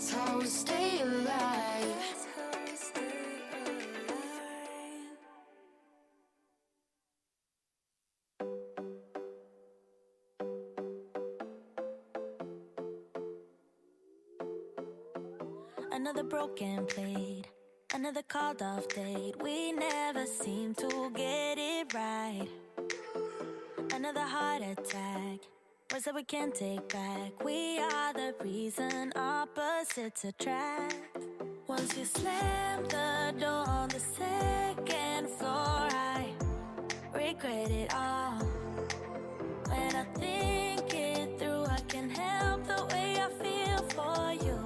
That's how we stay alive. Another broken plate, another called off date. We never seem to get it right. Another heart attack, words that we can't take back. We are the reason opposites attract. Once you slam the door on the second floor, I regret it all. When I think it through, I can't help the way I feel for you.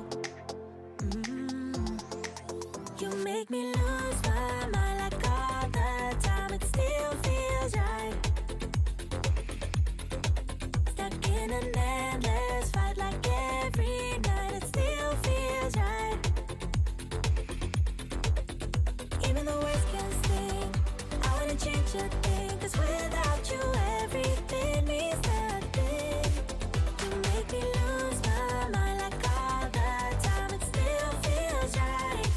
You make me lose my mind like all the time. It still feels right. Stuck in an endless fight like every night. It still feels right. Even the words can sting. I wouldn't change a thing, 'cause without you everything means nothing. You make me lose my mind like all the time. It still feels right.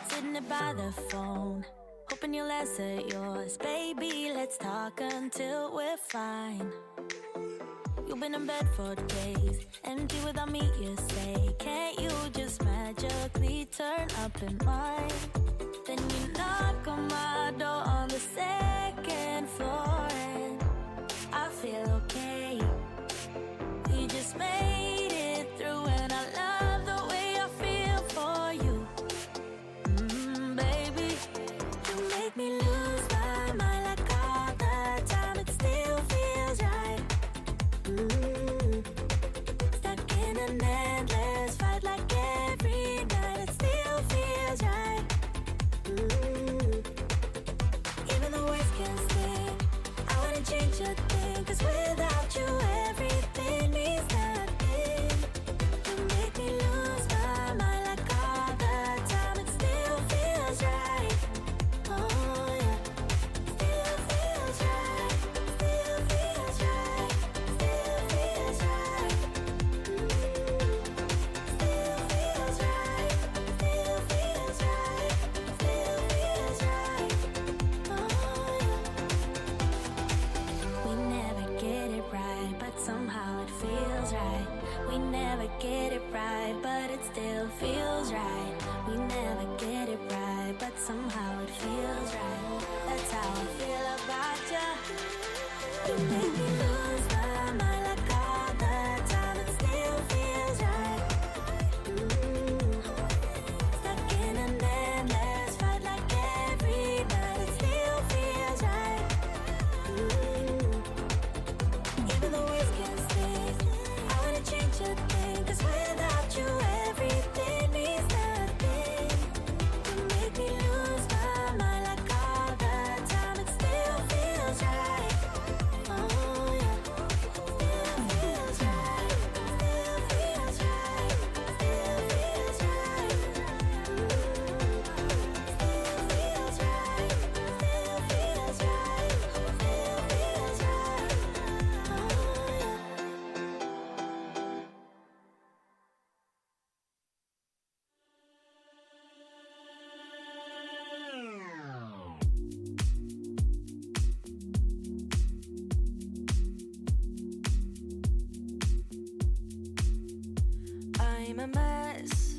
Sitting there by the phone, hoping you'll answer yours. Baby, let's talk until we're fine. You've been in bed for days, empty without me, you say. Can't you just magically turn up in mine? Then you knock on my door on the second floor, and I feel okay. We just made it through, and I love the way I feel for you. Baby, you make me lose my mind like all the time. It still feels right. Stuck in an endless fight like every night. It still feels right. Even the words can sting. I wouldn't change a thing, 'cause without you everything means nothing. You make me lose my mind like all the time. It still feels right. Oh yeah. Still feels right. Still feels right. Still feels right. Still feels right. Still feels right. Still feels right. Oh yeah. We never get it right, but somehow it feels right. We never get it right, but it still feels right. We never get it right, but somehow it feels right. That's how I feel about you. You make me lose my mind like all the time. It still feels right. Stuck in an endless fight like every night. It still feels right. Even the words can sting. I wouldn't change a thing, 'cause without you everything means nothing. You make me lose my mind like all the time. It still feels right. Oh yeah. Still feels right. Still feels right. Still feels right. Still feels right. Still feels right. Still feels right. Oh yeah. I'm a mess.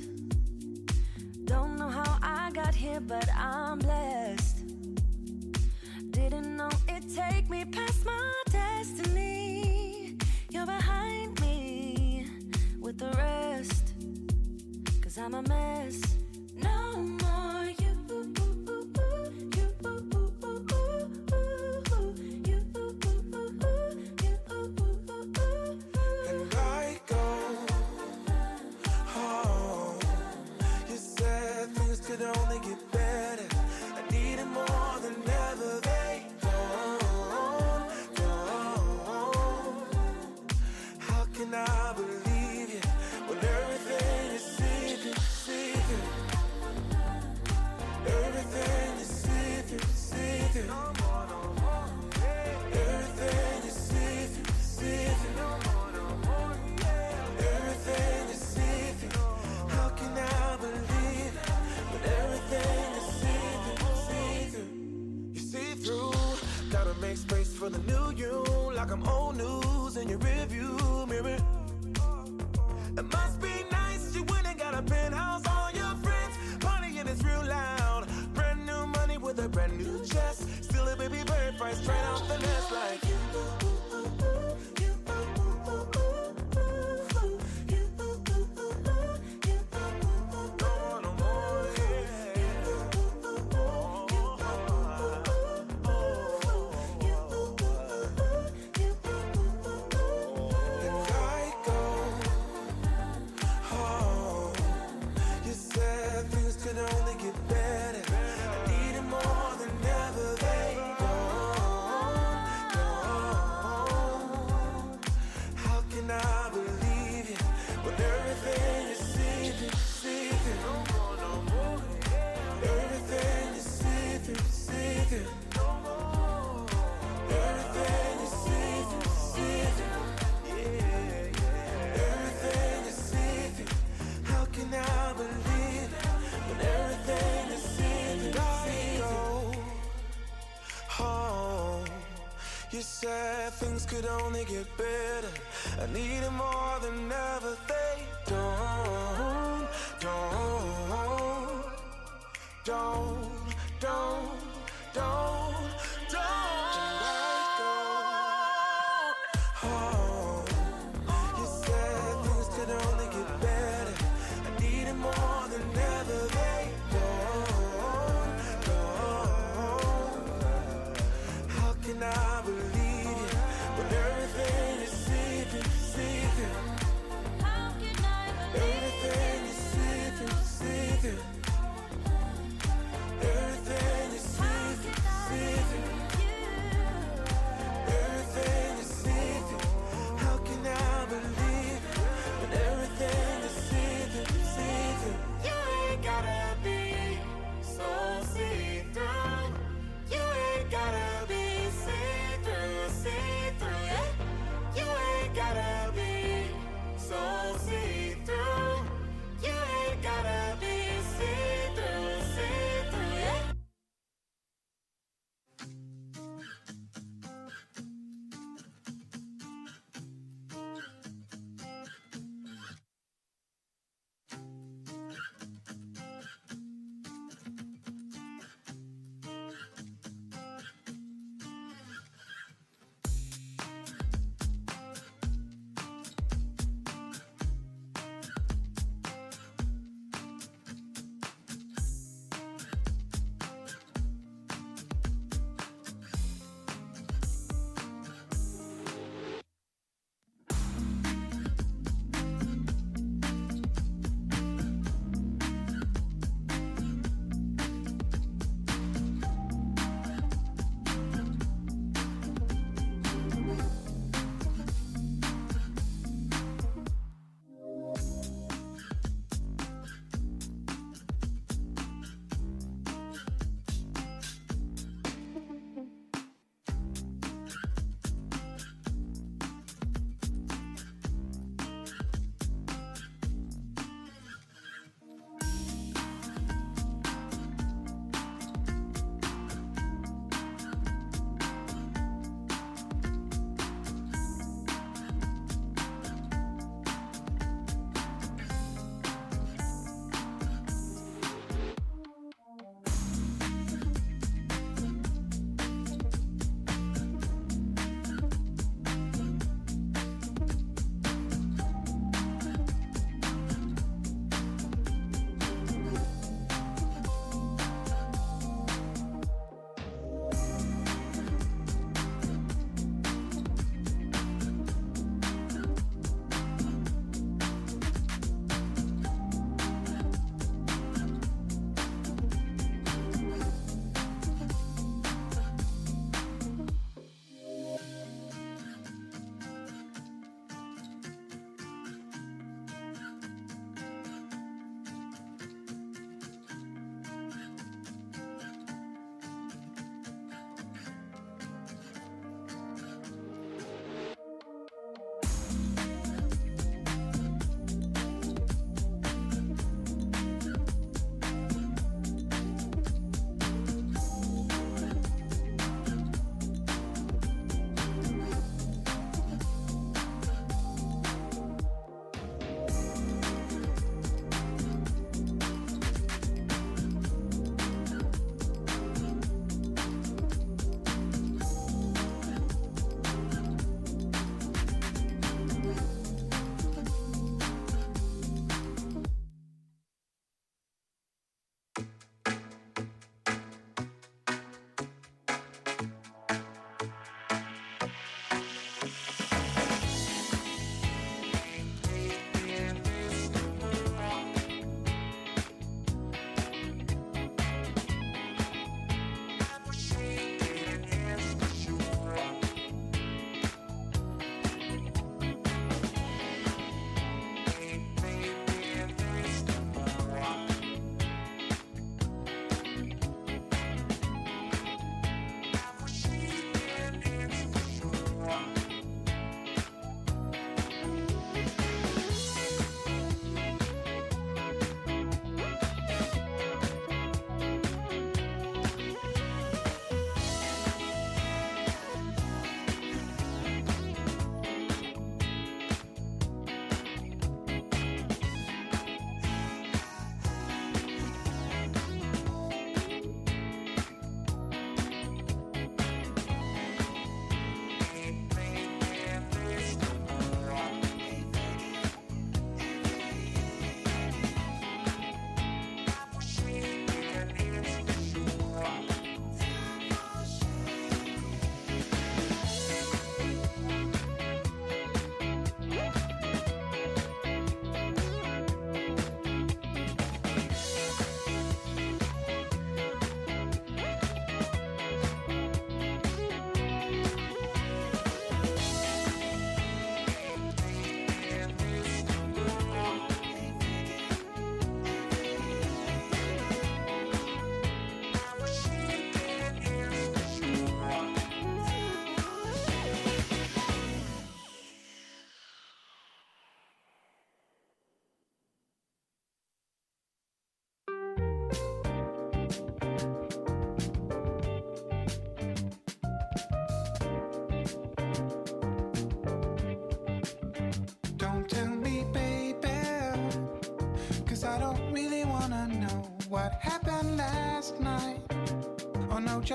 Don't know how I got here, but I'm blessed. Didn't know it'd take me past my destiny. You're behind me with the rest, 'cause I'm a mess. No more you. And I go home. You said things could only get better. I needed more than ever. They don't. How can I believe you when everything is secret, secret? make space for the new you, like I'm old news in your rearview mirror. It must be nice, you went and got a penthouse, all your friends partying is real loud. Brand new money with a brand new chest, still a baby bird right straight off the nest like you. Things could only get better. I need it more than ever. They don't let go home. You said things could only get better. I need it more than ever. They don't. How can I believe you when everything is seething? How can I believe everything is seething?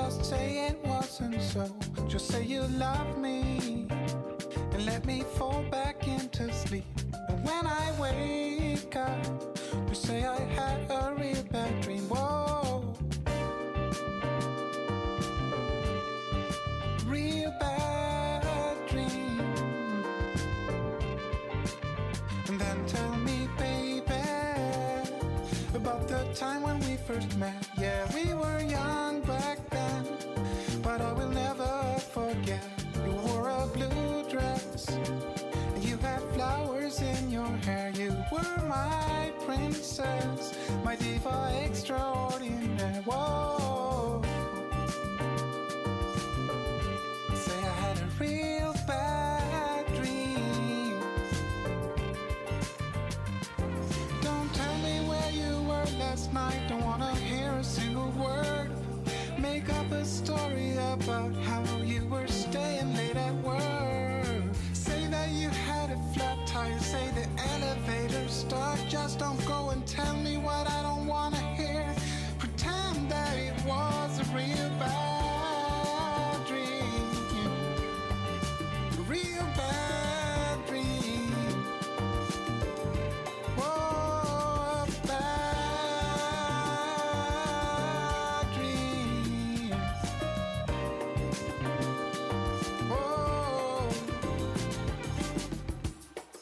just say it wasn't so. Just say you love me and let me fall back into sleep. And when I wake up, you say I had a real bad dream. Whoa, real bad dream. And then tell me, baby, about the time when we first met. Yeah, we were young back then, but I will never forget. You wore a blue dress, and you had flowers in your hair. You were my princess, my diva extraordinaire. Whoa, say I had a real bad dream. Don't tell me where you were last night. Don't wanna hear a single word. Make up a story about how you were staying late at work. Say that you had a flat tire. Say the elevator stuck. Just don't go and tell me what I don't wanna hear. Pretend that it was a real bad dream. Real bad dream. Whoa, bad dream. Whoa.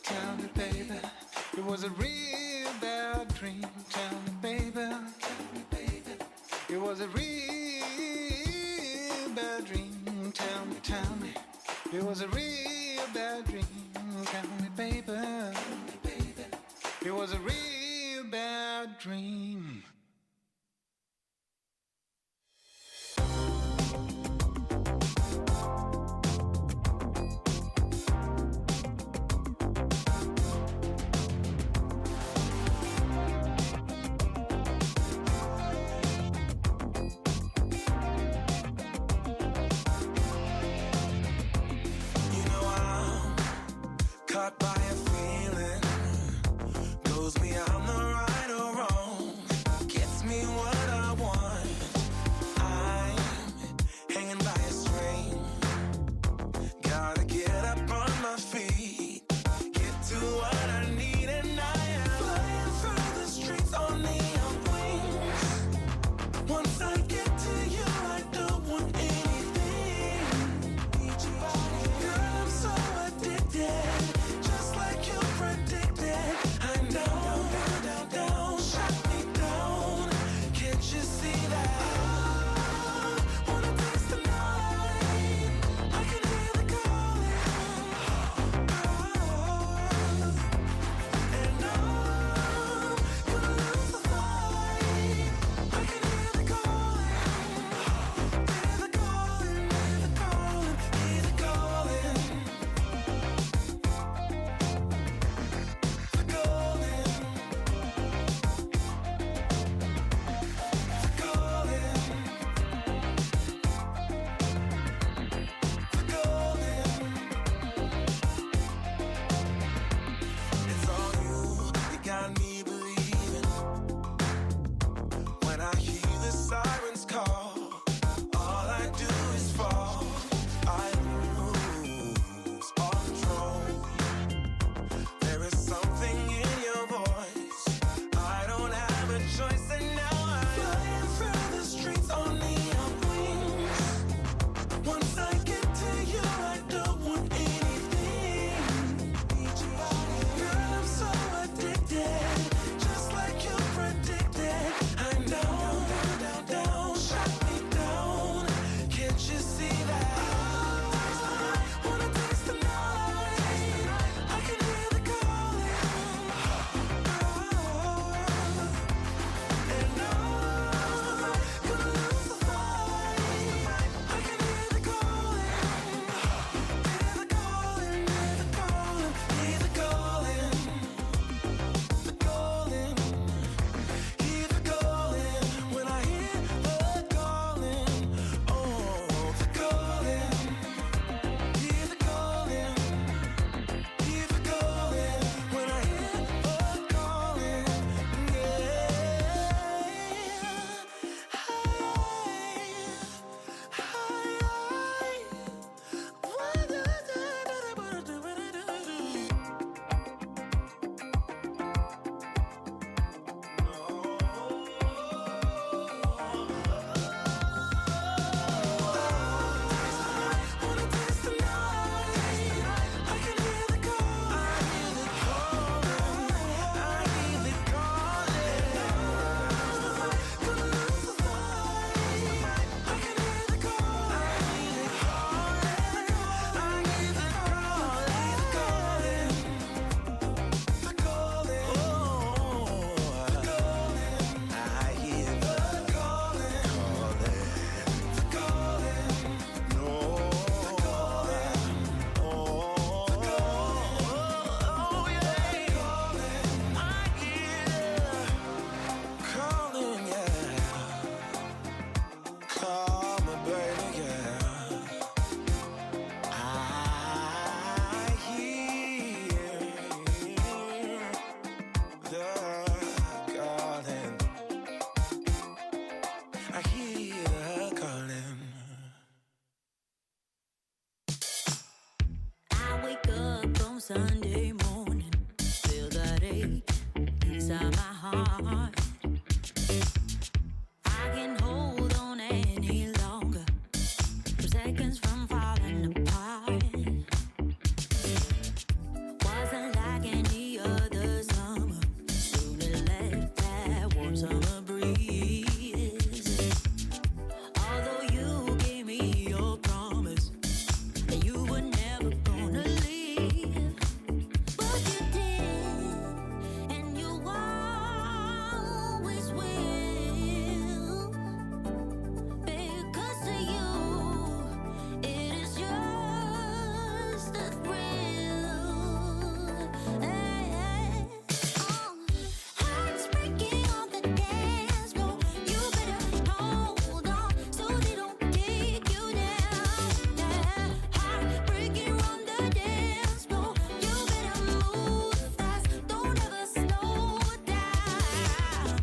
Tell me, baby, it was a real bad dream. Tell me, baby, it was a real bad dream. Tell me, it was a real bad dream. Tell me, baby, it was a real bad dream. You know I'm caught by a feeling, knows me I'm the right or wrong, gets me what I want. I'm hanging by a string, gotta get up on my feet, get to what I need, and I am flying through the streets on neon wings. Once I get to you, I don't want anything. Girl, I'm so addicted, just Sunday morning. Feel that ache inside my heart. I can't hold on any longer. I'm seconds from falling apart. Wasn't like any other summer. Soon it left that warm summer breeze. Although you gave me your promise that you were never gonna leave, but you did, and you always will. Because of you, it is just a thrill. Hearts breaking on the dance floor. You better hold on so they don't take you down. Heart breaking on the dance floor. You better move fast. Don't ever slow down.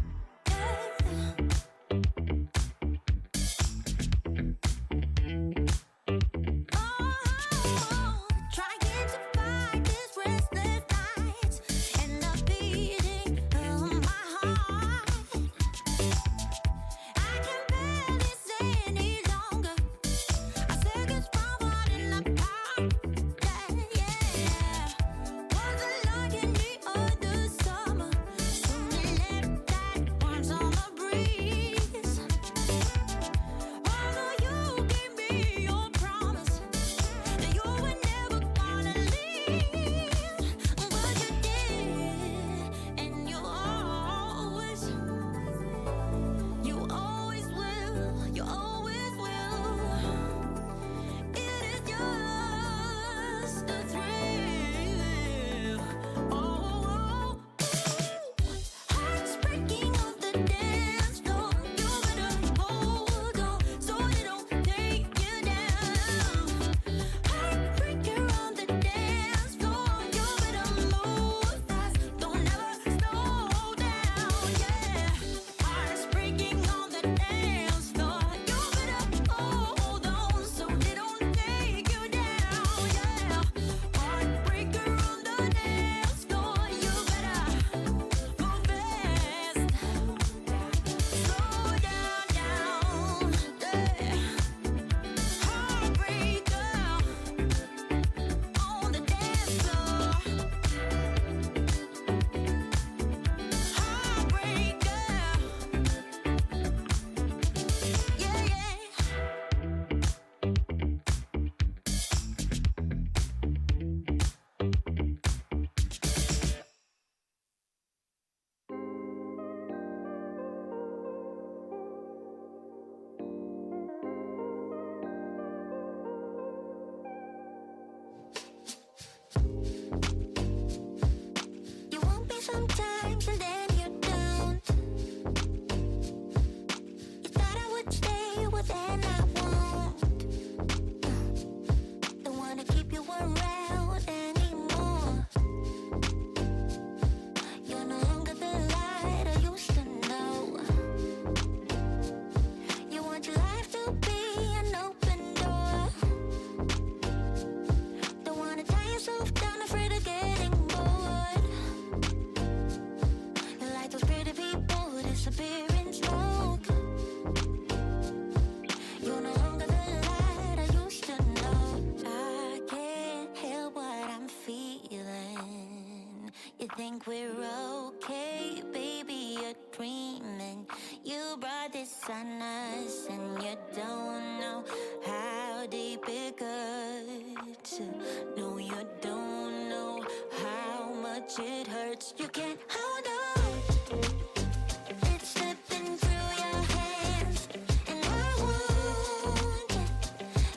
Trying to fight these restless nights and the beating of my heart. I can barely stay any longer. Our seconds from falling apart. Wasn't like any other summer. Soon it left that warm summer breeze. Although you gave me your promise that you were never gonna leave, but you did, and you always will, you always will. It is just a thrill. Hearts breaking on the dance floor. You better hold on so they don't take you down. Heartbreaker on the dance floor. You better move fast. Don't ever slow down. Hearts breaking on the dance floor. You better hold on so they don't take you down. Heartbreaker on the dance floor. You better move fast. Slow down. Heartbreaker on the dance floor. You want me sometimes and then you don't. You thought I would stay, well then I won't. Don't wanna keep you around anymore. You're no longer the light I used to know. You want your life to be an open door. Don't wanna tie yourself down, afraid of getting bored. Like those pretty people disappear in smoke. You're no longer the light I used to know. I can't help what I'm feeling. You think we're okay, baby, you're dreaming. You brought this on us and you don't know how deep it cuts. No, you don't know how much it hurts. You can't hold on. It's slipping through your hands, and I won't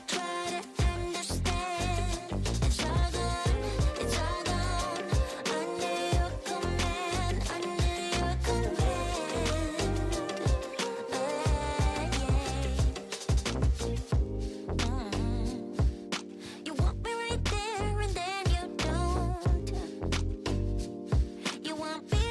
try to understand. It's all gone under your command, under your command. You want me right there and then you don't. You want me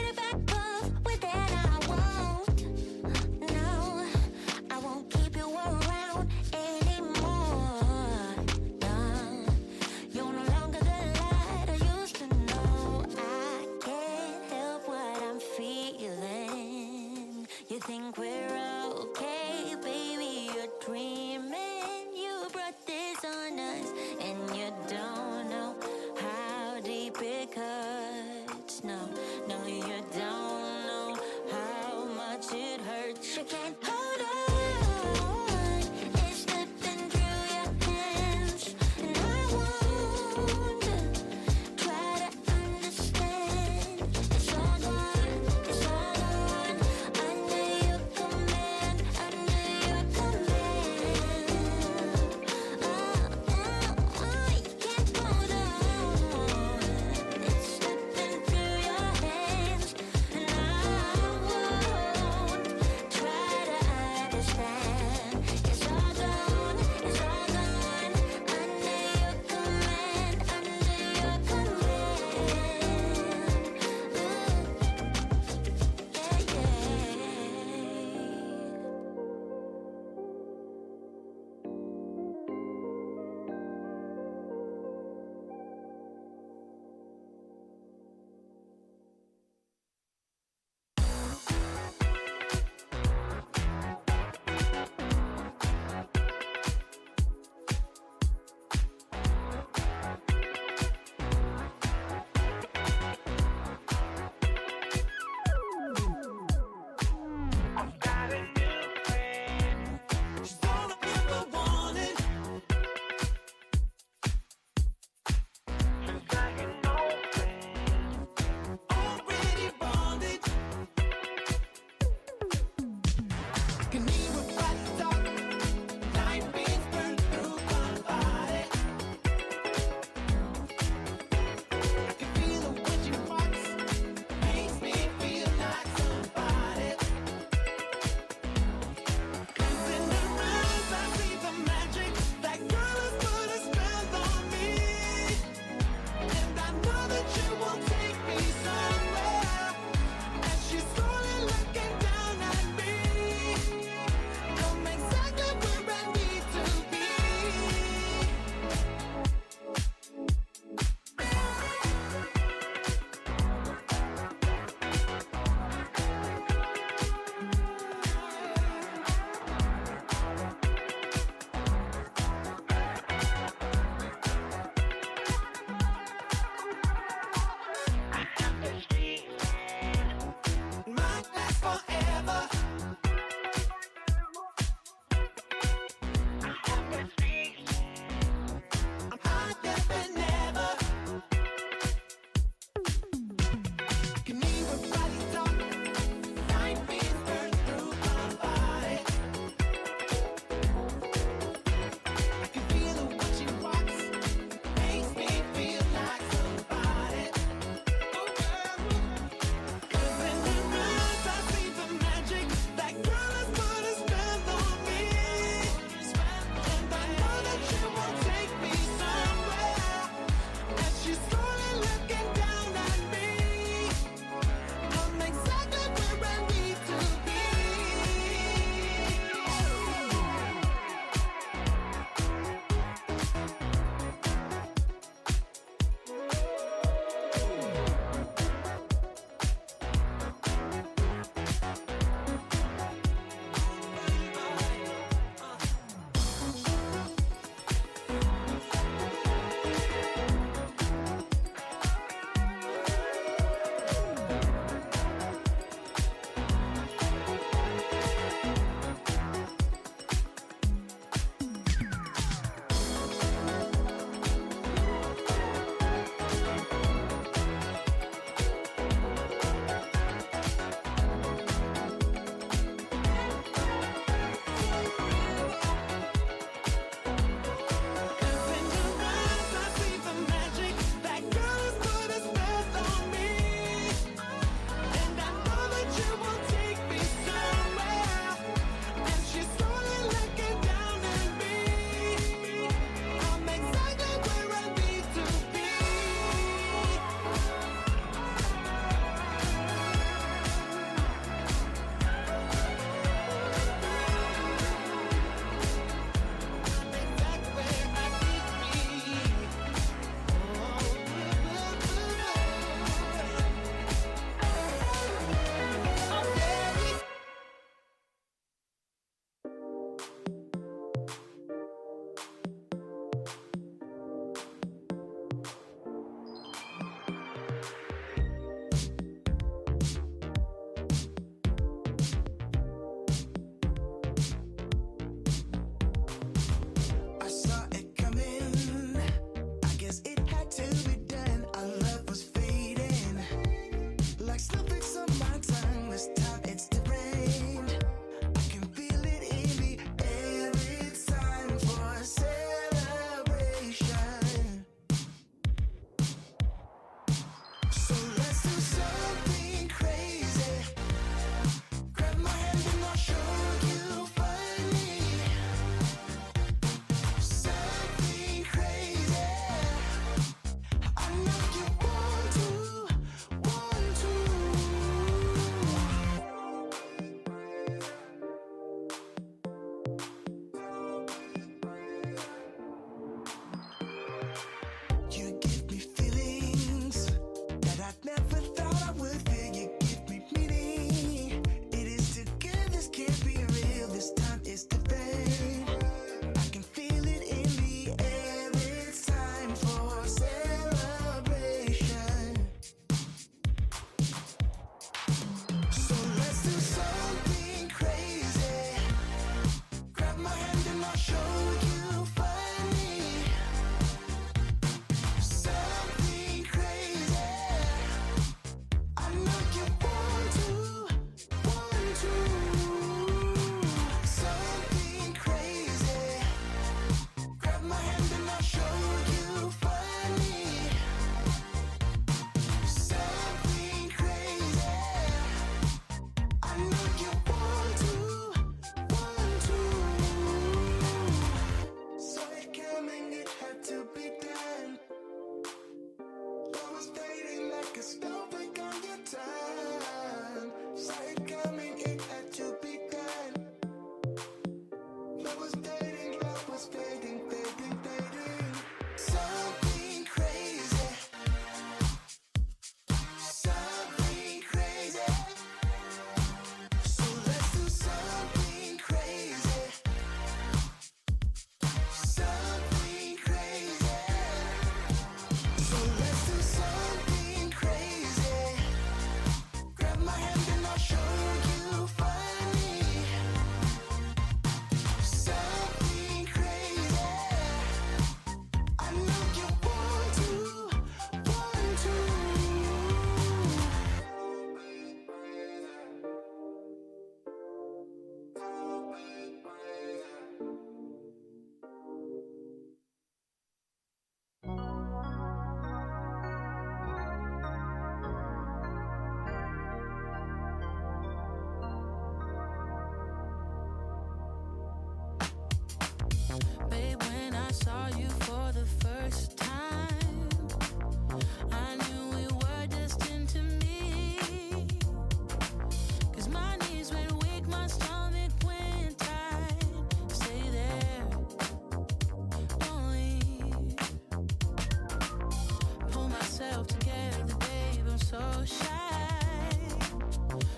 shy,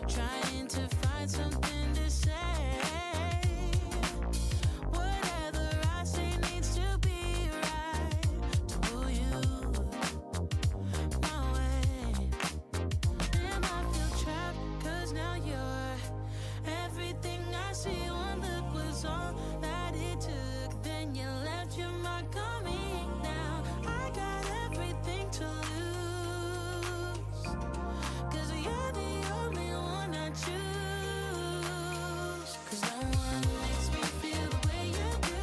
trying to find something to say. Whatever I say needs to be right to pull you my way. Damn, I feel trapped, 'cause now you're everything I see. One look was all that it took. Then you left your mark on me. Now I got everything to lose, 'cause you're the only one I choose. 'Cause no one makes me feel the way you do.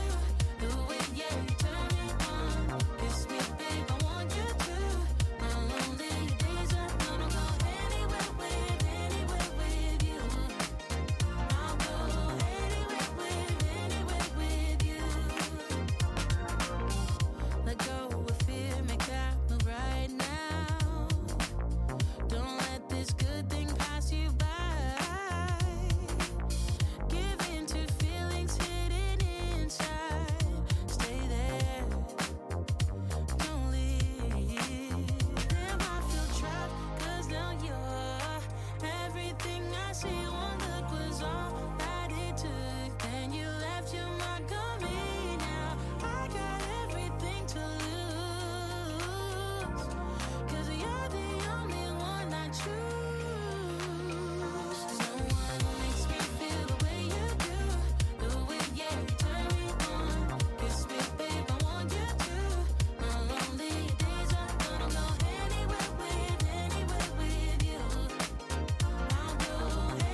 The way, yeah, you turn me on. Kiss me, babe, I want you to. My lonely days are gonna go anywhere with you. I'll go anywhere with you. Let go of fear, make that move right now. Don't let this good thing pass you by. Give in to feelings hidden inside. Stay there, don't leave. Damn, I feel trapped, 'cause now you're everything I see. One look was all that it took. Then you left your mark on me. Now I got everything to lose, 'cause you're the only one I choose. 'Cause no one makes me feel the way you do. The way, yeah, you turn me on. Kiss me, babe, I want you to. My lonely days are gonna go anywhere with you. I'll go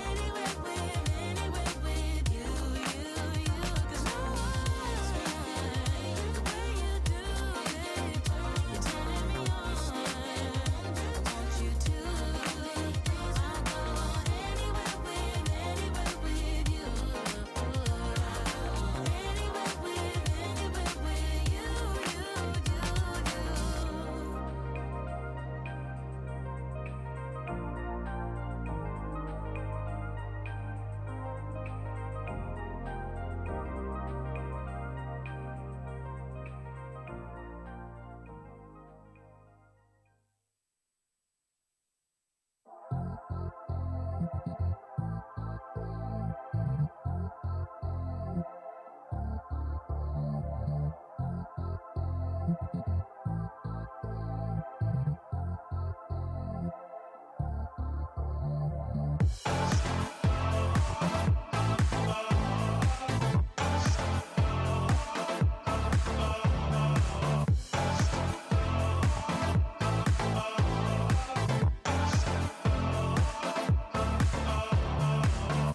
anywhere with you. 'Cause no one makes me feel the way you do. You're turning me on. Want you to. I'll go anywhere with you. Anywhere with you.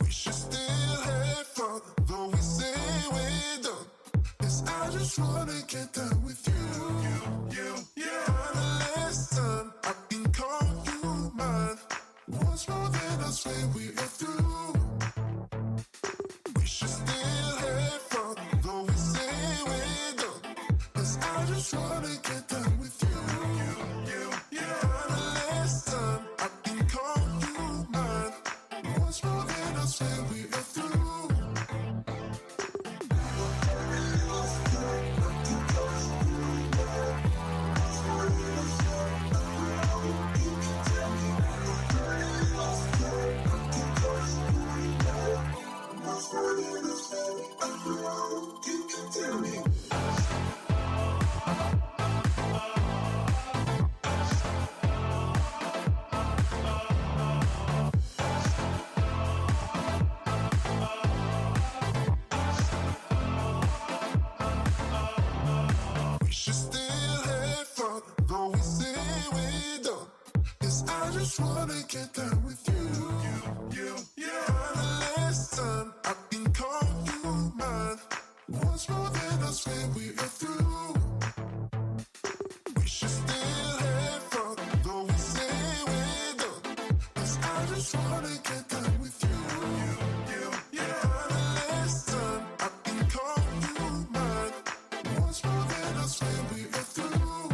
We should still have fun, though we say we're done. 'Cause I just wanna get down with you. For the last time, I can call you mine. Once more, then I swear we are through. We should still have fun, though we say we're done. 'Cause I just wanna get down with you. For the last time, I can call you mine. Once more, then I swear we are through. We should still have fun, though we say we're done. 'Cause I just wanna get down with you. For the last time, I can call you mine. Once more, then I swear we are through. We should still have fun, though we say we're done. 'Cause I just wanna get down with you. For the last time, I can call you mine. Once more, then I swear we are through.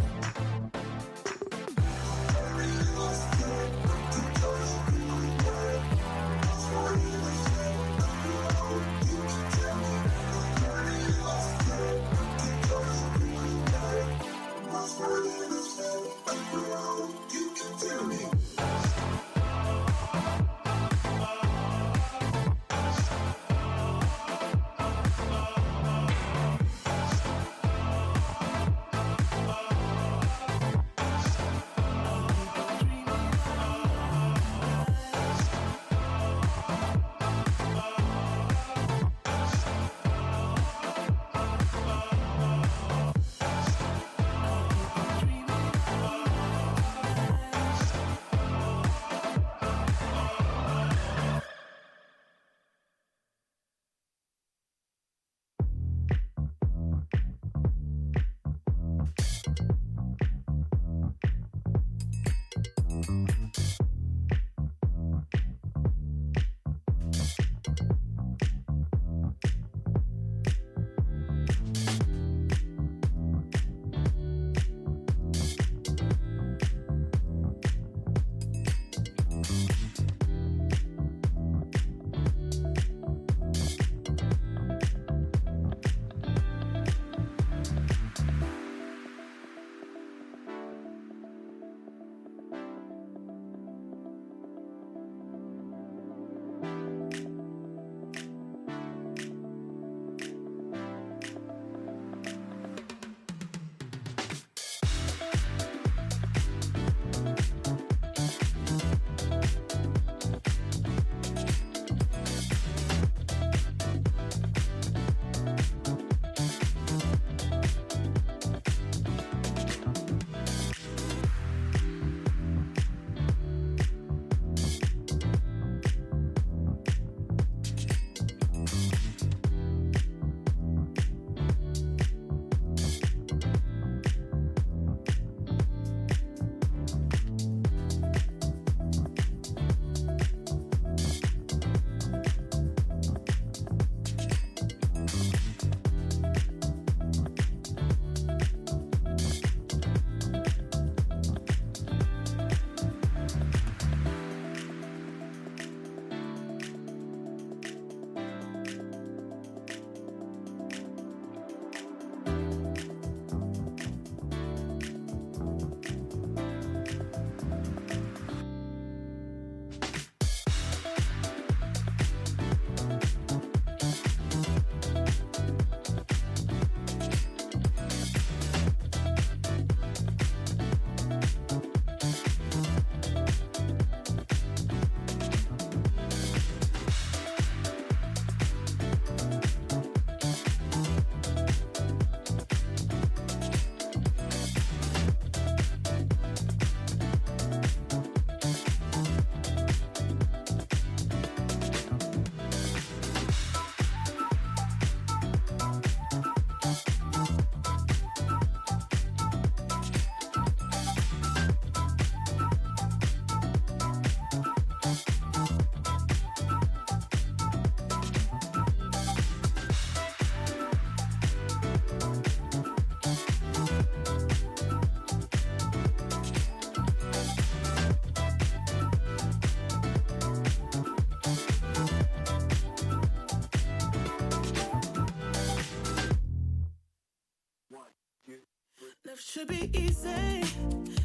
Love should be easy.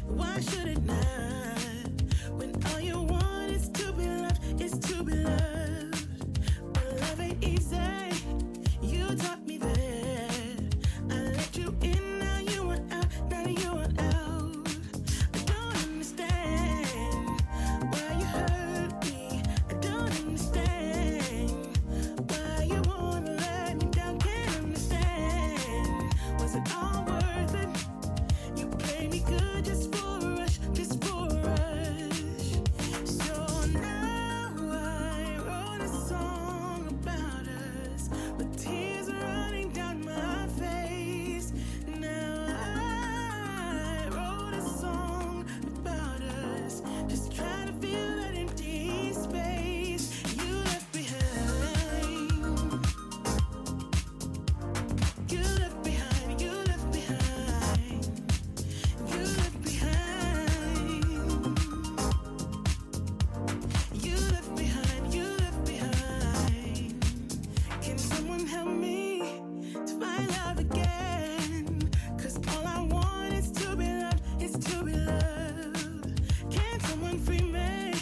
Why should it not? When all you want is to be loved, is to be loved. But love ain't easy. You taught me that. I let you in, now you want out, now you want out. I don't understand why you hurt me. I don't understand why you wanna let me down. Can't understand. Was it all worth it? You play me good just for a rush, just for a rush. So now I wrote a song about us with tears running down my face. Now I wrote a song about us, just trying to fill that empty space you left behind. You left behind, you left behind. You left behind. You left behind, you left behind. Can someone help me to find love again? 'Cause all I want is to be loved, is to be loved. Can someone free me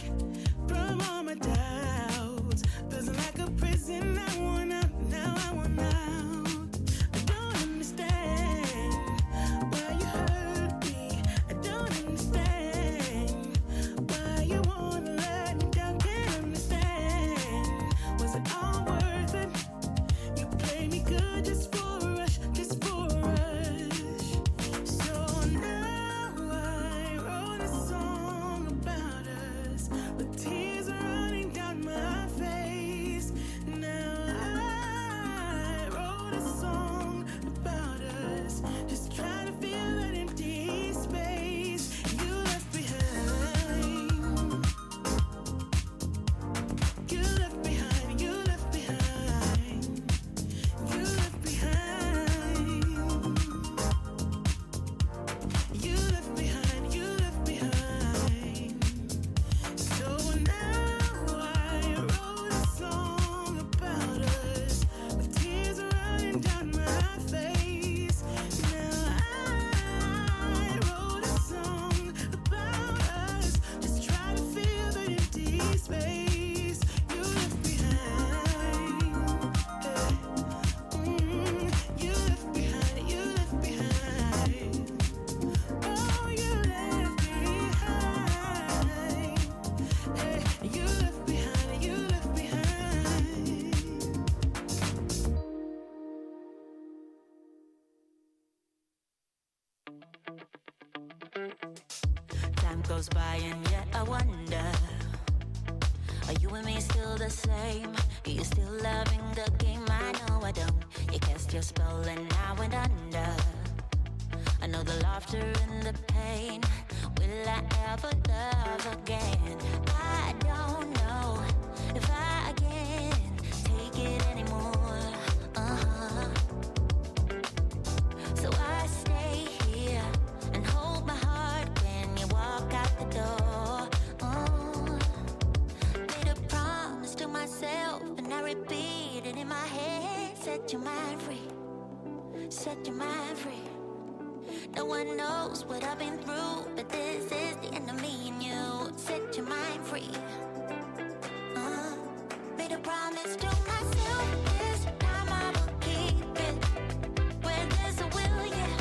from all my doubts? Feels like a prison, I want out, now I want out. I don't understand why you hurt me. I don't understand why you wanna let me down. Can't understand. Was it all worth it? You play me good just for a rush, just for a rush. So now I wrote a song about us with tears running down my face. Now I wrote a song about us, just trying to fill that empty space you left behind. You left behind, you left behind. You left behind. You left behind, you left behind. So now I wrote a song about us with tears running down my face. Now I wrote a song about us, just try to fill the empty space you left behind. You left behind, you left behind. Oh, you left behind. You left behind, you left behind. Time goes by and yet I wonder, are you and me still the same? Are you still loving the game? I know I don't. You cast your spell and I went under. I know the laughter and the pain. Will I ever love again? I don't know if I can take it anymore. So I stay here and hold my heart when you walk out the door. Made a promise to myself and I repeat it in my head. Set your mind free, set your mind free. No one knows what I've been through, but this is the end of me and you. Set your mind free. Made a promise to myself, this time I will keep it. Where there's a will, yeah,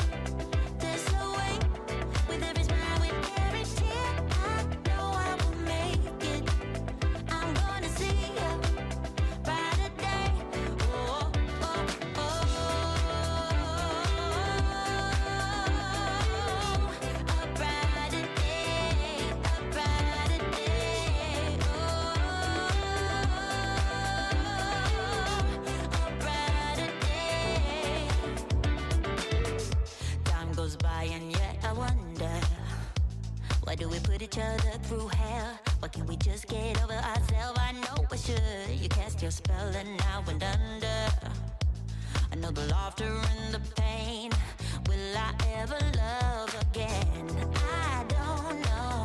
there's a way. With every smile, with every tear, I know I will make it. I'm gonna see a brighter day. Oh, oh, oh. A brighter day, a brighter day. Oh, a brighter day. Time goes by and yet I wonder, why do we put each other through hell? Why can't we just get over ourselves? I know I should. You cast your spell and I went under. I know the laughter and the pain. Will I ever love again? I don't know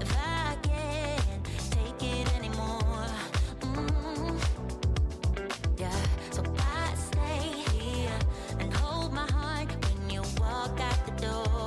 if I can take it anymore. Yeah, so I stay here and hold my heart when you walk out the door.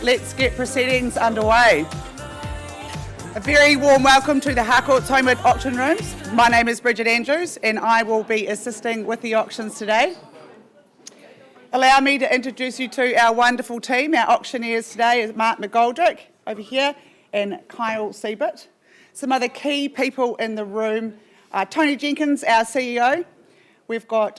let's get proceedings underway. A very warm welcome to the Harcourts Homeward Auction Rooms. My name is Bridget Andrews and I will be assisting with the auctions today. Allow me to introduce you to our wonderful team. Our auctioneers today is Mark McGoldrick over here and Kyle Siebert. Some other key people in the room, Tony Jenkins, our CEO. We've got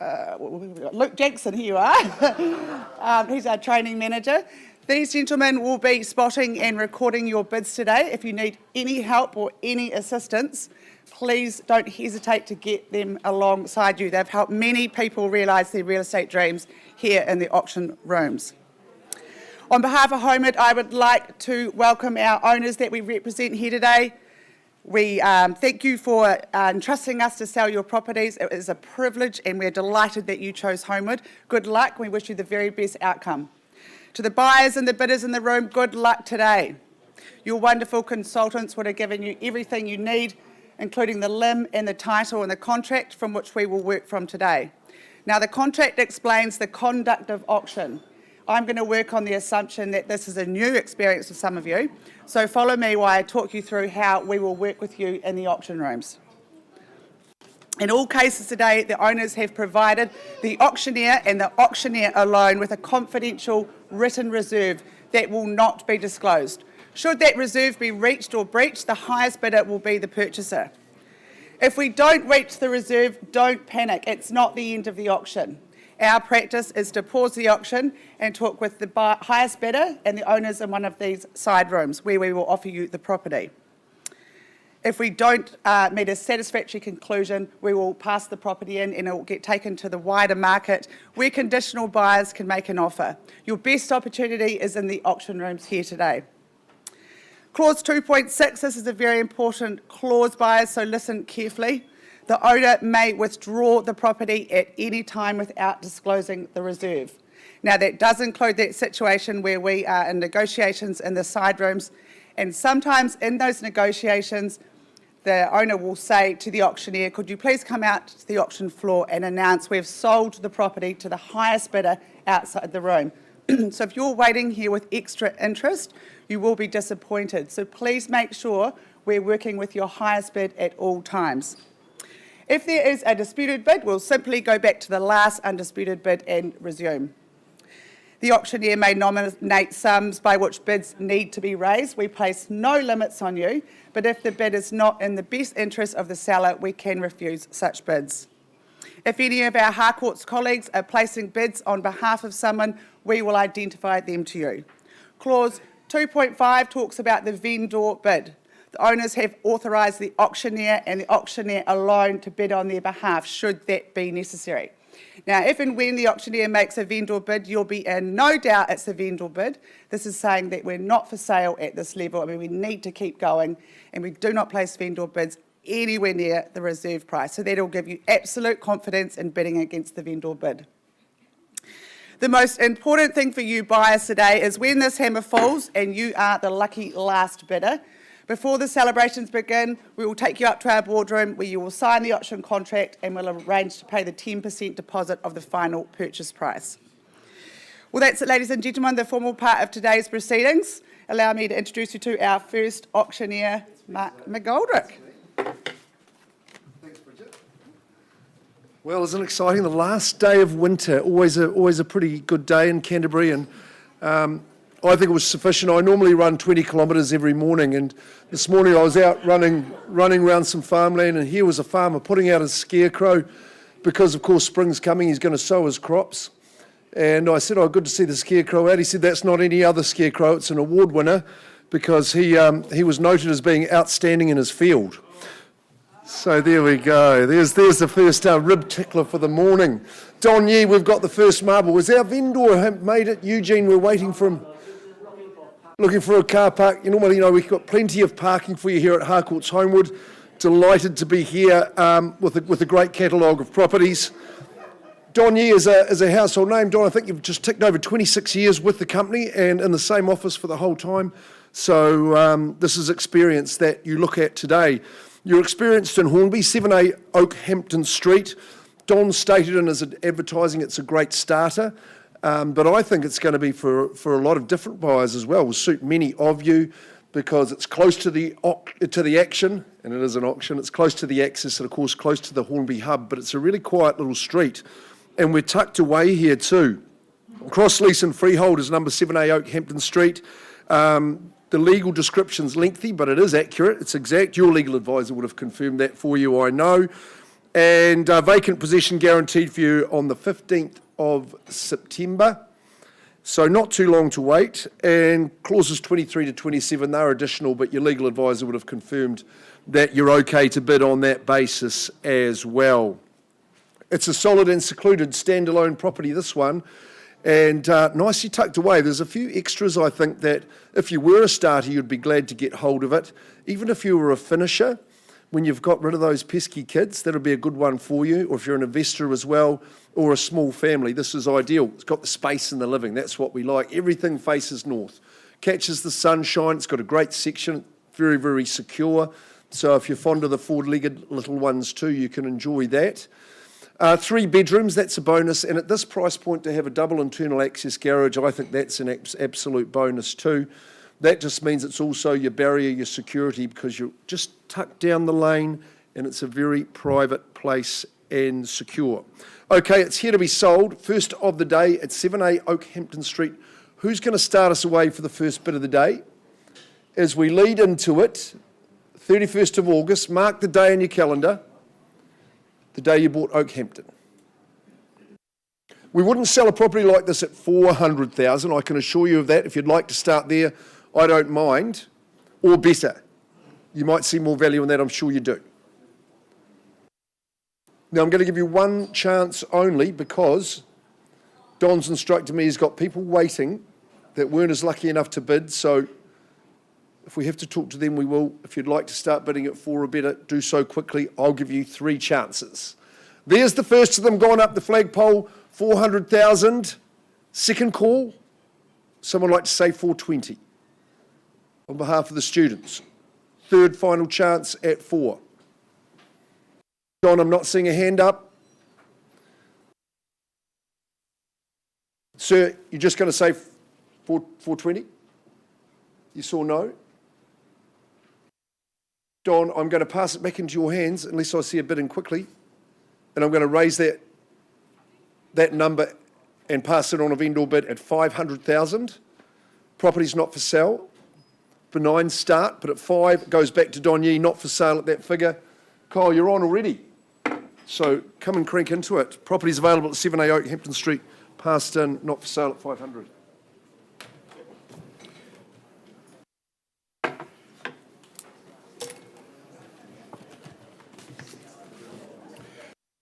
Luke Jackson, here you are. He's our training manager. These gentlemen will be spotting and recording your bids today. If you need any help or any assistance, please don't hesitate to get them alongside you. They've helped many people realise their real estate dreams here in the auction rooms. On behalf of Homeward, I would like to welcome our owners that we represent here today. We thank you for entrusting us to sell your properties. It is a privilege and we're delighted that you chose Homeward. Good luck. We wish you the very best outcome. To the buyers and the bidders in the room, good luck today. Your wonderful consultants would have given you everything you need, including the limb and the title and the contract from which we will work from today. Now, the contract explains the conduct of auction. I'm going to work on the assumption that this is a new experience for some of you, so follow me while I talk you through how we will work with you in the auction rooms. In all cases today, the owners have provided the auctioneer and the auctioneer alone with a confidential written reserve that will not be disclosed. Should that reserve be reached or breached, the highest bidder will be the purchaser. If we don't reach the reserve, don't panic. It's not the end of the auction. Our practice is to pause the auction and talk with the highest bidder and the owners in one of these side rooms where we will offer you the property. If we don't meet a satisfactory conclusion, we will pass the property in and it will get taken to the wider market where conditional buyers can make an offer. Your best opportunity is in the auction rooms here today. Clause 2.6, this is a very important clause, buyers, so listen carefully. The owner may withdraw the property at any time without disclosing the reserve. Now, that does include that situation where we are in negotiations in the side rooms, and sometimes in those negotiations, the owner will say to the auctioneer, could you please come out to the auction floor and announce we've sold the property to the highest bidder outside the room. So if you're waiting here with extra interest, you will be disappointed. So please make sure we're working with your highest bid at all times. If there is a disputed bid, we'll simply go back to the last undisputed bid and resume. The auctioneer may nominate sums by which bids need to be raised. We place no limits on you, but if the bid is not in the best interest of the seller, we can refuse such bids. If any of our Harcourts colleagues are placing bids on behalf of someone, we will identify them to you. Clause 2.5 talks about the vendor bid. The owners have authorised the auctioneer and the auctioneer alone to bid on their behalf, should that be necessary. Now, if and when the auctioneer makes a vendor bid, you'll be in no doubt it's a vendor bid. This is saying that we're not for sale at this level. I mean, we need to keep going, and we do not place vendor bids anywhere near the reserve price. So that'll give you absolute confidence in bidding against the vendor bid. The most important thing for you buyers today is when this hammer falls and you are the lucky last bidder, before the celebrations begin, we will take you up to our boardroom where you will sign the auction contract and we'll arrange to pay the 10% deposit of the final purchase price. Well, that's it, ladies and gentlemen, the formal part of today's proceedings. Allow me to introduce you to our first auctioneer, Mark McGoldrick. Thanks, Bridget. Well, isn't it exciting? The last day of winter, always a pretty good day in Canterbury, and I think it was sufficient. I normally run 20 kilometres every morning, and this morning I was out running around some farmland, and here was a farmer putting out his scarecrow because, of course, spring's coming. He's going to sow his crops. And I said, oh, good to see the scarecrow out. He said, that's not any other scarecrow. It's an award winner because he was noted as being outstanding in his field. So there we go. There's the first rib tickler for the morning. Don Yee, we've got the first marble. Was our vendor made it? Eugene, we're waiting for him. Looking for a car park. You normally know we've got plenty of parking for you here at Harcourts Homewood. Delighted to be here with a great catalogue of properties. Don Yee is a household name. Don, I think you've just ticked over 26 years with the company and in the same office for the whole time. So this is experience that you look at today. You're experienced in Hornby, 7A Oakhampton Street. Don stated in his advertising it's a great starter. But I think it's going to be for a lot of different buyers as well. Will suit many of you because it's close to the action, and it is an auction. It's close to the access and, of course, close to the Hornby hub, but it's a really quiet little street. And we're tucked away here too. Cross lease and freehold is number 7A Oakhampton Street. The legal description's lengthy, but it is accurate. It's exact. Your legal advisor would have confirmed that for you, I know. And vacant possession guaranteed for you on the 15th of September. So not too long to wait. And clauses 23 to 27, they're additional, but your legal advisor would have confirmed that you're okay to bid on that basis as well. It's a solid and secluded standalone property, this one, and nicely tucked away. There's a few extras, I think, that if you were a starter, you'd be glad to get hold of it. Even if you were a finisher, when you've got rid of those pesky kids, that'll be a good one for you. Or if you're an investor as well, or a small family, this is ideal. It's got the space in the living. That's what we like. Everything faces north. Catches the sunshine. It's got a great section. Very, very secure. So if you're fond of the four-legged little ones too, you can enjoy that. 3 bedrooms, that's a bonus. And at this price point, to have a double internal access garage, I think that's an absolute bonus too. That just means it's also your barrier, your security, because you're just tucked down the lane and it's a very private place and secure. Okay, it's here to be sold. First of the day at 7A Oakhampton Street. Who's going to start us away for the first bit of the day? As we lead into it, 31st of August, mark the day in your calendar, the day you bought Oakhampton. We wouldn't sell a property like this at $400,000, I can assure you of that. If you'd like to start there, I don't mind, or better. You might see more value in that, I'm sure you do. Now, I'm going to give you one chance only because Don's instructed me he's got people waiting that weren't as lucky enough to bid, so if we have to talk to them, we will. If you'd like to start bidding at 4 or better, do so quickly. I'll give you 3 chances. There's the first of them gone up the flagpole, 400,000. Second call, someone like to say 420 on behalf of the students. Third final chance at 4. John, I'm not seeing a hand up. Sir, you're just going to say 420? You saw no? Don, I'm going to pass it back into your hands unless I see a bidding quickly. And I'm going to raise that number and pass it on a vendor bid at 500,000. Property's not for sale. Benign start, but at 5, it goes back to Don Yee, not for sale at that figure. Kyle, you're on already. So come and crank into it. Property's available at 7A Oakhampton Street, passed in, not for sale at 500.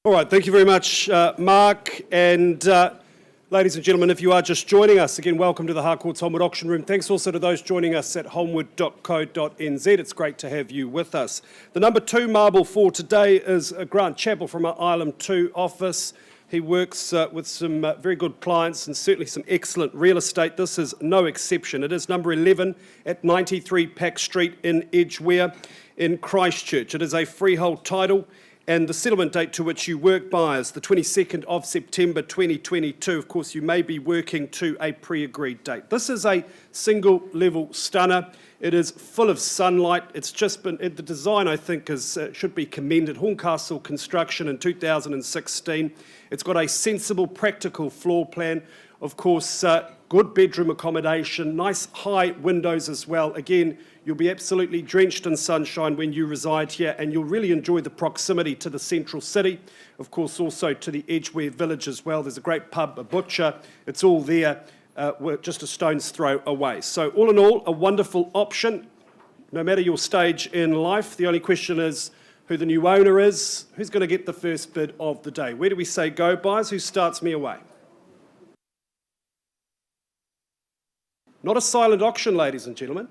All right, thank you very much, Mark. And ladies and gentlemen, if you are just joining us, again, welcome to the Harcourts Holmwood Auction Room. Thanks also to those joining us at holmwood.co.nz. It's great to have you with us. The number 2 marble for today is Grant Chappell from our Ilam2 office. He works with some very good clients and certainly some excellent real estate. This is no exception. It is number 11 at 93 Pack Street in Edgware in Christchurch. It is a freehold title, and the settlement date to which you work buyers, the 22nd of September 2022. Of course, you may be working to a pre-agreed date. This is a single level stunner. It is full of sunlight. It's just been, the design I think is should be commended. Horncastle construction in 2016. It's got a sensible, practical floor plan. Of course, good bedroom accommodation, nice high windows as well. Again, you'll be absolutely drenched in sunshine when you reside here, and you'll really enjoy the proximity to the central city. Of course, also to the Edgware village as well. There's a great pub, a butcher. It's all there. We're just a stone's throw away. So all in all, a wonderful option, no matter your stage in life. The only question is who the new owner is, who's going to get the first bid of the day. Where do we say go, buyers? Who starts me away? Not a silent auction, ladies and gentlemen.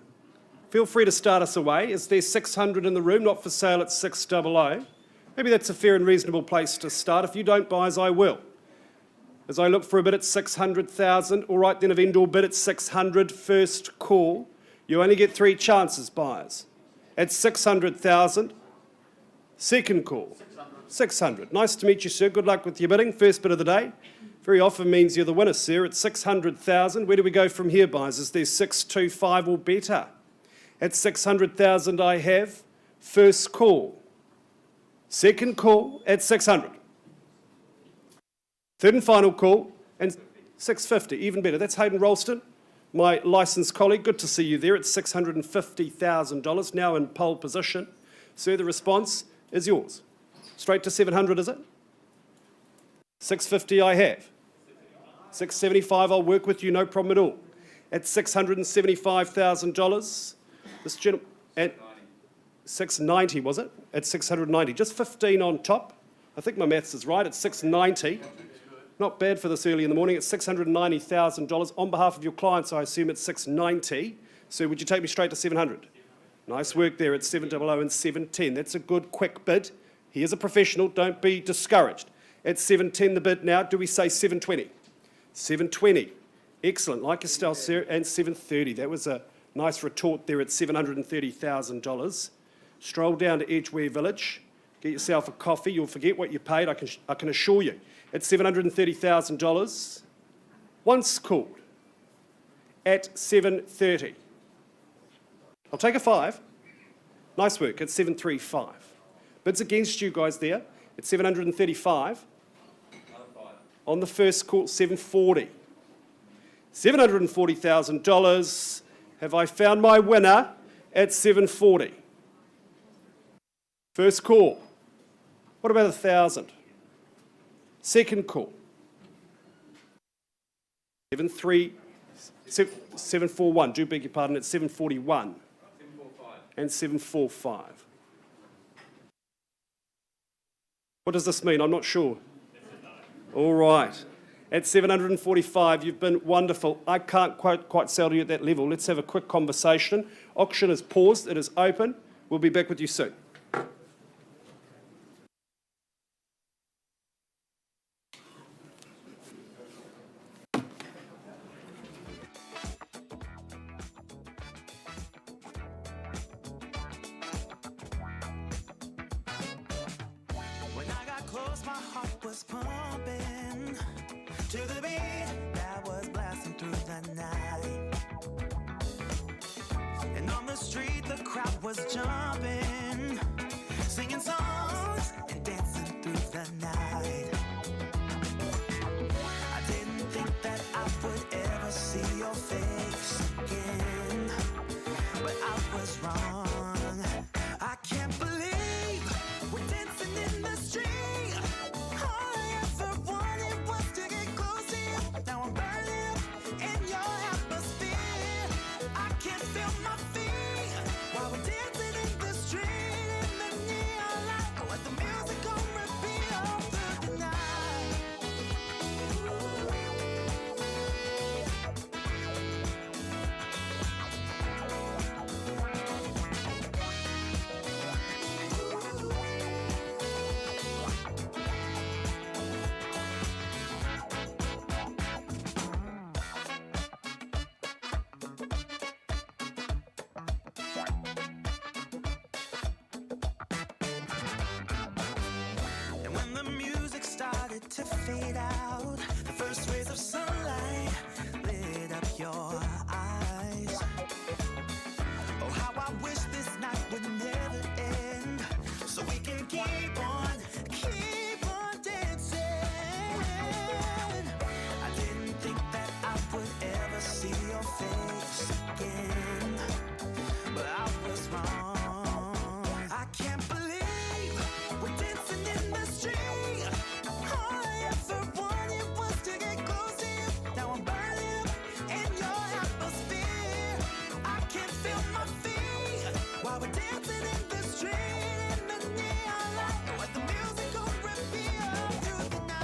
Feel free to start us away. Is there 600 in the room? Not for sale at 600. Maybe that's a fair and reasonable place to start. If you don't, buyers, I will. As I look for a bid at 600,000, all right, then a vendor bid at 600, first call. You only get 3 chances, buyers. At 600,000, second call. 600. Nice to meet you, sir. Good luck with your bidding. First bid of the day. very often means you're the winner, sir. It's 600,000. Where do we go from here, guys? Is there 625 or better? At 600,000 I have first call. Second call at 600. Third and final call, and 650, even better. That's Hayden Ralston, my licensed colleague. Good to see you there. It's $650,000, now in pole position. Sir, the response is yours. Straight to 700, is it? 650 I have. 675, I'll work with you, no problem at all. At $675,000, this gentleman, at 690, was it? At 690, just 15 on top. I think my maths is right, at 690. Not bad for this early in the morning. It's $690,000. On behalf of your clients, I assume it's 690. So would you take me straight to 700? Nice work there at 700 and 710. That's a good, quick bid. He is a professional. Don't be discouraged. At 710 the bid now. Do we say 720? 720. Excellent. Like your style, sir. And 730. That was a nice retort there at $730,000. Stroll down to Edgware Village. Get yourself a coffee. You'll forget what you paid, I can assure you. At $730,000, once called at 730. I'll take a 5. Nice work at 735. Bids against you guys there at 735. On the first call, 740. $740,000. Have I found my winner at 740? First call. What about 1,000? Second call. 741. Do beg your pardon. It's 741. 745. And 745. What does this mean? I'm not sure. All right. At 745, you've been wonderful. I can't quite sell to you at that level. Let's have a quick conversation. Auction is paused. It is open. We'll be back with you soon. When I got close, my heart was pumping to the beat that was blasting through the night. And on the street, the crowd was jumping, singing songs and dancing through the night. I didn't think that I would ever see your face again, but I was wrong. I can't believe we're dancing in the street. All I ever wanted was to get close to you. Now I'm burning up in your atmosphere. I can't feel my feet while we're dancing in the street in the neon light. Let the music on repeat all through the night. And when the music started to fade out, the first rays of sunlight lit up your eyes. Oh, how I wish this night would never end, so we can keep on dancing. I didn't think that I would ever see your face again, but I was wrong. I can't believe we're dancing in the street. All I ever wanted was to get close to you. Now I'm burning up in your atmosphere. I can't feel my feet while we're dancing in the street in the neon light. Let the music go repeat all through the night.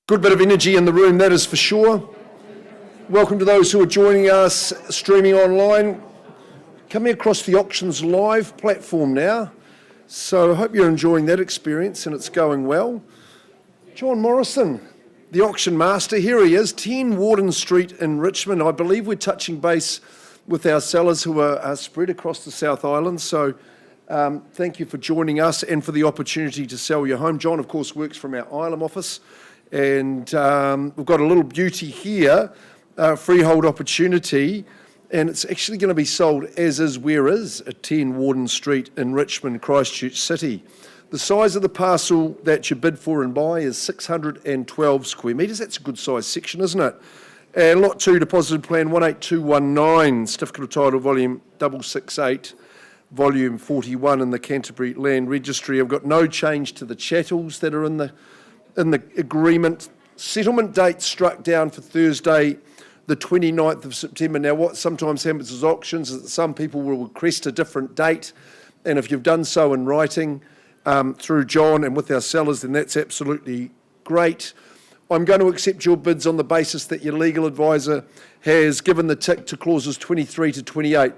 Good bit of energy in the room, that is for sure. Welcome to those who are joining us streaming online. Coming across the Auctions Live platform now. So I hope you're enjoying that experience and it's going well. John Morrison, the auction master, here he is, 10 Warden Street in Richmond. I believe we're touching base with our sellers who are spread across the South Island. So thank you for joining us and for the opportunity to sell your home. John, of course, works from our Ilam office. And we've got a little beauty here, freehold opportunity, and it's actually going to be sold as is, where is, at 10 Warden Street in Richmond, Christchurch City. The size of the parcel that you bid for and buy is 612 square metres. That's a good size section, isn't it? And Lot 2, deposited plan 18219, certificate of title volume 668, volume 41 in the Canterbury Land Registry. I've got no change to the chattels that are in the agreement. Settlement date struck down for Thursday, the 29th of September. Now, what sometimes happens with auctions is that some people will request a different date, and if you've done so in writing through John and with our sellers, then that's absolutely great. I'm going to accept your bids on the basis that your legal advisor has given the tick to clauses 23 to 28,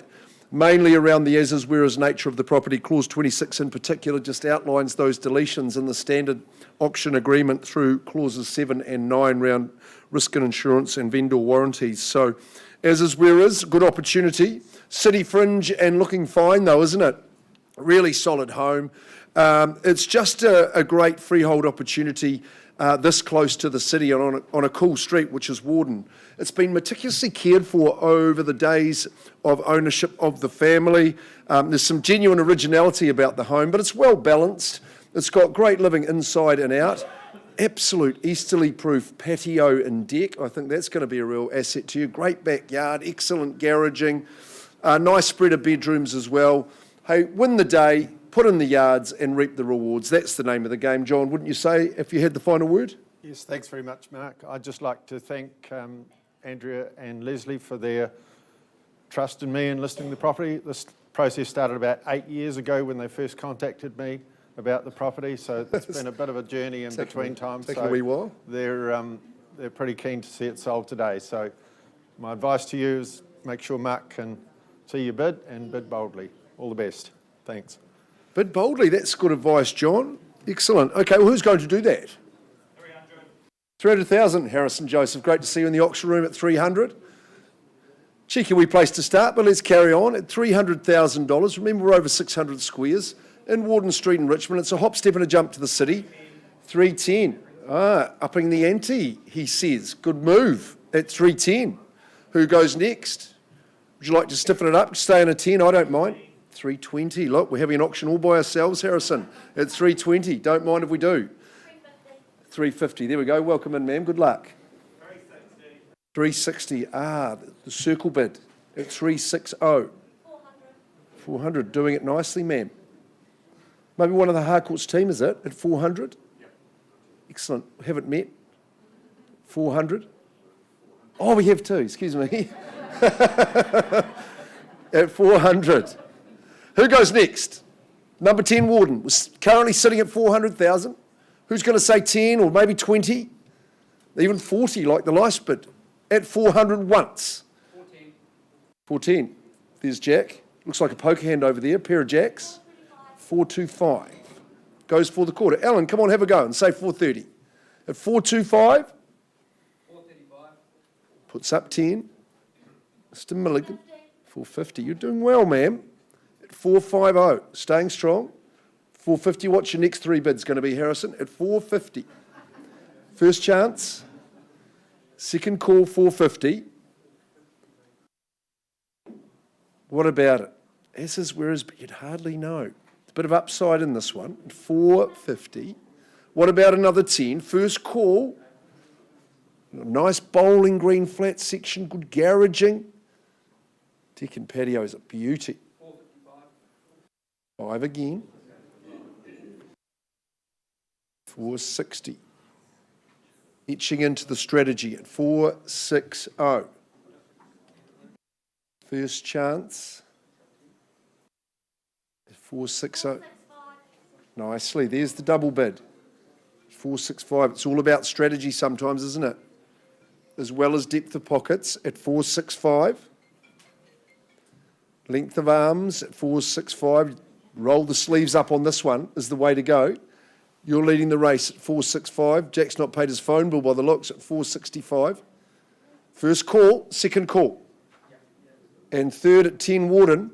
mainly around the as is, where is nature of the property. Clause 26 in particular just outlines those deletions in the standard auction agreement through clauses 7 and 9 around risk and insurance and vendor warranties. So as is, where is, good opportunity. City fringe and looking fine though, isn't it? Really solid home. It's just a great freehold opportunity this close to the city and on a cool street, which is Warden. It's been meticulously cared for over the days of ownership of the family. There's some genuine originality about the home, but it's well balanced. It's got great living inside and out. Absolute easterly-proof patio and deck. I think that's going to be a real asset to you. Great backyard, excellent garaging, nice spread of bedrooms as well. Hey, win the day, put in the yards and reap the rewards. That's the name of the game, John, wouldn't you say, if you had the final word? Yes, thanks very much, Mark. I'd just like to thank Andrea and Leslie for their trust in me in listing the property. This process started about 8 years ago when they first contacted me about the property, so it's been a bit of a journey in between times. Taking a wee while. They're pretty keen to see it sold today. So my advice to you is make sure Mark can see your bid and bid boldly. All the best. Thanks. Bid boldly, that's good advice, John. Excellent. Okay, well, who's going to do that? 300,000, Harrison Joseph. Great to see you in the auction room at 300. Cheeky wee place to start, but let's carry on. At $300,000, remember we're over 600 squares in Warden Street in Richmond. It's a hop, step and a jump to the city. 310. Upping the ante, he says. Good move at 310. Who goes next? Would you like to stiffen it up, stay on a 10? I don't mind. 320. Look, we're having an auction all by ourselves, Harrison. At 320. Don't mind if we do. 350. There we go. Welcome in, ma'am. Good luck. 360. The circle bid at 360. 400. Doing it nicely, ma'am. Maybe one of the Harcourts team, is it? At 400? Yep. Excellent. Haven't met. 400. Oh, we have two. Excuse me. At 400. Who goes next? Number 10 Warden was currently sitting at 400,000. Who's going to say 10 or maybe 20? Even 40 like the last bid. At 400 once. 410. There's Jack. Looks like a poker hand over there. Pair of jacks. 425. Goes for the quarter. Alan, come on, have a go and say 430. At 425. 435. Puts up 10. Mr. Milligan. 450. You're doing well, ma'am. At 450. Staying strong. 450. What's your next three bids going to be, Harrison? At 450. First chance. Second call, 450. What about it? As is, where is, but you'd hardly know. A bit of upside in this one. 450. What about another 10? First call. Nice bowling green flat section, good garaging. Deck and patio is a beauty. 5 again. 460. Etching into the strategy at 460. First chance. 460. Nicely. There's the double bid. 465. It's all about strategy sometimes, isn't it? As well as depth of pockets at 465. Length of arms at 465. Roll the sleeves up on this one is the way to go. You're leading the race at 465. Jack's not paid his phone bill by the looks at 465. First call, second call. And third at 10 Warden,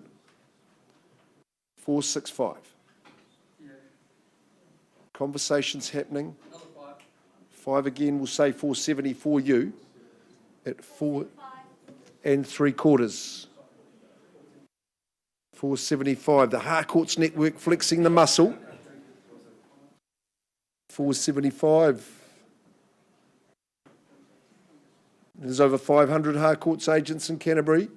465. Conversations happening. 5 again, we'll say 470 for you at 4 3/4. 475. The Harcourts network flexing the muscle. 475. There's over 500 Harcourts agents in Canterbury.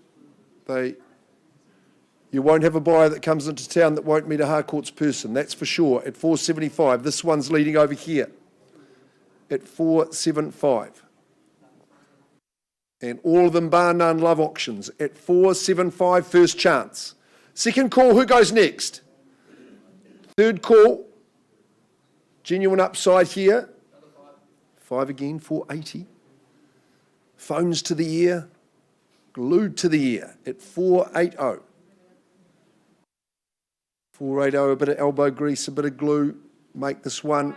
You won't have a buyer that comes into town that won't meet a Harcourts person, that's for sure, at 475. This one's leading over here at 475. And all of them, bar none, love auctions at 475, first chance. Second call, who goes next? Third call, genuine upside here. 5 again, 480. Phones to the ear, glued to the ear at 480. 480, a bit of elbow grease, a bit of glue, make this one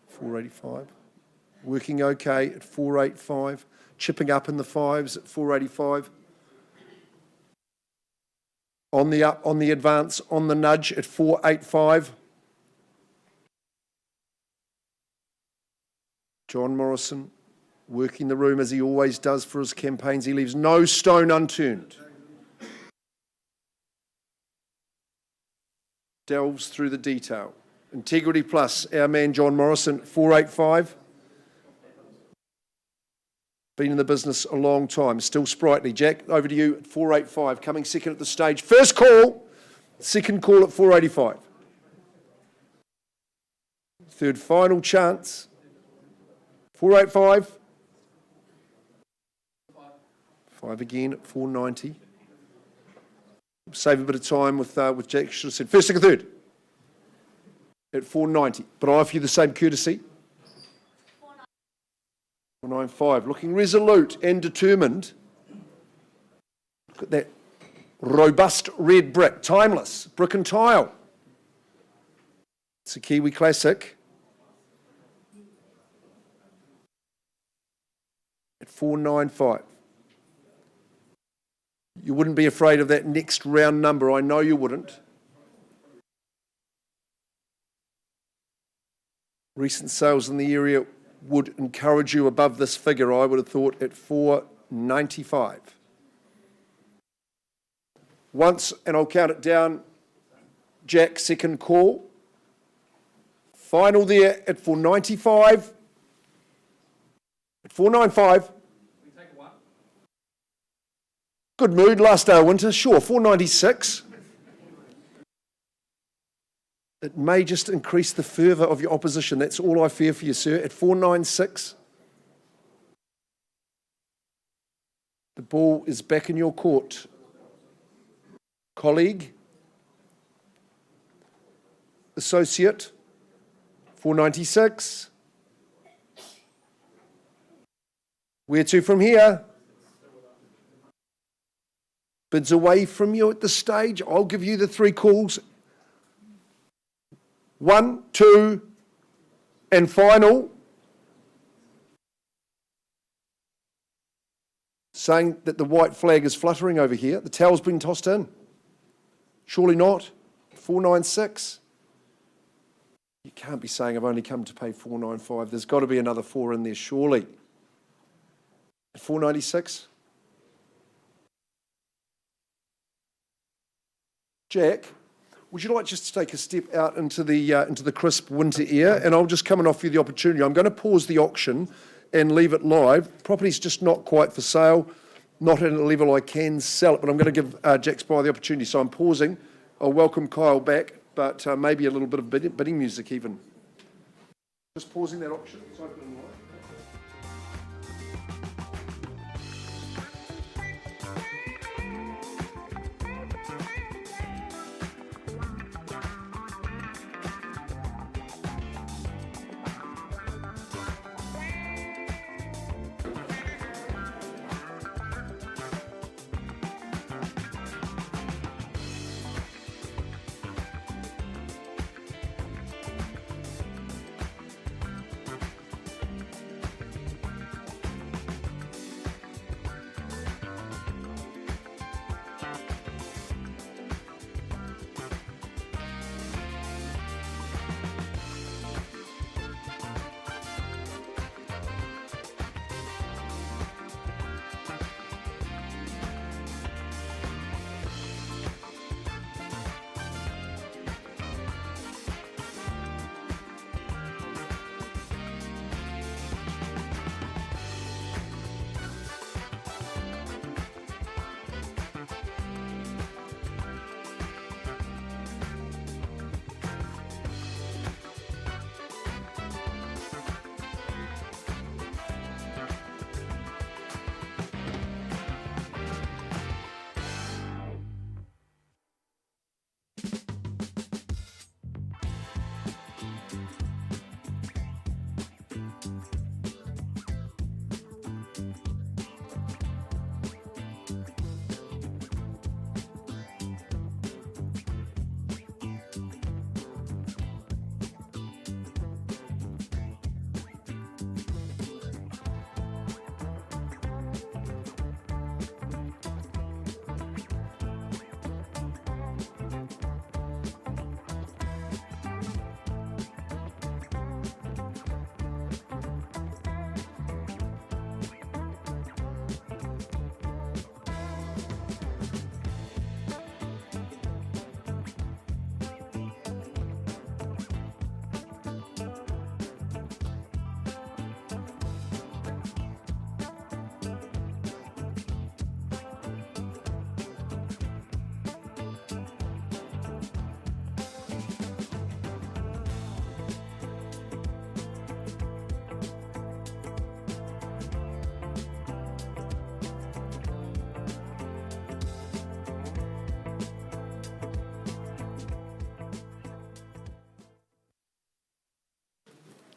485. Working okay at 485. Chipping up in the fives at 485. On the up, on the advance, on the nudge at 485. John Morrison working the room as he always does for his campaigns. He leaves no stone unturned. Delves through the detail. Integrity Plus, our man John Morrison, 485. Been in the business a long time, still sprightly. Jack, over to you at 485, coming second at the stage. First call, second call at 485. Third final chance, 485. 5 again at 490. Save a bit of time with Jack. Should have said first, second, third at 490. But I offer you the same courtesy. 495. Looking resolute and determined. Look at that robust red brick, timeless brick and tile. It's a Kiwi classic. At 495. You wouldn't be afraid of that next round number. I know you wouldn't. Recent sales in the area would encourage you above this figure, I would have thought, at 495. Once, and I'll count it down, Jack, second call. Final there at 495. At 495. Good mood last day of winter, sure, 496. It may just increase the fervour of your opposition. That's all I fear for you, sir. At 496. The ball is back in your court. Colleague. Associate. 496. Where to from here? Bids away from you at this stage. I'll give you the 3 calls. 1, 2, and final. Saying that the white flag is fluttering over here. The towel's been tossed in. Surely not. 496. You can't be saying I've only come to pay 495. There's got to be another 4 in there, surely. At 496. Jack, would you like just to take a step out into the crisp winter air? And I'll just come and offer you the opportunity. I'm going to pause the auction and leave it live. Property's just not quite for sale, not at a level I can sell it, but I'm going to give Jack Spire the opportunity. So I'm pausing. I'll welcome Kyle back, but maybe a little bit of bidding music even. Just pausing that auction. It's open and live.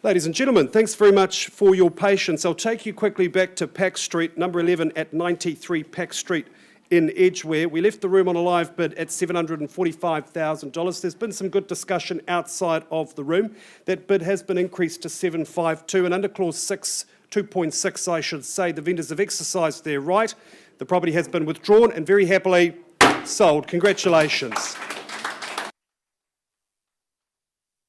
Ladies and gentlemen, thanks very much for your patience. I'll take you quickly back to Pack Street, number 11 at 93 Pack Street in Edgware. We left the room on a live bid at $745,000. There's been some good discussion outside of the room. That bid has been increased to 752, and under clause 6, 2.6, I should say, the vendors have exercised their right. The property has been withdrawn and very happily sold. Congratulations.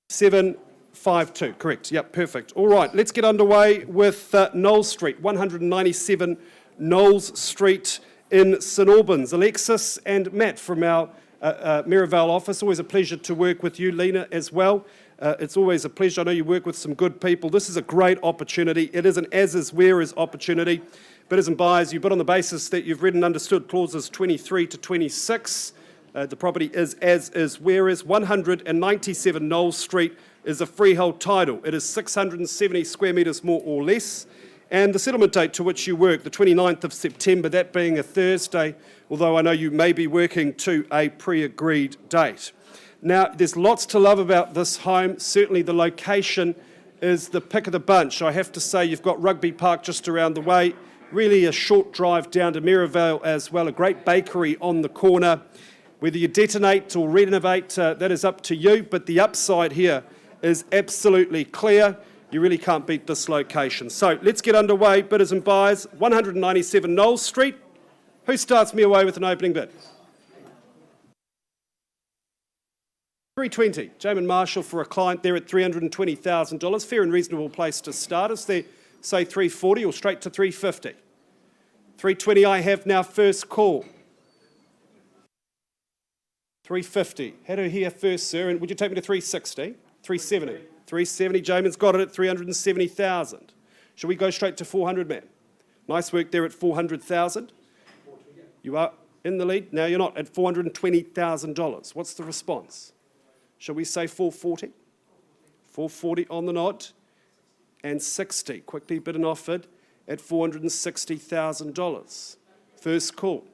752, correct. Yep, perfect. All right, let's get underway with Knowles Street, 197 Knowles Street in St Albans. Alexis and Matt from our Maryvale office. Always a pleasure to work with you, Lena, as well. It's always a pleasure. I know you work with some good people. This is a great opportunity. It is an as-is, where-is opportunity. Bidders and buyers, you bid on the basis that you've read and understood clauses 23 to 26. The property is as-is, where-is. 197 Knowles Street is a freehold title. It is 670 square metres more or less. And the settlement date to which you work, the 29th of September, that being a Thursday, although I know you may be working to a pre-agreed date. Now, there's lots to love about this home. Certainly the location is the pick of the bunch. I have to say, you've got Rugby Park just around the way, really a short drive down to Maryvale as well, a great bakery on the corner. Whether you detonate or renovate, that is up to you, but the upside here is absolutely clear. You really can't beat this location. So let's get underway, bidders and buyers. 197 Knowles Street. Who starts me away with an opening bid? 320. Jamin Marshall for a client there at $320,000. Fair and reasonable place to start. Is there, say, 340 or straight to 350? 320 I have now, first call. 350. Had her here first, sir. And would you take me to 360? 370. 370. Jamin's got it at 370,000. Shall we go straight to 400, man? Nice work there at 400,000. You are in the lead. Now you're not at $420,000. What's the response? Shall we say 440? 440 on the nod. And 60. Quickly bid and offered at $460,000. First call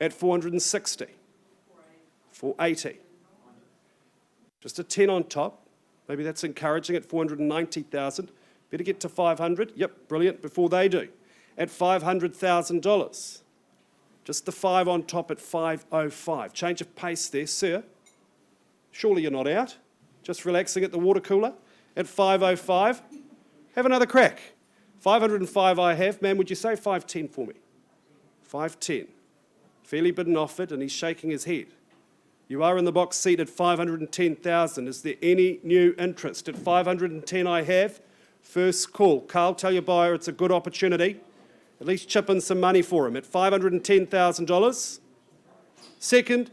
at 460. 480. Just a 10 on top. Maybe that's encouraging at 490,000. Better get to 500. Yep, brilliant, before they do. At $500,000. Just the 5 on top at 505. Change of pace there, sir. Surely you're not out. Just relaxing at the water cooler at 505. Have another crack. 505 I have. Ma'am, would you say 510 for me? 510. Fairly bid and offered, and he's shaking his head. You are in the box seat at 510,000. Is there any new interest? At 510 I have. First call. Carl, tell your buyer it's a good opportunity. At least chip in some money for him at $510,000. Second.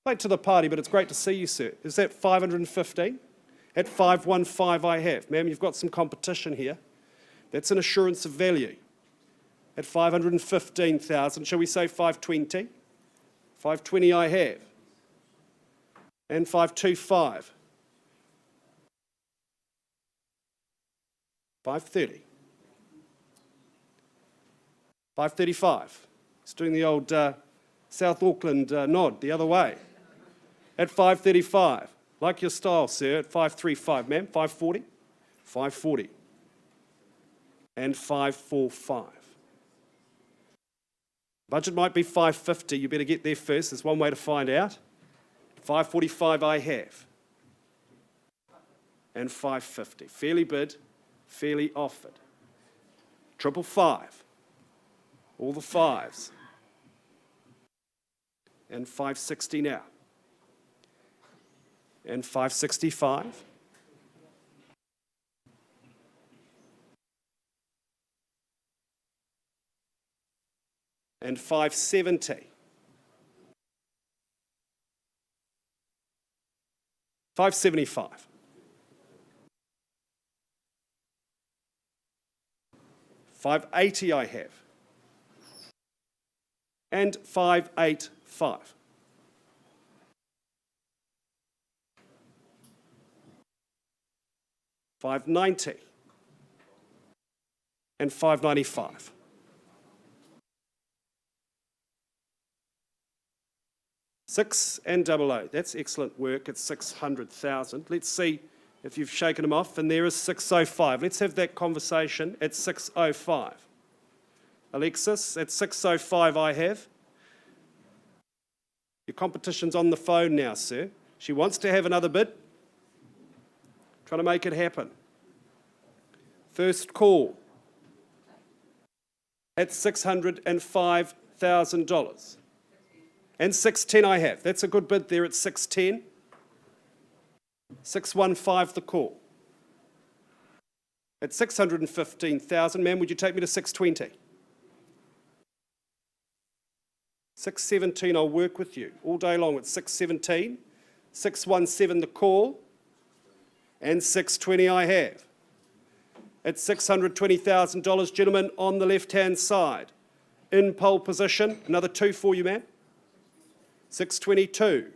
Late to the party, but it's great to see you, sir. Is that 515? At 515 I have. Ma'am, you've got some competition here. That's an assurance of value. At 515,000, shall we say 520? 520 I have. And 525. 530. 535. It's doing the old South Auckland nod the other way. At 535. Like your style, sir, at 535. Ma'am, 540? 540. And 545. Budget might be 550. You better get there first. There's one way to find out. 545 I have. And 550. Fairly bid, fairly offered. 555. All the fives. And 560 now. And 565. And 570. 575. 580 I have. And 585. 590. And 595. 6 and 00. That's excellent work at 600,000. Let's see if you've shaken them off. And there is 605. Let's have that conversation at 605. Alexis, at 605 I have. Your competition's on the phone now, sir. She wants to have another bid. Trying to make it happen. First call at $605,000. And 610 I have. That's a good bid there at 610. 615 the call. At 615,000, ma'am, would you take me to 620? 617, I'll work with you all day long at 617. 617 the call. And 620 I have. At $620,000, gentlemen, on the left-hand side. In pole position. Another 2 for you, ma'am. 622.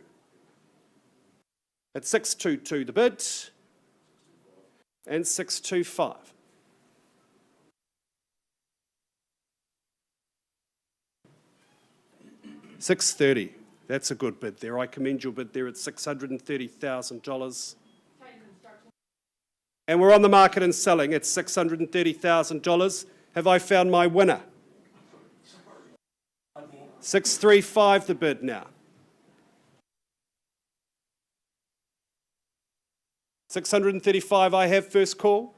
At 622 the bid. And 625. $630. That's a good bid there. I commend your bid there at $630,000. And we're on the market and selling at $630,000. Have I found my winner? 635 the bid now. 635 I have first call.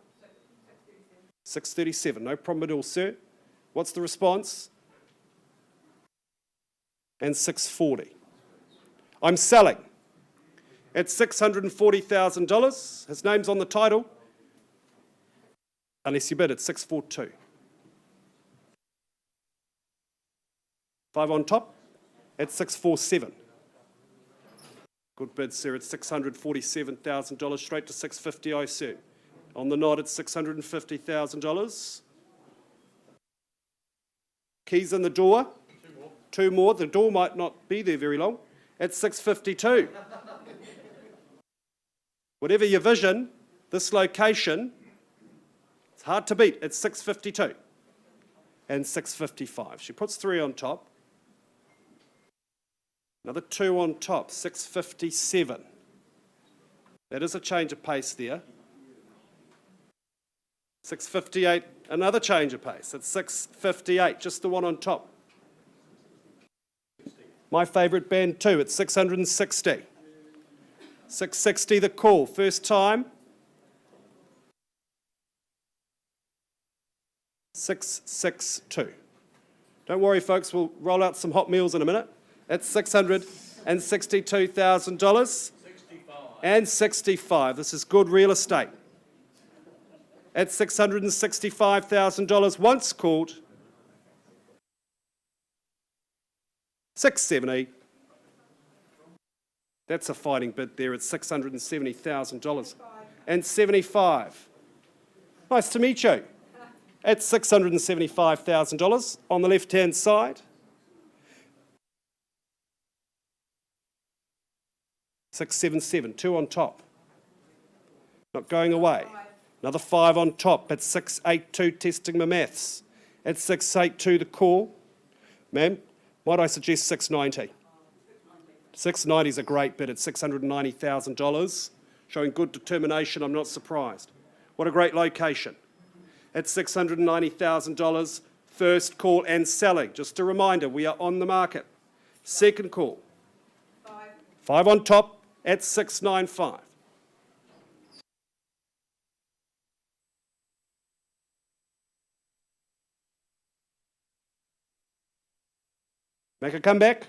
637, no problem at all, sir. What's the response? And 640. I'm selling at $640,000. His name's on the title. Unless you bid at 642. 5 on top at 647. Good bid, sir, at $647,000, straight to 650, I assume. On the nod at $650,000. Keys in the door. Two more. The door might not be there very long. At 652. Whatever your vision, this location, it's hard to beat at 652 and 655. She puts 3 on top. Another 2 on top, 657. That is a change of pace there. 658, another change of pace at 658, just the one on top. My favourite band 2 at 660. 660 the call, first time. 662. Don't worry, folks, we'll roll out some hot meals in a minute. At $662,000. And 65. This is good real estate. At $665,000 once called. 670. That's a fighting bid there at $670,000. And 75. Nice to meet you. At $675,000 on the left-hand side. 677, 2 on top. Not going away. Another 5 on top at 682, testing my maths. At 682 the call. Ma'am, might I suggest 690? 690 is a great bid at $690,000. Showing good determination, I'm not surprised. What a great location. At $690,000, first call and selling. Just a reminder, we are on the market. Second call. 5 on top at 695. Make a comeback.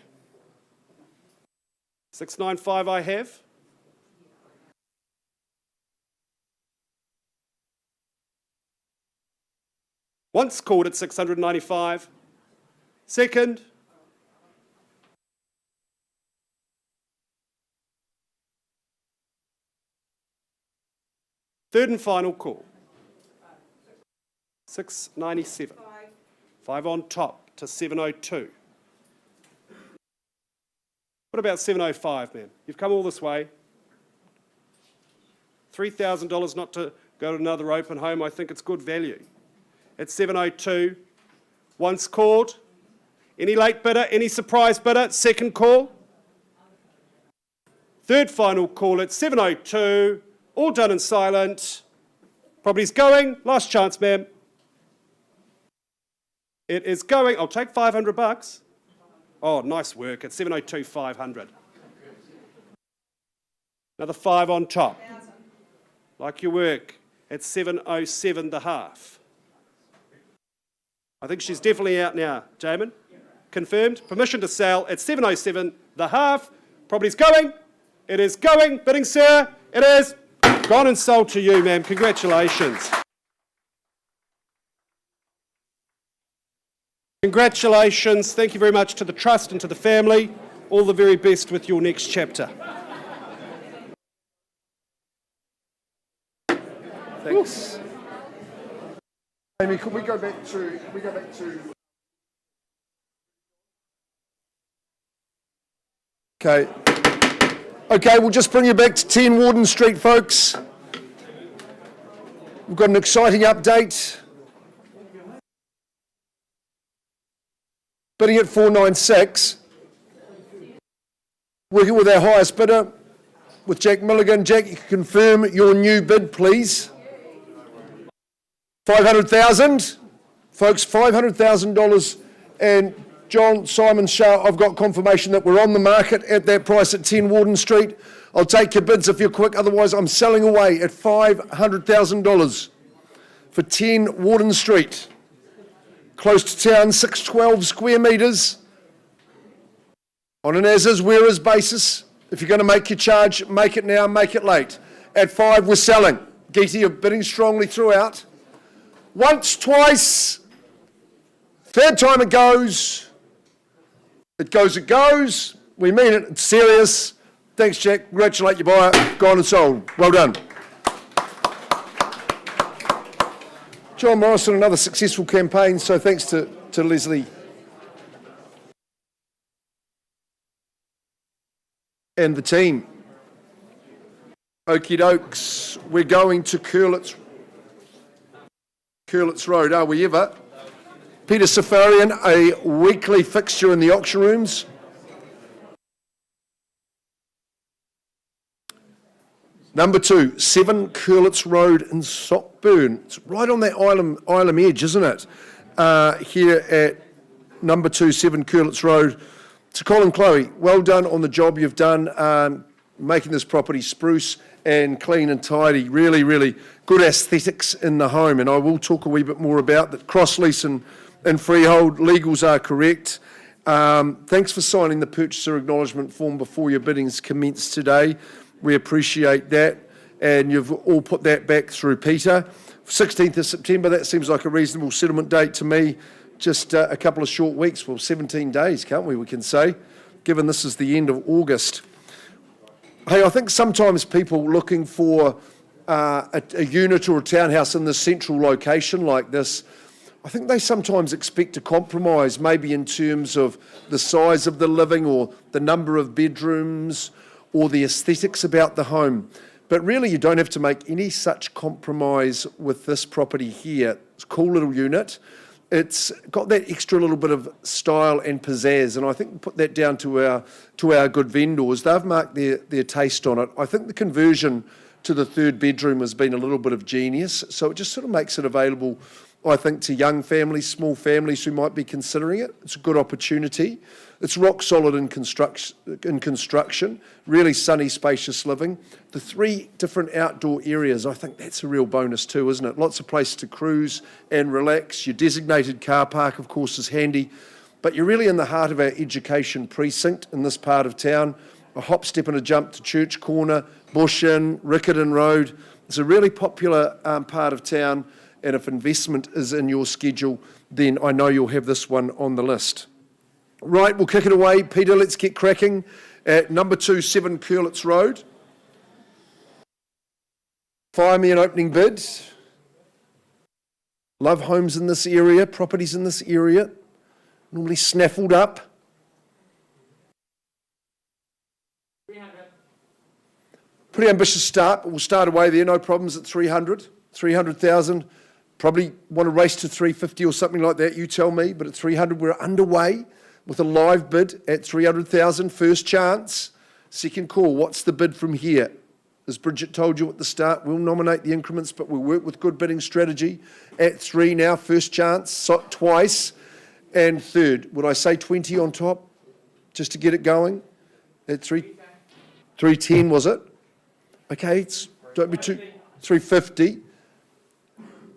695 I have. Once called at 695. Second. Third and final call. 697. 5 on top to 702. What about 705, ma'am? You've come all this way. $3,000 not to go to another open home. I think it's good value. At 702, once called. Any late bidder? Any surprise bidder? Second call. Third final call at 7:02. All done and silent. Property's going. Last chance, ma'am. It is going. I'll take $500. Oh, nice work. At 7:02, 500. Another 5 on top. Like your work. At 7:07, the half. I think she's definitely out now, Jamin. Confirmed. Permission to sell at 7:07, the half. Property's going. It is going. Bidding, sir. It is gone and sold to you, ma'am. Congratulations. Congratulations. Thank you very much to the Trust and to the family. All the very best with your next chapter. Thanks. Amy, could we go back to... Okay, we'll just bring you back to 10 Warden Street, folks. We've got an exciting update. Bidding at 496. Working with our highest bidder, with Jack Milligan. Jack, you can confirm your new bid, please. 500,000. Folks, $500,000. And John Simon Shah, I've got confirmation that we're on the market at that price at 10 Warden Street. I'll take your bids if you're quick, otherwise I'm selling away at $500,000 for 10 Warden Street. Close to town, 612 square metres. On an as-is, where-is basis. If you're going to make your charge, make it now, make it late. At 5, we're selling. Geety, you're bidding strongly throughout. Once, twice. Third time it goes. It goes, it goes. We mean it, it's serious. Thanks, Jack. Congratulate your buyer. Gone and sold. Well done. John Morrison, another successful campaign, so thanks to Leslie and the team. Okie dokes, we're going to Curletts Road, are we ever? Peter Safarian, a weekly fixture in the auction rooms. Number 2, 7 Curletts Road in Sockburn. It's right on that Ilam edge, isn't it? Here at number 2, 7 Curletts Road. To Colin Chloe, well done on the job you've done making this property spruce and clean and tidy. Really, really good aesthetics in the home. And I will talk a wee bit more about that. Cross-lease and freehold legals are correct. Thanks for signing the purchaser acknowledgement form before your biddings commence today. We appreciate that, and you've all put that back through Peter. 16th of September, that seems like a reasonable settlement date to me. Just a couple of short weeks, well, 17 days, can't we can say, given this is the end of August. Hey, I think sometimes people looking for a unit or a townhouse in this central location like this, I think they sometimes expect a compromise, maybe in terms of the size of the living or the number of bedrooms, or the aesthetics about the home. But really, you don't have to make any such compromise with this property here. It's a cool little unit. It's got that extra little bit of style and pizzazz, and I think we put that down to our good vendors. They've marked their taste on it. I think the conversion to the third bedroom has been a little bit of genius, so it just sort of makes it available, I think, to young families, small families who might be considering it. It's a good opportunity. It's rock solid in construction, really sunny, spacious living. The 3 different outdoor areas, I think that's a real bonus too, isn't it? Lots of places to cruise and relax. Your designated car park, of course, is handy, but you're really in the heart of our education precinct in this part of town. A hop, step and a jump to Church Corner, Bush Inn, Riccarton Road. It's a really popular part of town, and if investment is in your schedule, then I know you'll have this one on the list. Right, we'll kick it away. Peter, let's get cracking at number 2, 7 Curletts Road. Fire me an opening bid. Love homes in this area, properties in this area, normally snaffled up. 300. Pretty ambitious start, but we'll start away there, no problems at 300. 300,000. Probably want to race to 350 or something like that, you tell me, but at 300 we're underway with a live bid at 300,000, first chance. Second call, what's the bid from here? As Bridget told you at the start, we'll nominate the increments, but we'll work with good bidding strategy. At 3 now, first chance, twice, and third. Would I say 20 on top, just to get it going? At 310, was it? Okay, don't be too, 350.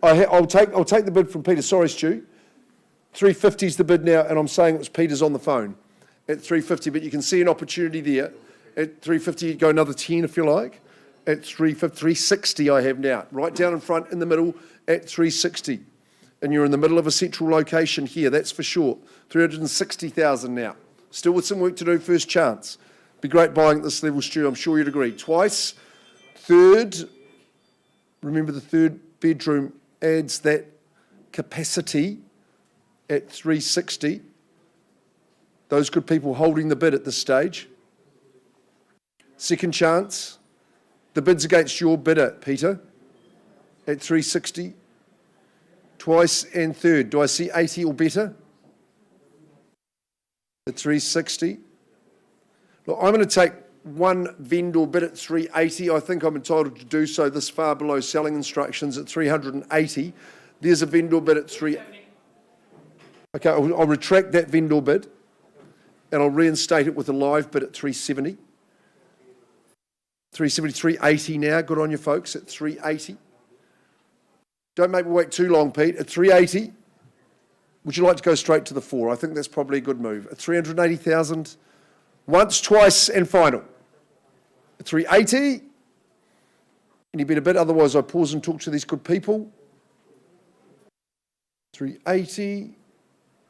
I'll take the bid from Peter. Sorry, Stu. 350 is the bid now, and I'm saying it was Peter's on the phone at 350, but you can see an opportunity there. At 350, you go another 10 if you like. At 360 I have now, right down in front, in the middle, at 360. And you're in the middle of a central location here, that's for sure. 360,000 now. Still with some work to do, first chance. Be great buying at this level, Stu, I'm sure you'd agree. Twice. Third, remember the third bedroom adds that capacity at 360. Those good people holding the bid at this stage. Second chance. The bid's against your bidder, Peter, at 360. Twice and third. Do I see 80 or better? At 360. Look, I'm going to take one vendor bid at 380. I think I'm entitled to do so this far below selling instructions at 380. There's a vendor bid at 380. Okay, I'll retract that vendor bid and I'll reinstate it with a live bid at 370. 370, 380 now. Good on you, folks, at 380. Don't make me wait too long, Pete. At 380, would you like to go straight to the 4? I think that's probably a good move. At 380,000, once, twice, and final. At 380, any bit a bit, otherwise I pause and talk to these good people. 380,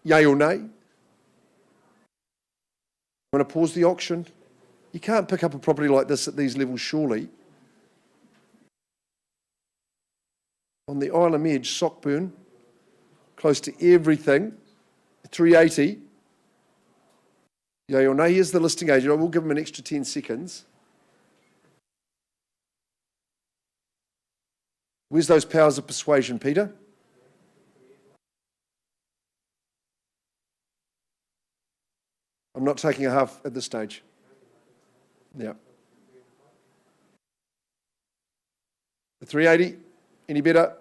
yay or nay? I'm going to pause the auction. You can't pick up a property like this at these levels, surely. On the Ilam edge, Sockburn, close to everything, 380. Yay or nay? Here's the listing agent. I will give him an extra 10 seconds. Where's those powers of persuasion, Peter? I'm not taking a half at this stage. Yeah. The 380, any better?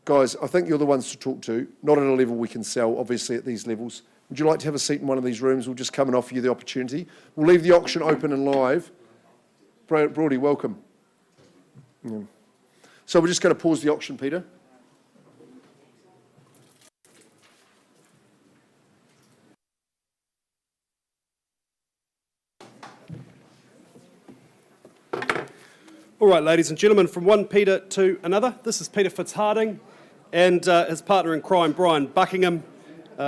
Guys, I think you're the ones to talk to, not at a level we can sell, obviously, at these levels. Would you like to have a seat in one of these rooms? We'll just come and offer you the opportunity. We'll leave the auction open and live. Brody, welcome. Yeah. So we're just going to pause the auction, Peter. All right, ladies and gentlemen, from one Peter to another. This is Peter Fitzharding and his partner in crime, Brian Buckingham.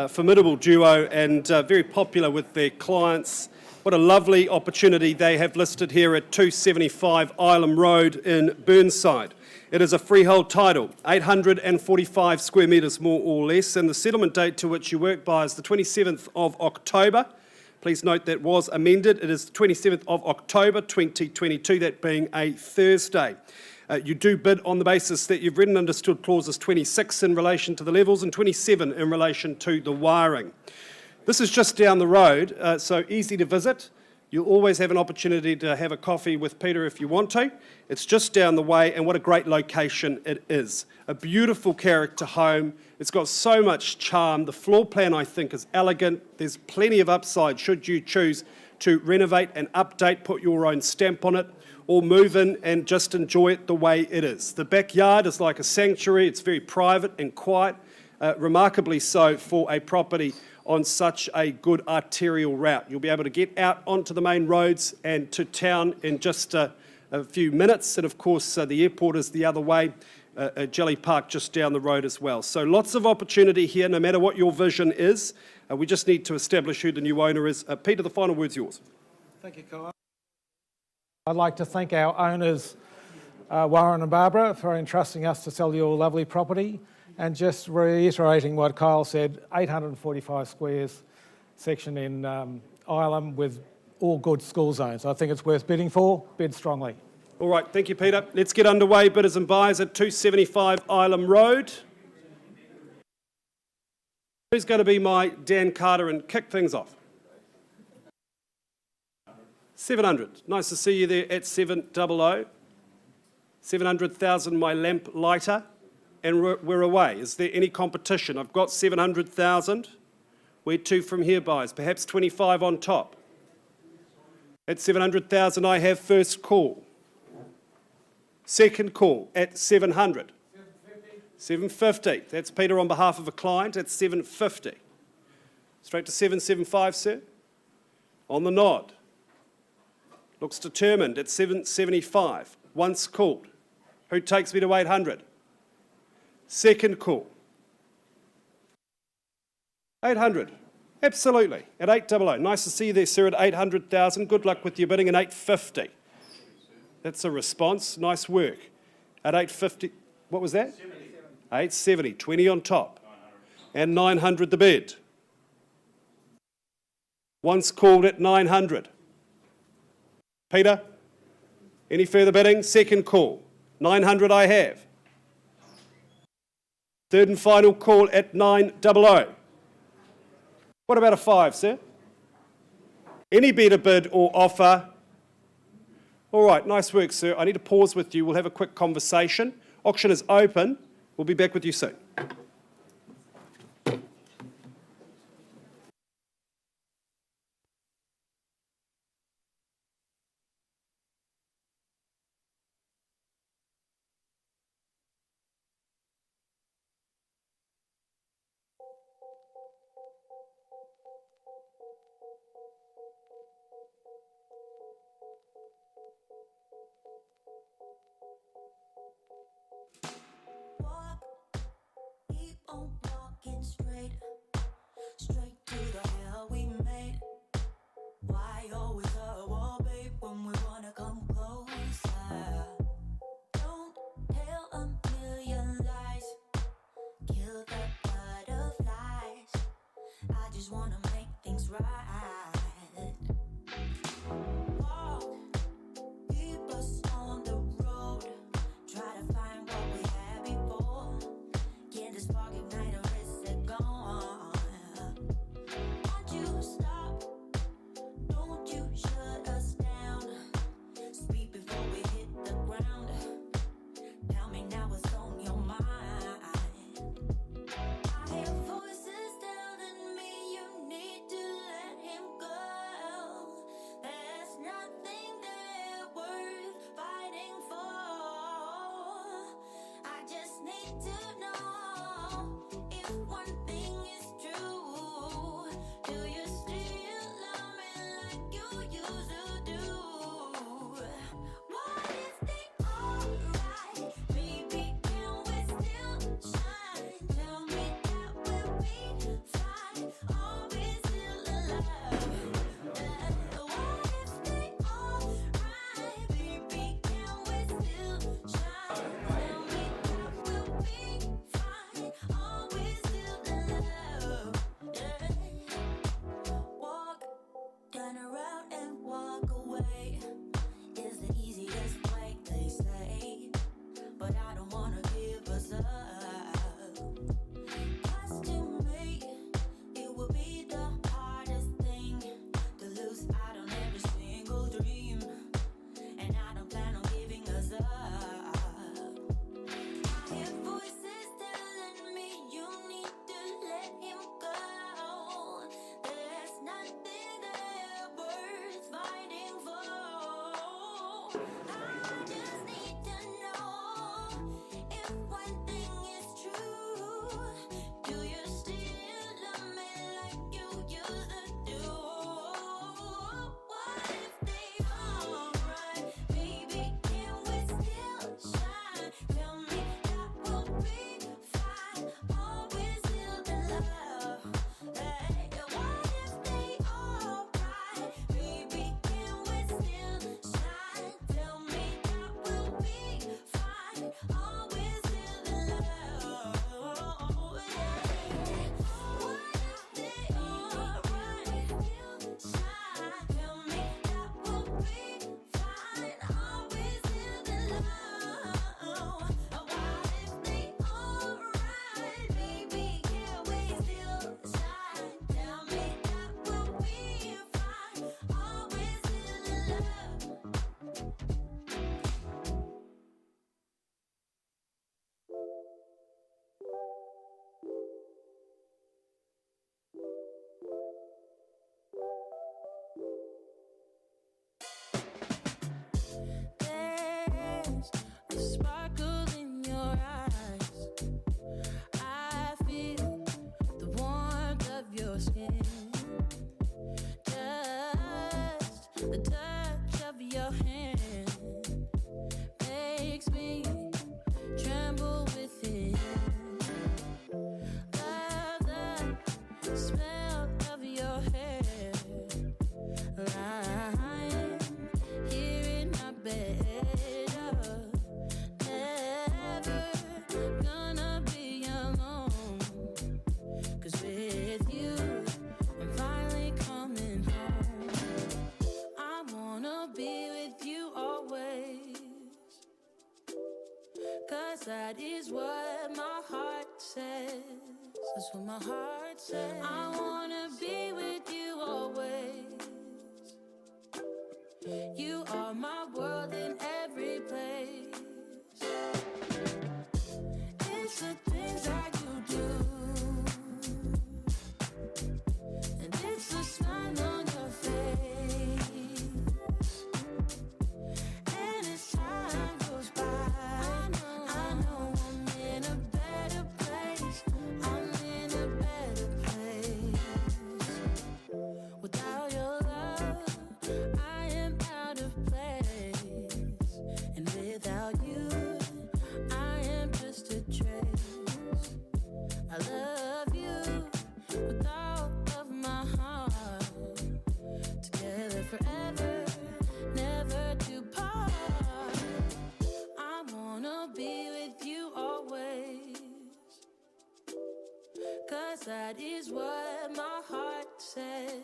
Formidable duo and very popular with their clients. What a lovely opportunity they have listed here at 275 Ilam Road in Burnside. It is a freehold title, 845 square metres more or less, and the settlement date to which you work by is the 27th of October. Please note that was amended. It is the 27th of October 2022, that being a Thursday. You do bid on the basis that you've read and understood clauses 26 in relation to the levels and 27 in relation to the wiring. This is just down the road, so easy to visit. You'll always have an opportunity to have a coffee with Peter if you want to. It's just down the way, and what a great location it is. A beautiful character home. It's got so much charm. The floor plan, I think, is elegant. There's plenty of upside should you choose to renovate and update, put your own stamp on it, or move in and just enjoy it the way it is. The backyard is like a sanctuary. It's very private and quiet, remarkably so for a property on such a good arterial route. You'll be able to get out onto the main roads and to town in just a few minutes. And of course, the airport is the other way, Jelly Park just down the road as well. So lots of opportunity here, no matter what your vision is. We just need to establish who the new owner is. Peter, the final word's yours. Thank you, Kyle. I'd like to thank our owners, Warren and Barbara, for entrusting us to sell your lovely property. And just reiterating what Kyle said, 845 squares section in Ilam with all good school zones. I think it's worth bidding for. Bid strongly. All right, thank you, Peter. Let's get underway. Bidders and buyers at 275 Ilam Road. Who's going to be my Dan Carter and kick things off? 700. Nice to see you there at 700. 700,000, my lamp lighter. And we're away. Is there any competition? I've got 700,000. Where to from here, guys? Perhaps 25 on top. At 700,000, I have first call. Second call at 700. 750. That's Peter on behalf of a client at 750. Straight to 775, sir. On the nod. Looks determined at 775. Once called. Who takes me to 800? Second call. 800. Absolutely. At 800. Nice to see you there, sir, at 800,000. Good luck with your bidding at 850. That's a response. Nice work. At 850. What was that? 870. 20 on top. 900. And 900 the bid. Once called at 900. Peter, any further bidding? Second call. 900 I have. Third and final call at 900. What about a 5, sir? Any better bid or offer? All right, nice work, sir. I need to pause with you. We'll have a quick conversation. Auction is open. We'll be back with you soon. Keep on walking straight to the hell we made. Why always a wall, babe, when we wanna come closer? Don't tell a million lies, kill the butterflies. I just wanna make things right. Walk, keep us on the road, try to find what we had before. Can the spark ignite or is it gone? Won't you stop? Don't you shut us down. Speak before we hit the ground. Tell me now what's on your mind. I hear voices telling me you need to let him go. There's nothing there worth fighting for. I just need to know if one thing is true. Do you still love me like you used to do? What if they alright? Baby, can we still shine? Tell me that we'll be fine. Are we still alive? What if they alright? Baby, can we still shine? Tell me that we'll be 'cause that is what my heart says. That's what my heart says. I wanna be with you always. You are my world in every place. It's the things that you do, and it's the smile on your face. And as time goes by, I know I'm in a better place. I'm in a better place. Without your love, I am out of place. And without you, I am just a trace. I love you with all of my heart. Together forever, never to part. I wanna be with you always, 'cause that is what my heart says.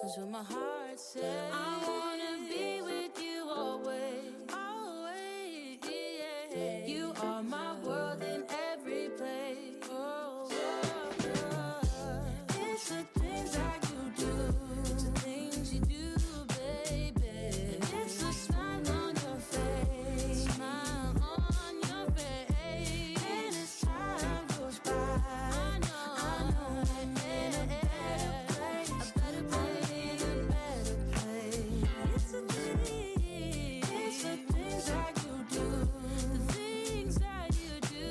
That's what my heart says. I wanna be with you always. Always, yeah. You are my world in every place. Oh, oh, oh. It's the things that you do. It's the things you do, baby. And it's the smile on your face. Smile on your face. And as time goes by, I know I'm in a better place. A better place, a better place. It's the things that you do. The things that you do.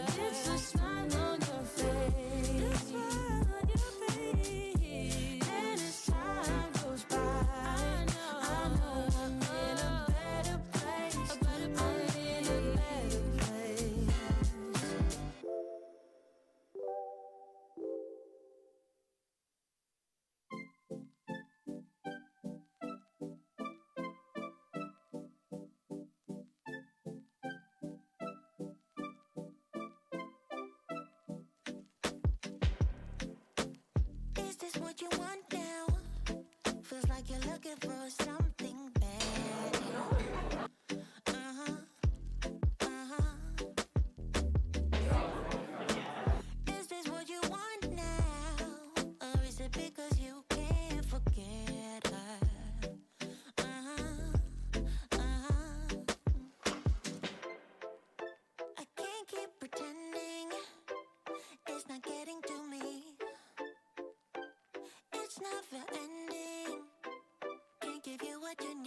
And it's the smile on your face. The smile on your face. And as time goes by, I know I'm in a better place. I'm in a better place. Is this what you want now? Feels like you're looking for something bad. Is this what you want now? Or is it because you can't forget her? I can't keep pretending it's not getting to me. It's never ending. Can't give you what you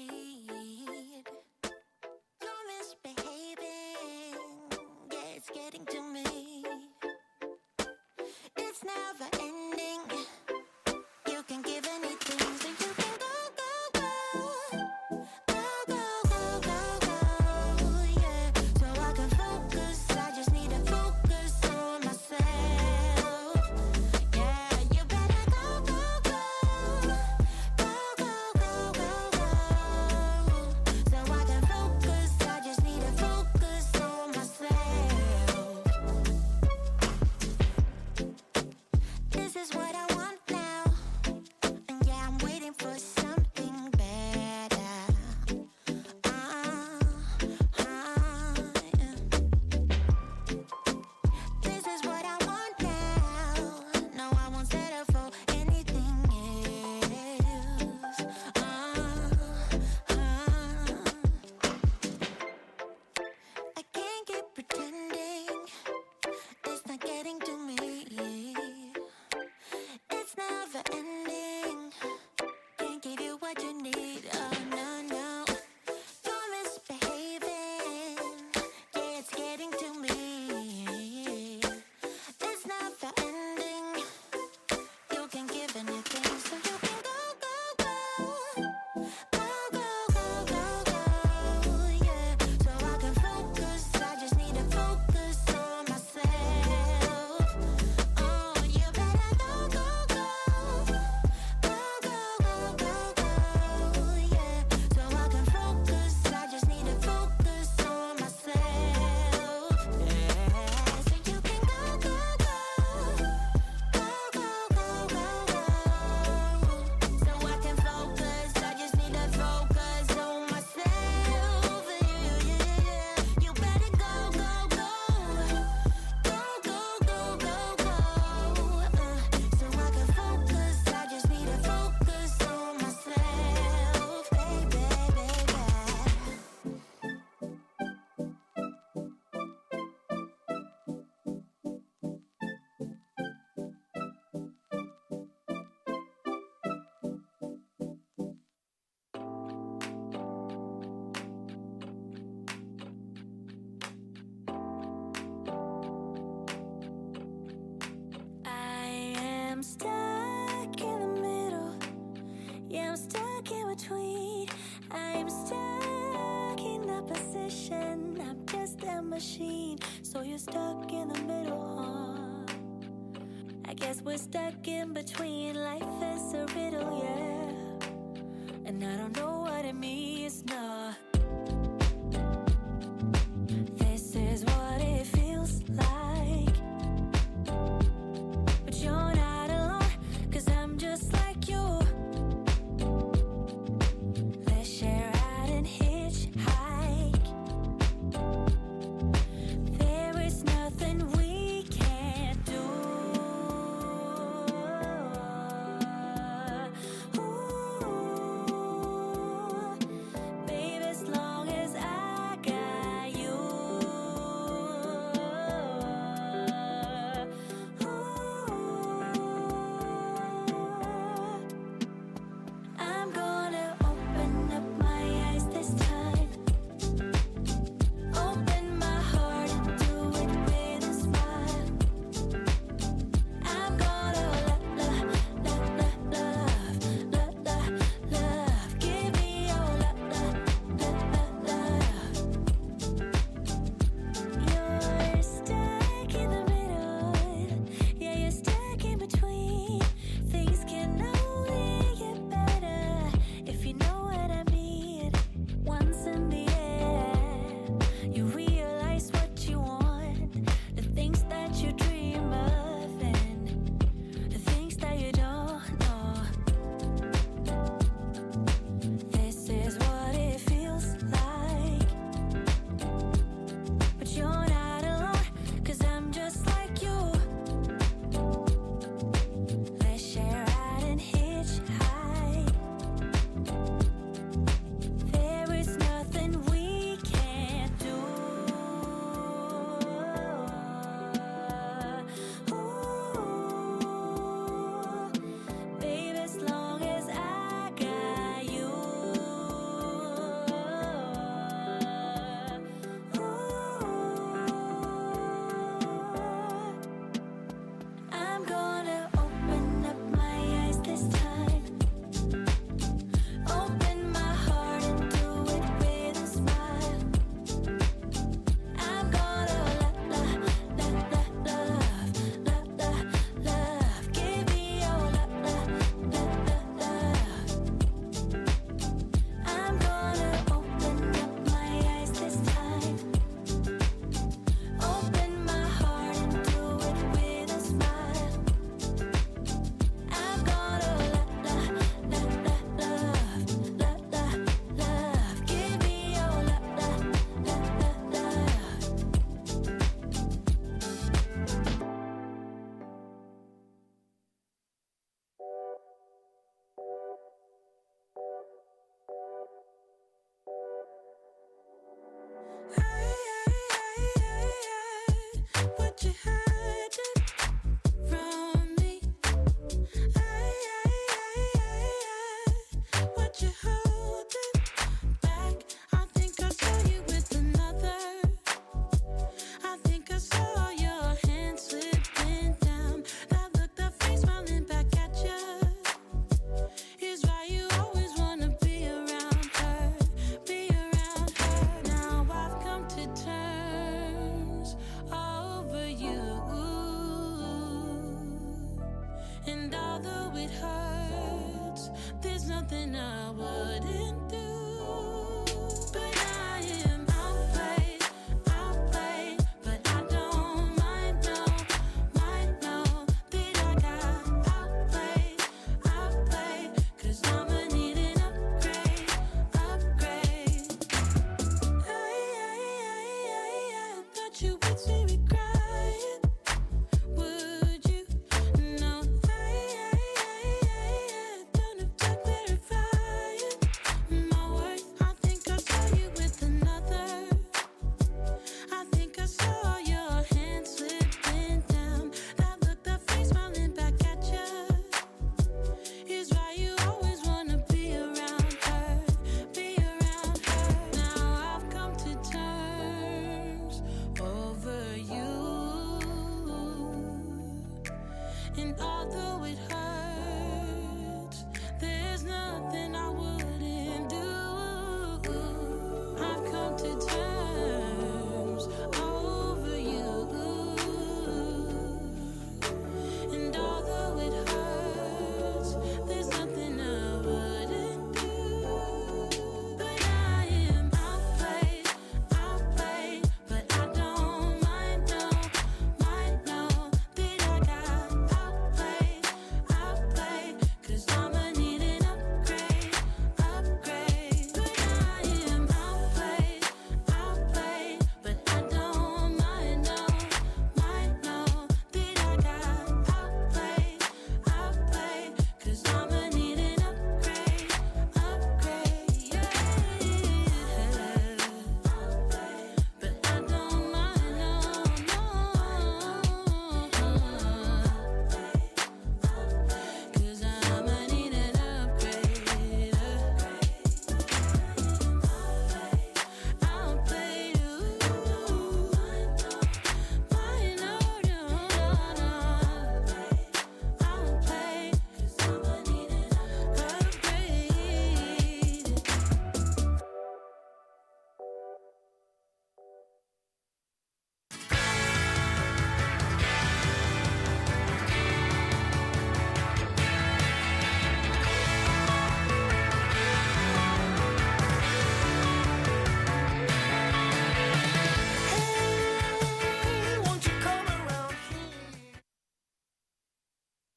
machine, so you're stuck in the middle, huh? I guess we're stuck in between. Life is a riddle, yeah. And I don't know what it means, no. This is what it feels like. But you're not alone, 'cause I'm just like you. Let's share out and hitchhike. There is nothing we can't do. Ooh, baby, as long as I got you. I'm gonna open up my eyes this time. Open my heart and do it with a smile. I'm gonna love, give me your love. You're stuck in the middle, yeah, you're stuck in between. Things can only get better if you know what I mean. Once in the air, you realize what you want, the things that you dream of, and the things that you don't know. This is what it feels like. But you're not alone, 'cause I'm just like you. Let's share out and hitchhike. There is nothing we can't do. Ooh, baby, as long as I got you. I'm gonna open up my eyes this time. Open my heart and do it with a smile. I'm gonna love, give me your love. I'm gonna open up my eyes this time. Open my heart and do it with a smile. I'm gonna love, give me your love. What you hiding from me? What you holding back? I think I saw you with another. I think I saw your hand slipping down. That look, that face smiling back at you. Is why you always wanna be around her, be around her. Now I've come to terms over you. And although it hurts, there's nothing I wouldn't do. But I am outplayed, but I don't mind, no, that I got outplayed, 'cause I'ma need an upgrade. Thought you would see me crying, would you? No, don't have to clarify it. My worth, I think I saw you with another. I think I saw your hand slipping down. That look, that face smiling back at you. Is why you always wanna be around her, be around her. Now I've come to terms over you. And although it hurts, there's nothing I wouldn't do. I've come to terms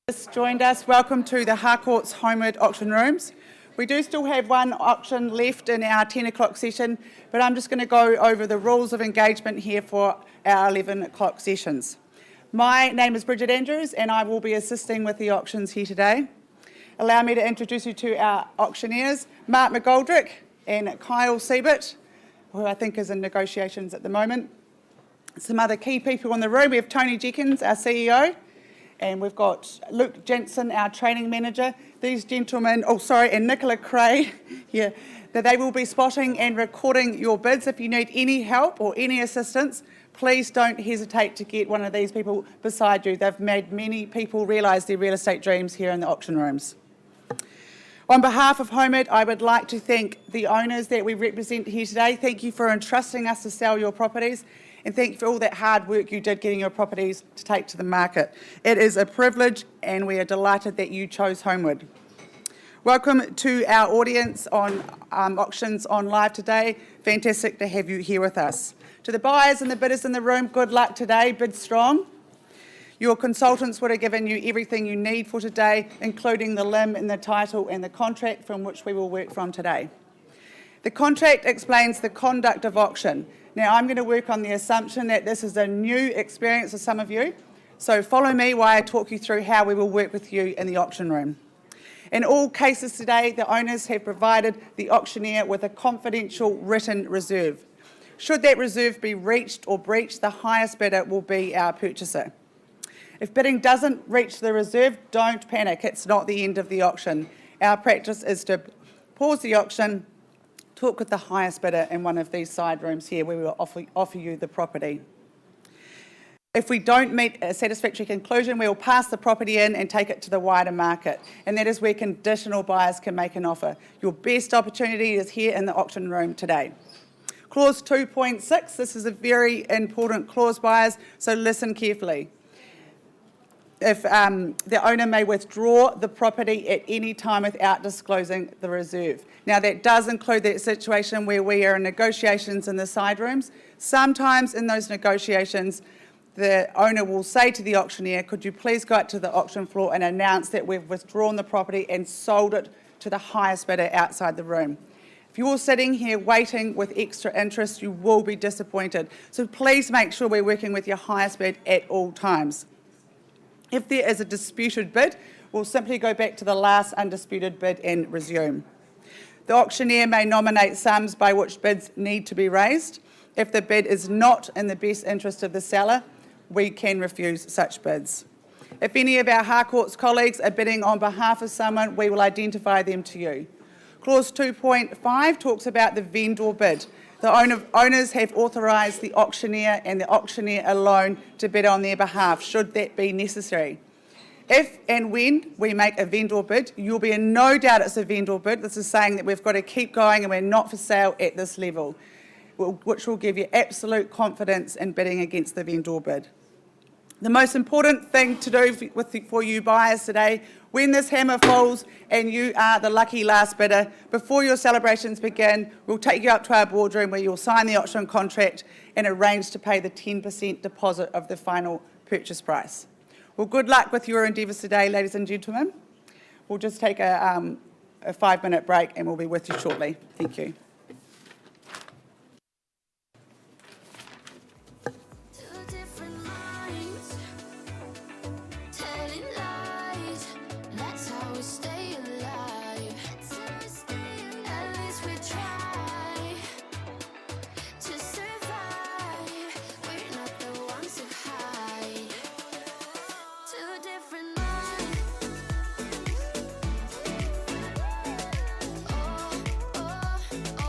Just joined us. Welcome to the Harcourts Homeward Auction Rooms. We do still have one auction left in our 10 o'clock session, but I'm just going to go over the rules of engagement here for our 11 o'clock sessions. My name is Bridget Andrews and I will be assisting with the auctions here today. Allow me to introduce you to our auctioneers, Mark McGoldrick and Kyle Siebert, who I think is in negotiations at the moment. Some other key people in the room. We have Tony Jenkins, our CEO, and we've got Luke Jensen, our training manager. These gentlemen, and Nicola Cray here, that they will be spotting and recording your bids. If you need any help or any assistance, please don't hesitate to get one of these people beside you. They've made many people realise their real estate dreams here in the auction rooms. On behalf of Homeward, I would like to thank the owners that we represent here today. Thank you for entrusting us to sell your properties, and thank you for all that hard work you did getting your properties to take to the market. It is a privilege and we are delighted that you chose Homeward. Welcome to our audience on auctions on live today. Fantastic to have you here with us. To the buyers and the bidders in the room, good luck today, bid strong. Your consultants would have given you everything you need for today, including the limb and the title and the contract from which we will work from today. The contract explains the conduct of auction. Now, I'm going to work on the assumption that this is a new experience for some of you, so follow me while I talk you through how we will work with you in the auction room. In all cases today, the owners have provided the auctioneer with a confidential written reserve. Should that reserve be reached or breached, the highest bidder will be our purchaser. If bidding doesn't reach the reserve, don't panic. It's not the end of the auction. Our practice is to pause the auction, talk with the highest bidder in one of these side rooms here where we will offer you the property. If we don't meet a satisfactory conclusion, we will pass the property in and take it to the wider market, and that is where conditional buyers can make an offer. Your best opportunity is here in the auction room today. Clause 2.6, this is a very important clause, buyers, so listen carefully. If the owner may withdraw the property at any time without disclosing the reserve. Now, that does include that situation where we are in negotiations in the side rooms. Sometimes in those negotiations, the owner will say to the auctioneer, could you please go out to the auction floor and announce that we've withdrawn the property and sold it to the highest bidder outside the room. If you're sitting here waiting with extra interest, you will be disappointed. So please make sure we're working with your highest bid at all times. If there is a disputed bid, we'll simply go back to the last undisputed bid and resume. The auctioneer may nominate sums by which bids need to be raised. If the bid is not in the best interest of the seller, we can refuse such bids. If any of our Harcourts colleagues are bidding on behalf of someone, we will identify them to you. Clause 2.5 talks about the vendor bid. The owners have authorised the auctioneer and the auctioneer alone to bid on their behalf, should that be necessary. If and when we make a vendor bid, you'll be in no doubt it's a vendor bid. This is saying that we've got to keep going and we're not for sale at this level, which will give you absolute confidence in bidding against the vendor bid. The most important thing to do for you buyers today, when this hammer falls and you are the lucky last bidder, before your celebrations begin, we'll take you up to our boardroom where you'll sign the auction contract and arrange to pay the 10% deposit of the final purchase price. Well, good luck with your endeavours today, ladies and gentlemen. We'll just take a 5-minute break and we'll be with you shortly. Thank you. Oh,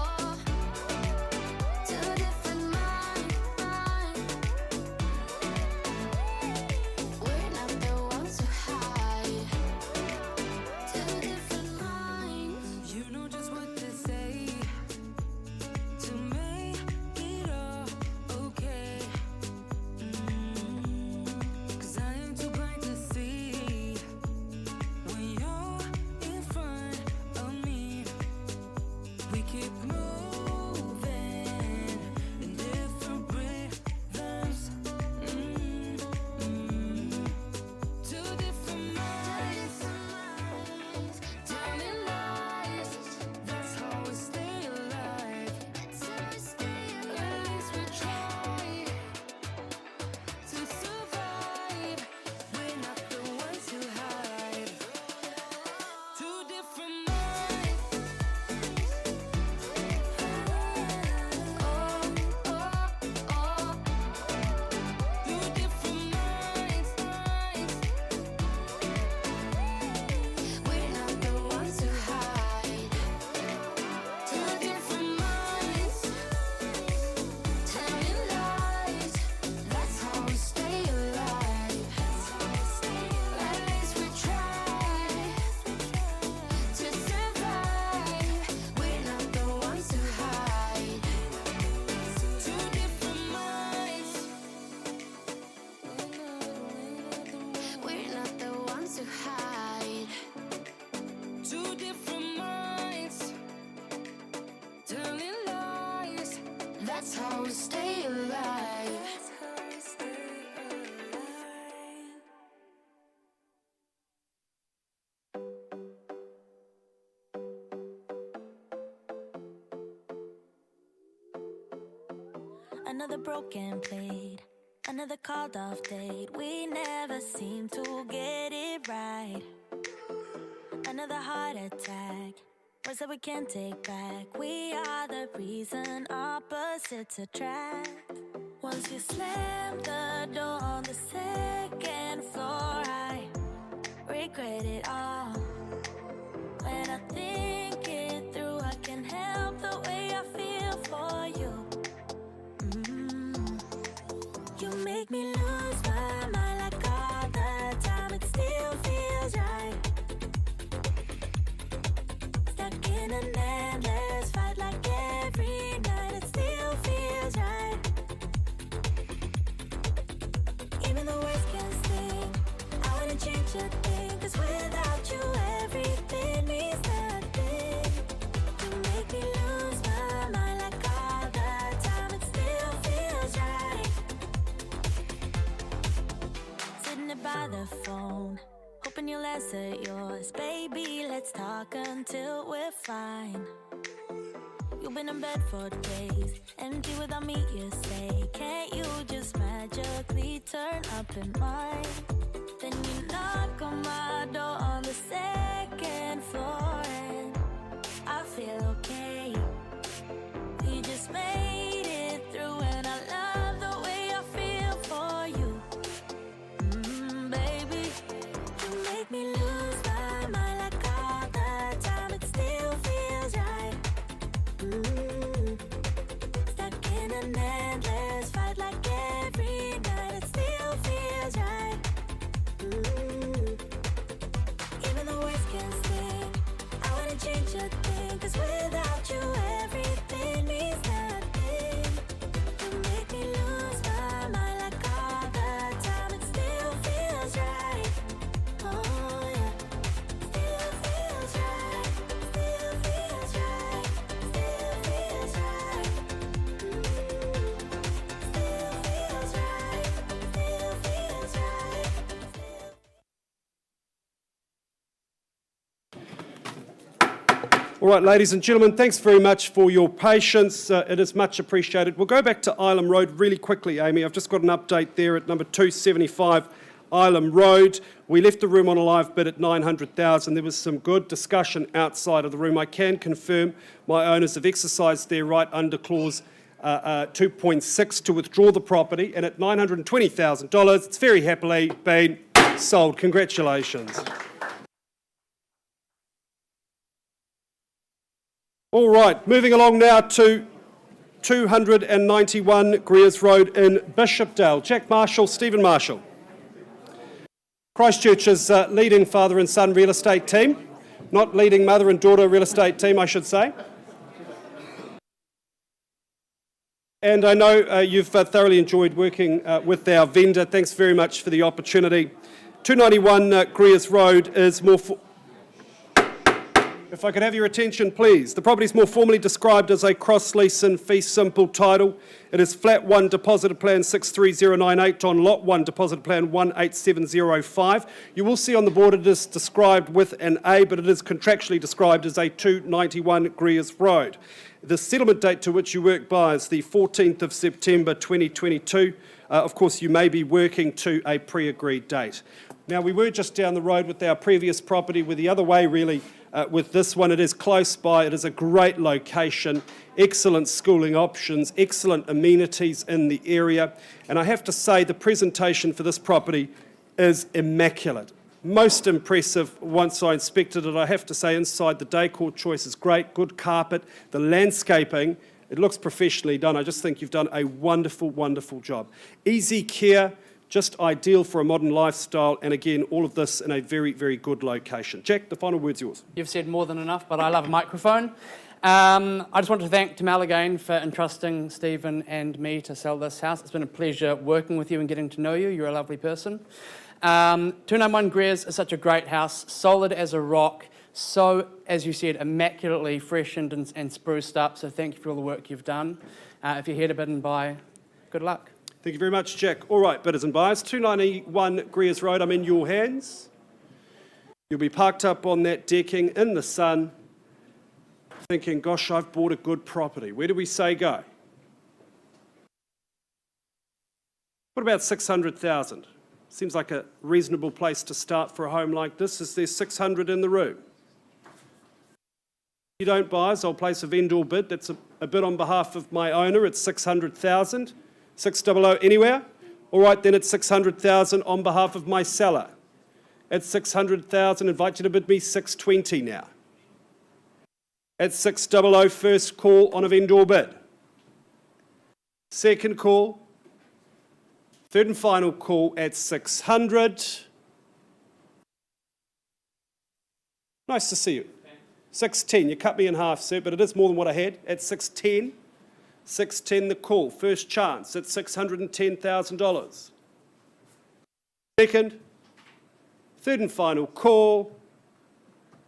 Another broken plate, another called off date. We never seem to get it right. Another heart attack, words that we can't take back. We are the reason opposites attract. Once you slam the door on the second floor, I regret it all. When I think it through, I can help the way I feel for you. You make me lose my mind like all the time. It still feels right. Stuck in an endless fight like every night. It still feels right. Even the words can sting. I wouldn't change a thing, 'cause without you everything means nothing. You make me lose my mind like all the time. It still feels right. Sitting there by the phone, hoping you'll answer yours. Baby, let's talk until we're fine. You've been in bed for days, empty without me, you say. Can't you just magically turn up in mine? Then you knock on my door on the second floor, and I feel okay. We just made it through, and I love the way I feel for you. Baby, you make me lose my mind like all the time. It still feels right. Stuck in an endless fight like every night. It still feels right. Even the words can sting. I wouldn't change a thing, 'cause without you everything means nothing. You make me lose my mind like all the time. It still feels right. Oh yeah. Still feels right. Still feels right. Still feels right. Still feels right. Still feels right. All right, ladies and gentlemen, thanks very much for your patience. It is much appreciated. We'll go back to Ilam Road really quickly, Amy. I've just got an update there at number 275 Ilam Road. We left the room on a live bid at 900,000. There was some good discussion outside of the room. I can confirm my owners have exercised their right under clause 2.6 to withdraw the property, and at $920,000, it's very happily been sold. Congratulations. All right, moving along now to 291 Griers Road in Bishopdale. Jack Marshall, Stephen Marshall. Christchurch's leading father and son real estate team, not leading mother and daughter real estate team, I should say. And I know you've thoroughly enjoyed working with our vendor. Thanks very much for the opportunity. 291 Griers Road is more... If I could have your attention, please. The property is more formally described as a cross-lease and fee simple title. It is Flat 1 Deposited Plan 63098 on Lot 1 Deposited Plan 18705. You will see on the board it is described with an A, but it is contractually described as a 291 Griers Road. The settlement date to which you work by is the 14th of September 2022. Of course, you may be working to a pre-agreed date. Now, we were just down the road with our previous property. We're the other way, really, with this one. It is close by. It is a great location, excellent schooling options, excellent amenities in the area. And I have to say, the presentation for this property is immaculate. Most impressive once I inspected it. I have to say, inside the decor choice is great, good carpet, the landscaping, it looks professionally done. I just think you've done a wonderful, wonderful job. Easy care, just ideal for a modern lifestyle, and again, all of this in a very, very good location. Jack, the final word's yours. You've said more than enough, but I love a microphone. I just want to thank Tamal again for entrusting Stephen and me to sell this house. It's been a pleasure working with you and getting to know you. You're a lovely person. 291 Griers is such a great house, solid as a rock, so, as you said, immaculately freshened and spruced up, so thank you for all the work you've done. If you're here to bid and buy, good luck. Thank you very much, Jack. All right, bidders and buyers, 291 Griers Road, I'm in your hands. You'll be parked up on that decking in the sun, thinking, gosh, I've bought a good property. Where do we say go? What about 600,000? Seems like a reasonable place to start for a home like this. Is there 600 in the room? If you don't buy, so I'll place a vendor bid. That's a bid on behalf of my owner. It's 600,000. 600 anywhere? All right, then it's 600,000 on behalf of my seller. At 600,000, invite you to bid me 620 now. At 600, first call on a vendor bid. Second call. Third and final call at 600. Nice to see you. 610, you cut me in half, sir, but it is more than what I had. At 610, 610 the call. First chance at $610,000. Second, third and final call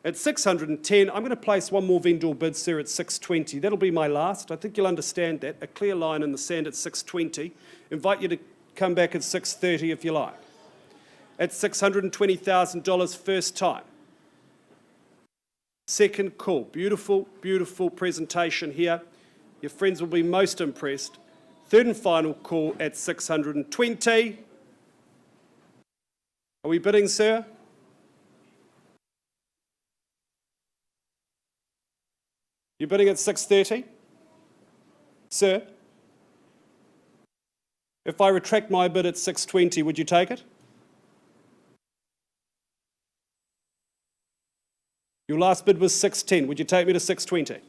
at 610. I'm going to place one more vendor bid, sir, at 620. That'll be my last. I think you'll understand that. A clear line in the sand at 620. Invite you to come back at 630 if you like. At $620,000 first time. Second call. Beautiful, beautiful presentation here. Your friends will be most impressed. Third and final call at 620. Are we bidding, sir? You're bidding at 630? Sir? If I retract my bid at 620, would you take it? Your last bid was 610. Would you take me to 620?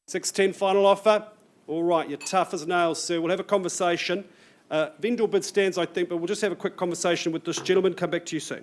610 final offer? All right, you're tough as nails, sir. We'll have a conversation. Vendor bid stands, I think, but we'll just have a quick conversation with this gentleman. Come back to you soon.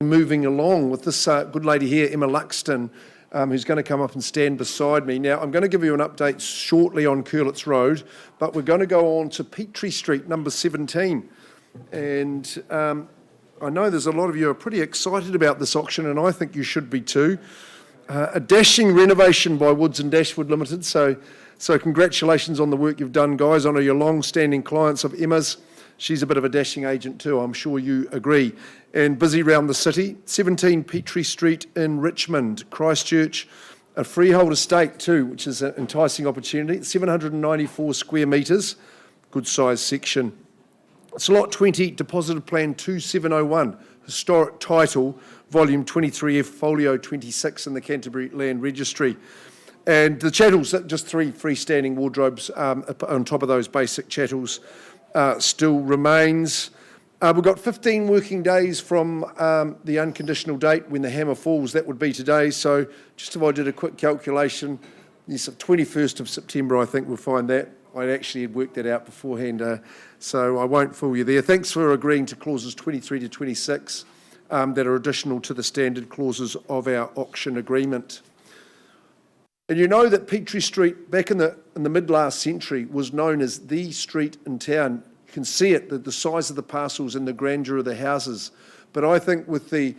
moving along with this good lady here, Emma Luxton, who's going to come up and stand beside me. Now, I'm going to give you an update shortly on Curletts Road, but we're going to go on to Petrie Street, number 17. And I know there's a lot of you are pretty excited about this auction, and I think you should be too. A dashing renovation by Woods and Dashwood Limited, so congratulations on the work you've done, guys. I know you're long-standing clients of Emma's. She's a bit of a dashing agent too, I'm sure you agree. And busy round the city. 17 Petrie Street in Richmond, Christchurch, a freehold estate too, which is an enticing opportunity. 794 square metres, good size section. It's lot 20, deposited plan 2701, historic title, volume 23F, folio 26 in the Canterbury Land Registry. And the chattels, just 3 freestanding wardrobes on top of those basic chattels, still remains. We've got 15 working days from the unconditional date when the hammer falls. That would be today. So just if I did a quick calculation, yes, 21st of September, I think we'll find that. I actually had worked that out beforehand, so I won't fool you there. Thanks for agreeing to clauses 23 to 26 that are additional to the standard clauses of our auction agreement. And you know that Petrie Street, back in the mid-last century, was known as the street in town. You can see it, the size of the parcels and the grandeur of the houses. But I think with the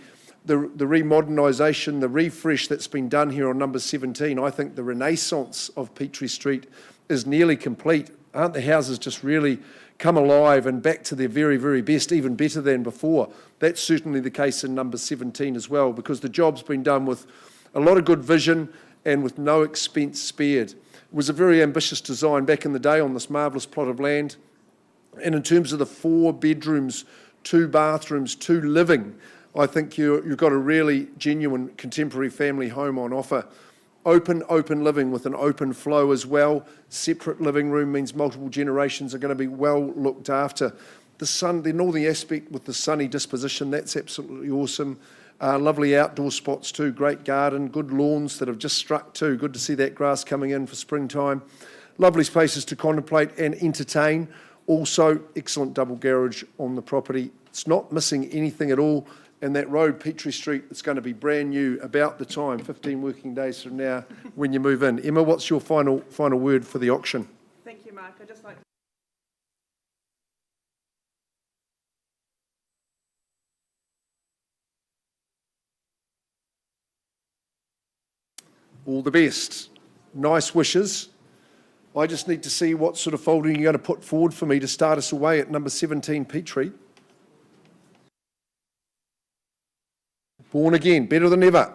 remodernisation, the refresh that's been done here on number 17, I think the renaissance of Petrie Street is nearly complete. Aren't the houses just really come alive and back to their very, very best, even better than before? That's certainly the case in number 17 as well, because the job's been done with a lot of good vision and with no expense spared. It was a very ambitious design back in the day on this marvellous plot of land. And in terms of the 4 bedrooms, 2 bathrooms, 2 living, I think you've got a really genuine contemporary family home on offer. Open living with an open flow as well. Separate living room means multiple generations are going to be well looked after. The northern aspect with the sunny disposition, that's absolutely awesome. Lovely outdoor spots too, great garden, good lawns that have just struck too. Good to see that grass coming in for springtime. Lovely spaces to contemplate and entertain. Also, excellent double garage on the property. It's not missing anything at all. And that road, Petrie Street, it's going to be brand new about the time, 15 working days from now, when you move in. Emma, what's your final word for the auction? Thank you, Mark. I'd just like to... All the best. Nice wishes. I just need to see what sort of folding you're going to put forward for me to start us away at number 17 Petrie. Born again, better than ever.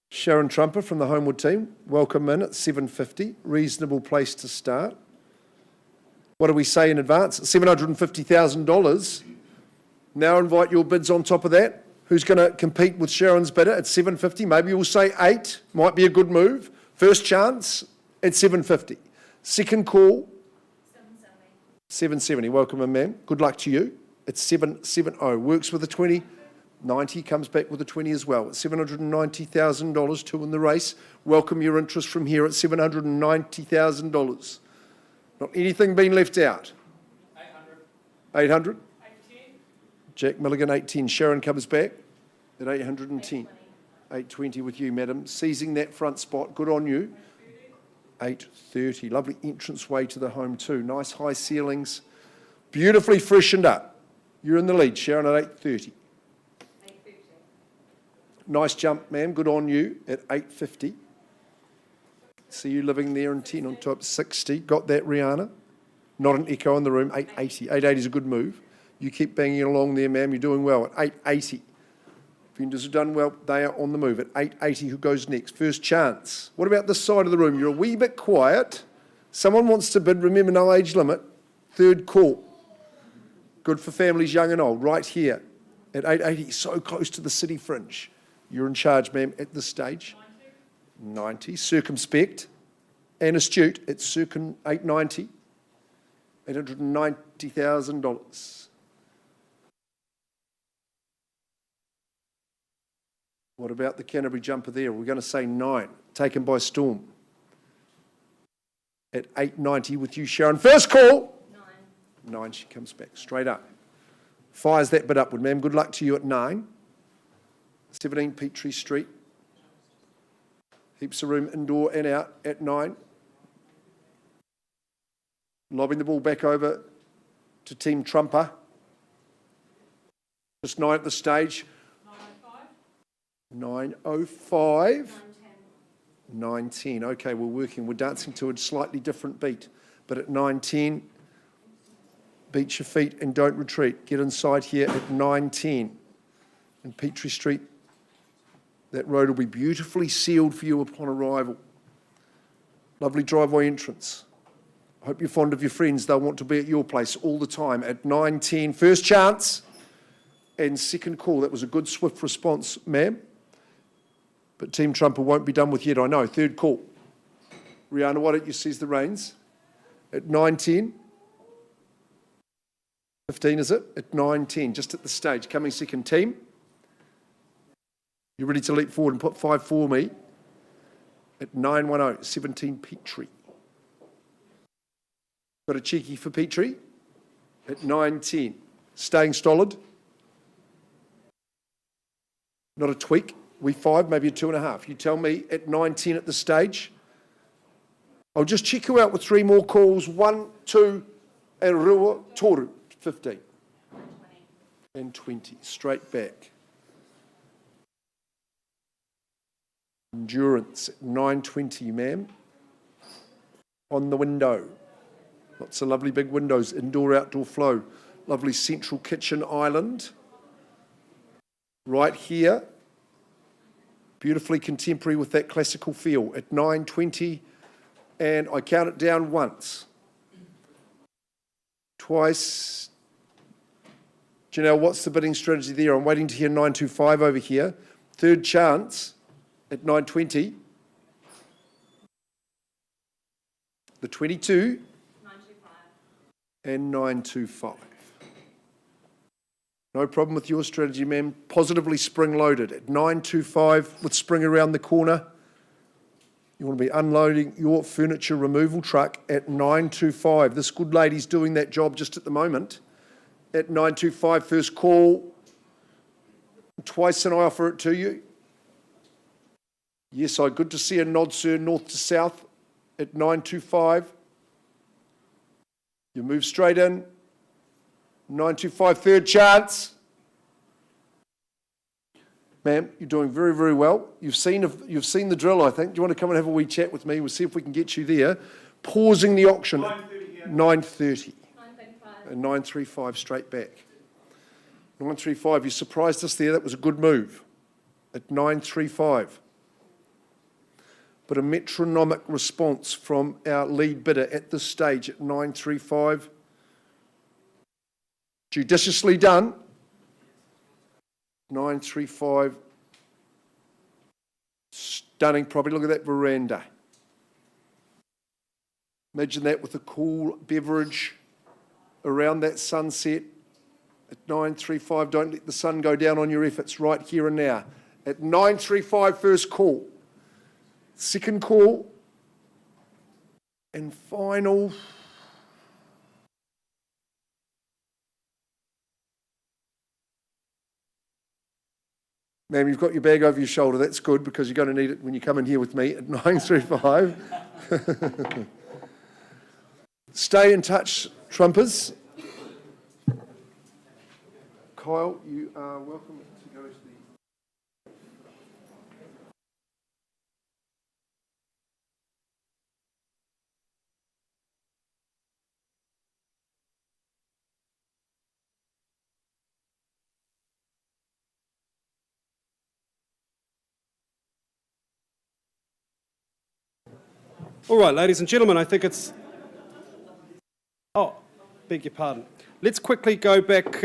Sharon Trumper from the Homewood team, welcome in at 750, reasonable place to start. What do we say in advance? $750,000. Now invite your bids on top of that. Who's going to compete with Sharon's bidder at 750? Maybe we'll say 8, might be a good move. First chance at 750. Second call, 770. Welcome in, ma'am. Good luck to you. It's 770. Works with a 20. 90 comes back with a 20 as well. It's $790,000, 2 in the race. Welcome your interest from here at $790,000. Not anything being left out. 800. 800? 810. Jack Milligan, 810. Sharon comes back at 810. 820 with you, madam. Seizing that front spot. Good on you. 830. Lovely entranceway to the home too. Nice high ceilings. Beautifully freshened up. You're in the lead, Sharon, at 830. Nice jump, ma'am. Good on you at 850. See you living there in 10 on top. 60. Got that, Rihanna? Not an echo in the room. 880. 880 is a good move. You keep banging along there, ma'am. You're doing well at 880. Vendors have done well. They are on the move at 880. Who goes next? First chance. What about this side of the room? You're a wee bit quiet. Someone wants to bid. Remember, no age limit. Third call. Good for families young and old. Right here at 880. So close to the city fringe. You're in charge, ma'am, at this stage. 90. Circumspect and astute. It's circum 890. $890,000. What about the Canterbury jumper there? We're going to say 9. Taken by storm. At 890 with you, Sharon. First call. 9. 9, she comes back straight up. fires that bit upward, ma'am. Good luck to you at 9. 17 Petrie Street. Heaps of room indoor and out at 9. Lobbing the ball back over to Team Trumper. Just 9 at the stage. 9:05. 9:10. Okay, we're dancing to a slightly different beat. But at 9:10, beat your feet and don't retreat. Get inside here at 9:10. And Petrie Street, that road will be beautifully sealed for you upon arrival. Lovely driveway entrance. I hope you're fond of your friends. They'll want to be at your place all the time at 9:10. First chance and second call. That was a good, swift response, ma'am. But Team Trumper won't be done with yet, I know. Third call. Rihanna, why don't you seize the reins? At 9:10. 15, is it? At 9:10, just at the stage. Coming second, team. You ready to leap forward and put 5 for me? At 9:10, 17 Petrie. Got a cheeky for Petrie? At 9:10. Staying solid. Not a tweak. We 5, maybe a 2.5. You tell me at 9:10 at the stage. I'll just check you out with 3 more calls. 1, 2, and Rua Toru. 15. And 20. Straight back. Endurance at 9:20, ma'am. On the window. Lots of lovely big windows. Indoor-outdoor flow. Lovely central kitchen island. Right here. Beautifully contemporary with that classical feel at 9:20, and I count it down once, twice. Do you know what's the bidding strategy there? I'm waiting to hear 925 over here. Third chance at 9:20. The 22. 925. And 925. No problem with your strategy, ma'am. Positively spring-loaded at 925 with spring around the corner. You want to be unloading your furniture removal truck at 925. This good lady's doing that job just at the moment. At 925, first call. Twice and I offer it to you. Yes, good to see a nod, sir, north to south at 925. You move straight in. 925, third chance. Ma'am, you're doing very, very well. You've seen the drill, I think. Do you want to come and have a wee chat with me? We'll see if we can get you there. Pausing the auction at 9:30. 9:35. And 935 straight back. 935, you surprised us there. That was a good move. At 935. But a metronomic response from our lead bidder at this stage at 935. Judiciously done. 935. Stunning property. Look at that veranda. Imagine that with a cool beverage around that sunset. At 935, don't let the sun go down on your efforts right here and now. At 935, first call. Second call. And final. Ma'am, you've got your bag over your shoulder. That's good because you're going to need it when you come in here with me at 935. Stay in touch, Trumpers. Kyle, you are welcome to go to the... All right, ladies and gentlemen, I think it's... Oh, beg your pardon. Let's quickly go back,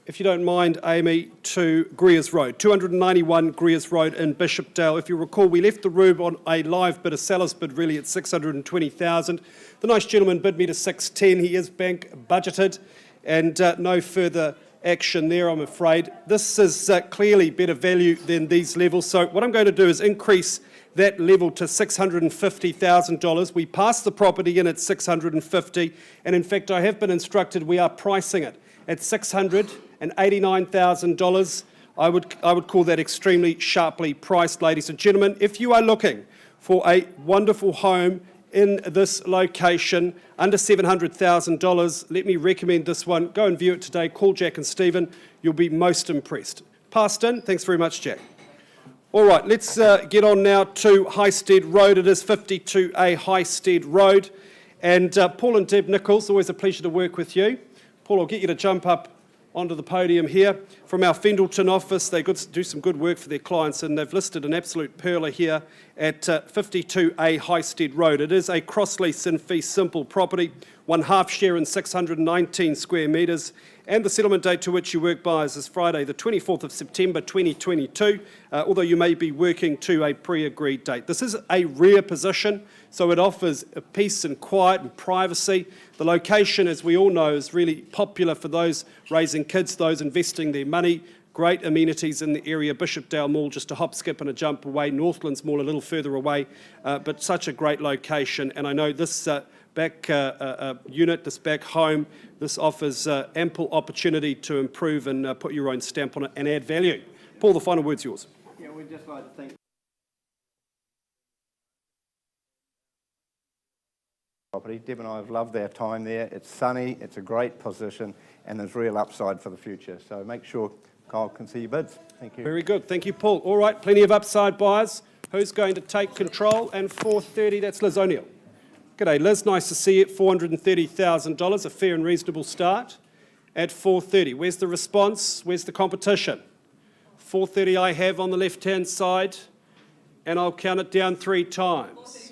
if you don't mind, Amy, to Griers Road, 291 Griers Road in Bishopdale. If you recall, we left the room on a live bid, a seller's bid really, at 620,000. The nice gentleman bid me to 610. He is bank budgeted, and no further action there, I'm afraid. This is clearly better value than these levels. So what I'm going to do is increase that level to $650,000. We passed the property in at 650, and in fact, I have been instructed we are pricing it at $600 $89,000. I would call that extremely sharply priced, ladies and gentlemen. If you are looking for a wonderful home in this location, under $700,000, let me recommend this one. Go and view it today. Call Jack and Stephen. You'll be most impressed. Passed in. Thanks very much, Jack. All right, let's get on now to Highstead Road. It is 52A Highstead Road. And Paul and Deb Nichols, always a pleasure to work with you. Paul, I'll get you to jump up onto the podium here. From our Fendleton office, they do some good work for their clients, and they've listed an absolute perler here at 52A Highstead Road. It is a cross-lease in fee simple property, 1/2 share in 619 square metres, and the settlement date to which you work buyers is Friday, the 24th of September 2022, although you may be working to a pre-agreed date. This is a rare position, so it offers peace and quiet and privacy. The location, as we all know, is really popular for those raising kids, those investing their money. Great amenities in the area. Bishopdale Mall just a hop, skip and a jump away. Northlands Mall a little further away, but such a great location. And I know this back unit, this back home, this offers ample opportunity to improve and put your own stamp on it and add value. Paul, the final word's yours. Yeah, we'd just like to thank property. Deb and I have loved our time there. It's sunny, it's a great position, and there's real upside for the future. So make sure Kyle can see your bids. Thank you. Very good. Thank you, Paul. All right, plenty of upside buyers. Who's going to take control? And 4:30, that's Liz O'Neill. G'day, Liz. Nice to see you at $430,000, a fair and reasonable start at 4:30. Where's the response? Where's the competition? 4:30 I have on the left-hand side, and I'll count it down 3 times. 4:35.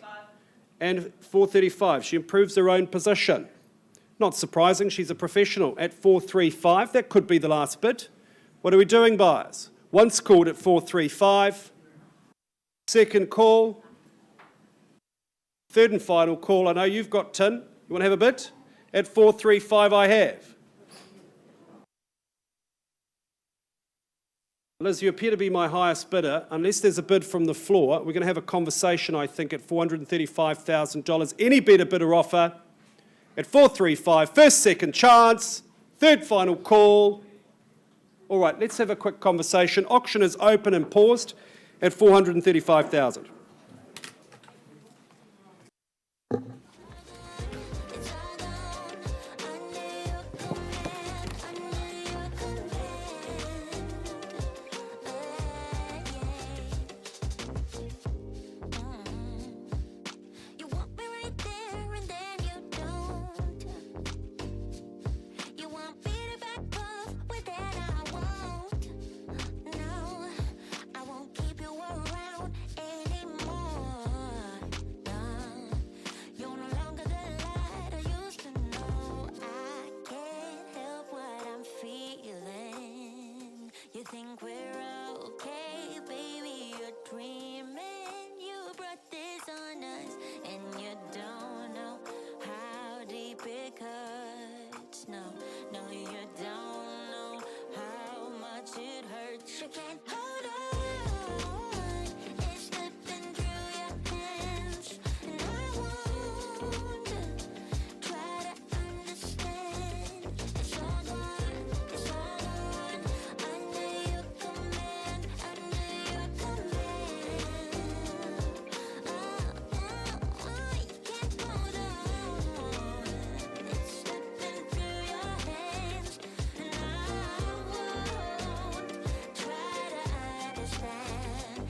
And 4:35. She improves her own position. Not surprising, she's a professional at 4:35. That could be the last bid. What are we doing, buyers? Once called at 4:35. Second call. Third and final call. I know you've got tin. You want to have a bid? At 4:35 I have. Liz, you appear to be my highest bidder. Unless there's a bid from the floor, we're going to have a conversation, I think, at $435,000. Any better bidder offer at 4:35. First, second chance. Third final call. All right, let's have a quick conversation. Auction is open and paused at $435,000. Think we're okay, baby, you're dreaming. You brought this on us, and you don't know how deep it cuts. No, you don't know how much it hurts. You can't hold on, it's slipping through your hands, and I won't try to understand. It's all gone, it's all gone. Under your command, under your command. You can't hold on. It's slipping through your hands, and I won't try to understand.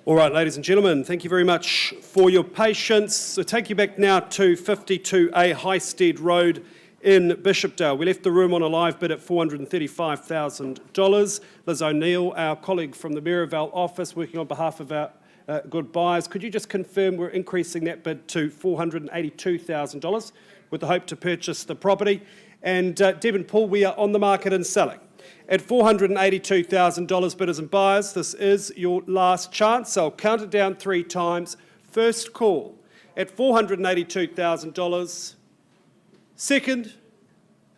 All right, ladies and gentlemen, thank you very much for your patience. So take you back now to 52A Highstead Road in Bishopdale. We left the room on a live bid at $435,000. Liz O'Neill, our colleague from the Maryvale office, working on behalf of our good buyers, could you just confirm we're increasing that bid to $482,000 with the hope to purchase the property? And Deb and Paul, we are on the market and selling. At $482,000, bidders and buyers, this is your last chance. So I'll count it down 3 times. First call at $482,000. Second,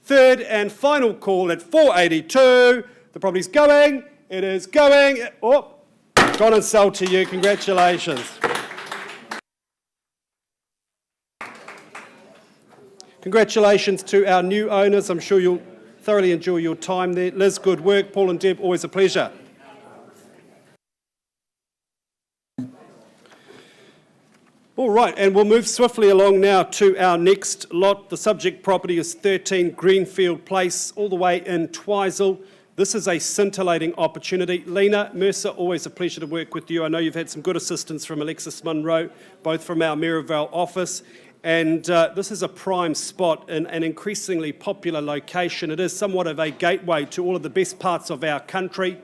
third and final call at $482,000. The property's going. It is going. Oh, gone and sold to you. Congratulations. Congratulations to our new owners. I'm sure you'll thoroughly enjoy your time there. Liz, good work. Paul and Deb, always a pleasure. All right, and we'll move swiftly along now to our next lot. The subject property is 13 Greenfield Place, all the way in Twizel. This is a scintillating opportunity. Lena Mercer, always a pleasure to work with you. I know you've had some good assistance from Alexis Munro, both from our Maryvale office. And this is a prime spot in an increasingly popular location. It is somewhat of a gateway to all of the best parts of our country.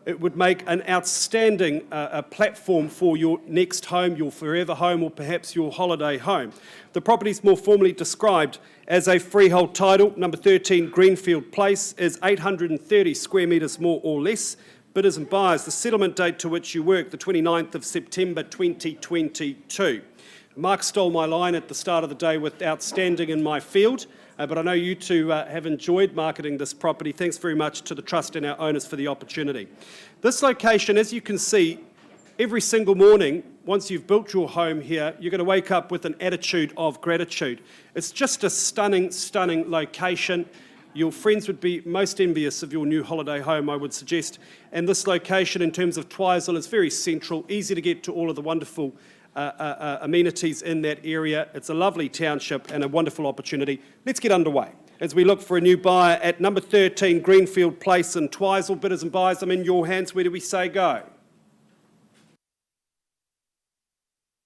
It would make an outstanding platform for your next home, your forever home, or perhaps your holiday home. The property is more formally described as a freehold title. Number 13 Greenfield Place is 830 square metres more or less. Bidders and buyers, the settlement date to which you work, the 29th of September 2022. Mark stole my line at the start of the day with outstanding in my field, but I know you two have enjoyed marketing this property. Thanks very much to the Trust and our owners for the opportunity. This location, as you can see, every single morning, once you've built your home here, you're going to wake up with an attitude of gratitude. It's just a stunning, stunning location. Your friends would be most envious of your new holiday home, I would suggest. And this location, in terms of Twizel, is very central, easy to get to all of the wonderful amenities in that area. It's a lovely township and a wonderful opportunity. Let's get underway as we look for a new buyer at number 13 Greenfield Place in Twizel. Bidders and buyers, I'm in your hands. Where do we say go?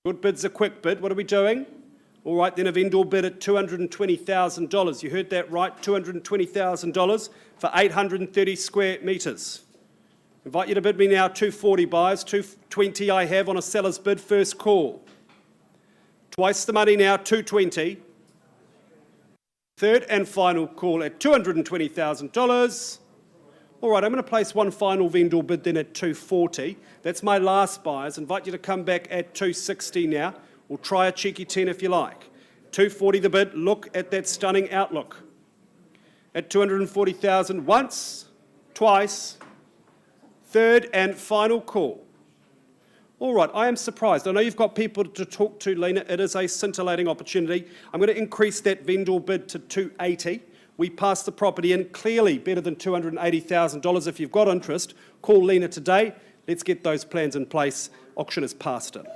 Good bid's a quick bid. What are we doing? All right, then a vendor bid at $220,000. You heard that right, $220,000 for 830 square metres. Invite you to bid me now, 240 buyers, 220 I have on a seller's bid, first call. Twice the money now, 220. Third and final call at $220,000. All right, I'm going to place one final vendor bid then at 240. That's my last buyers. Invite you to come back at 260 now, or try a cheeky 10 if you like. 240 the bid, look at that stunning outlook. At 240,000 once, twice, third and final call. All right, I am surprised. I know you've got people to talk to, Lena. It is a scintillating opportunity. I'm going to increase that vendor bid to 280. We passed the property in clearly better than $280,000. If you've got interest, call Lena today. Let's get those plans in place. Auction is passed in.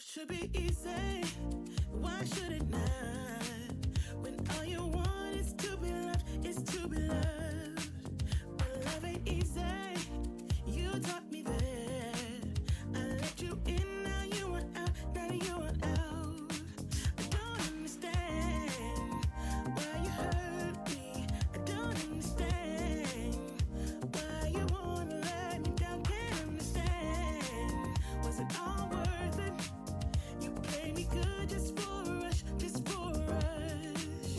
should be easy. Why should it not? When all you want is to be loved, is to be loved. But love ain't easy. You taught me that. I let you in, now you want out, now you want out. I don't understand why you hurt me. I don't understand why you wanna let me down. Can't understand. Was it all worth it? You played me good just for a rush, just for a rush.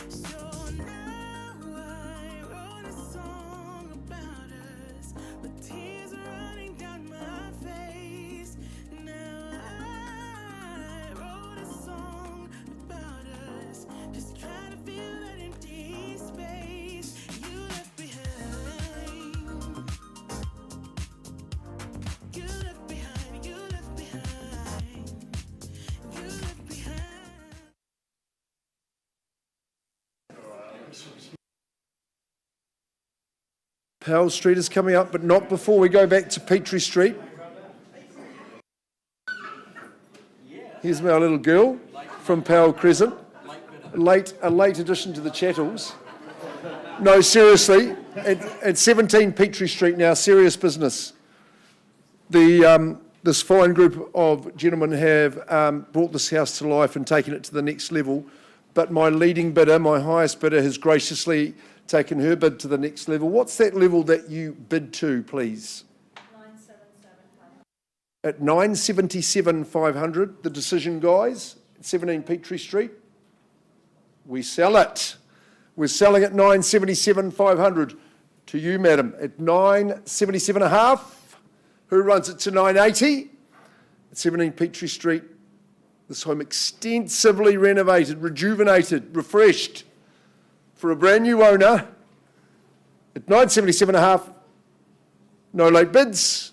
So now I wrote a song about us with tears running down my face. Now I wrote a song about us, just trying to fill that empty space you left behind. You left behind, you left behind, you left behind. Pound Street is coming up, but not before we go back to Petrie Street. Here's my little girl from Pound Crescent. A late addition to the Chattels. No, seriously, at 17 Petrie Street now, serious business. This fine group of gentlemen have brought this house to life and taken it to the next level. But my leading bidder, my highest bidder, has graciously taken her bid to the next level. What's that level that you bid to, please? 977,500. At 977,500, the decision, guys, at 17 Petrie Street. We sell it. We're selling at 977,500 to you, madam, at 977.5. Who runs it to 980? At 17 Petrie Street. This home extensively renovated, rejuvenated, refreshed for a brand new owner at 977.5. No late bids.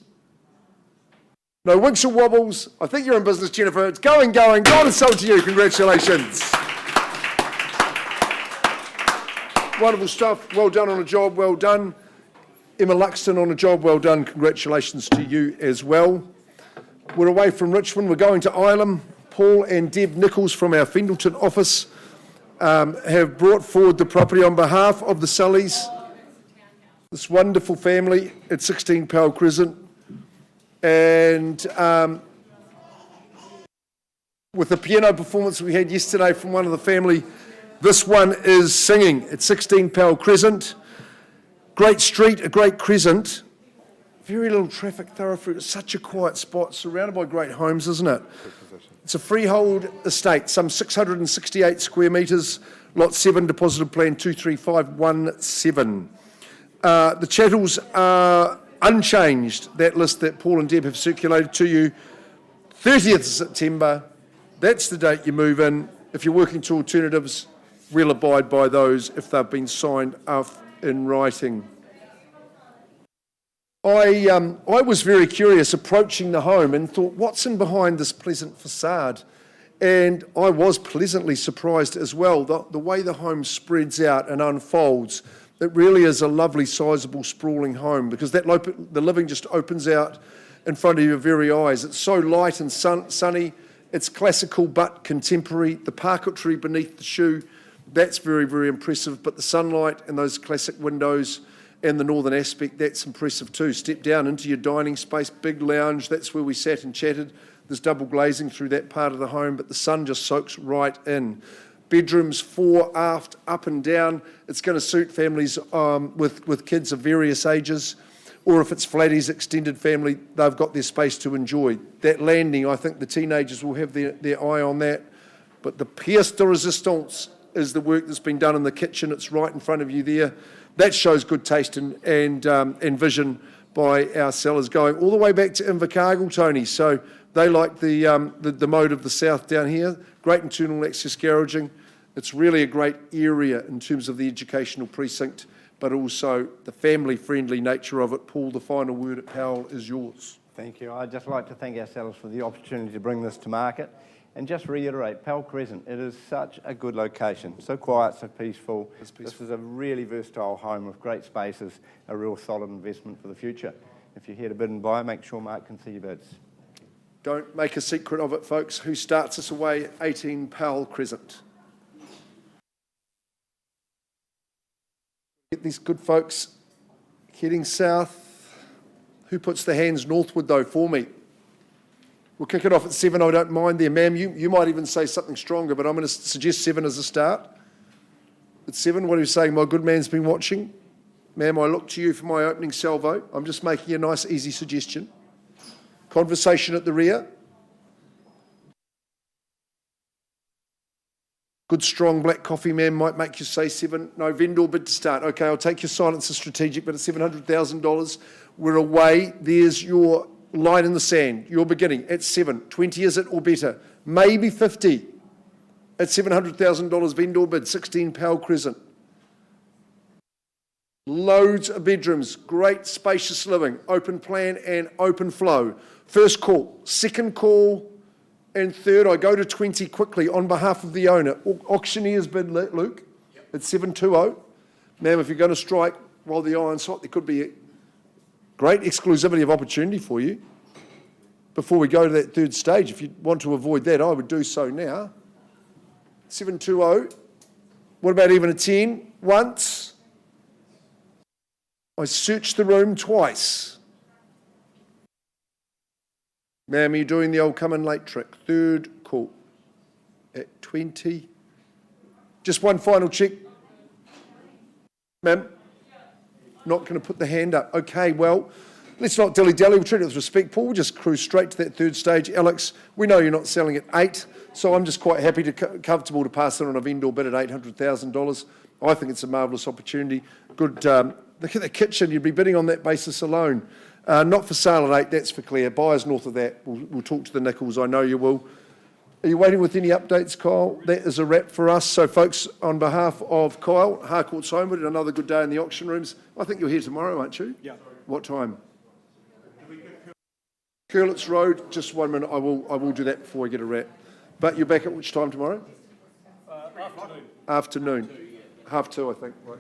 No winks or wobbles. I think you're in business, Jennifer. It's going. Go on and sell to you. Congratulations. Wonderful stuff. Well done on a job. Well done. Emma Luxton on a job well done. Congratulations to you as well. We're away from Richmond. We're going to Ilam. Paul and Deb Nichols from our Fendleton office have brought forward the property on behalf of the Sullys, this wonderful family at 16 Pound Crescent. And with the piano performance we had yesterday from one of the family, this one is singing at 16 Pound Crescent. Great street, a great crescent. Very little traffic thoroughfare. It's such a quiet spot, surrounded by great homes, isn't it? It's a freehold estate, some 668 square metres, lot 7, deposited plan 23517. The chattels are unchanged, that list that Paul and Deb have circulated to you. 30th of September, that's the date you move in. If you're working to alternatives, we'll abide by those if they've been signed off in writing. I was very curious approaching the home and thought, what's in behind this pleasant facade? And I was pleasantly surprised as well, the way the home spreads out and unfolds. It really is a lovely, sizable, sprawling home because the living just opens out in front of your very eyes. It's so light and sunny. It's classical but contemporary. The parquetry beneath the shoe, that's very, very impressive. But the sunlight and those classic windows and the northern aspect, that's impressive too. Step down into your dining space, big lounge, that's where we sat and chatted. There's double glazing through that part of the home, but the sun just soaks right in. Bedrooms, fore, aft, up and down. It's going to suit families with kids of various ages, or if it's flatties, extended family, they've got their space to enjoy. That landing, I think the teenagers will have their eye on that. But the pièce de résistance is the work that's been done in the kitchen. It's right in front of you there. That shows good taste and vision by our sellers, going all the way back to Invercargill, Tony. So they like the mode of the south down here. Great internal access garaging. It's really a great area in terms of the educational precinct, but also the family-friendly nature of it. Paul, the final word at Powell is yours. Thank you. I'd just like to thank our sellers for the opportunity to bring this to market. And just reiterate, Pound Crescent, it is such a good location, so quiet, so peaceful. This is a really versatile home with great spaces, a real solid investment for the future. If you're here to bid and buy, make sure Mark can see your bids. Don't make a secret of it, folks. Who starts us away? 18 Pound Crescent. Get these good folks heading south. Who puts the hands northward, though, for me? We'll kick it off at 7. I don't mind there, ma'am. You might even say something stronger, but I'm going to suggest 7 as a start. At 7, what are you saying? My good man's been watching. Ma'am, I look to you for my opening salvo. I'm just making a nice, easy suggestion. Conversation at the rear. Good, strong black coffee, ma'am, might make you say 7. No, vendor bid to start. Okay, I'll take your silence as strategic, but at $700,000, we're away. There's your line in the sand. You're beginning at 7. 20 is it or better? Maybe 50. At $700,000 vendor bid, 16 Pound Crescent. Loads of bedrooms, great spacious living, open plan and open flow. First call, second call, and third. I go to 20 quickly on behalf of the owner. Auctioneer's bid, Luke, at 720. Ma'am, if you're going to strike while the iron's hot, there could be a great exclusivity of opportunity for you before we go to that third stage. If you want to avoid that, I would do so now. 720. What about even a 10? Once. I searched the room twice. Ma'am, are you doing the old come in late trick? Third call at 20. Just one final check. Ma'am, not going to put the hand up. Okay, well, let's not dilly-dally. We'll treat it with respect, Paul. We'll just cruise straight to that third stage. Alex, we know you're not selling at 8, so I'm just quite happy to comfortable to pass it on a vendor bid at $800,000. I think it's a marvellous opportunity. Good. Look at the kitchen. You'd be bidding on that basis alone. Not for sale at 8, that's for clear. Buyers north of that. We'll talk to the Nichols. I know you will. Are you waiting with any updates, Kyle? That is a wrap for us. So, folks, on behalf of Kyle, Harcourts Homewood, another good day in the auction rooms. I think you're here tomorrow, aren't you? Yeah. What time? Curletts Road. Just 1 minute. I will do that before I get a wrap. But you're back at which time tomorrow? Afternoon. Afternoon. 2:30, I think. Right.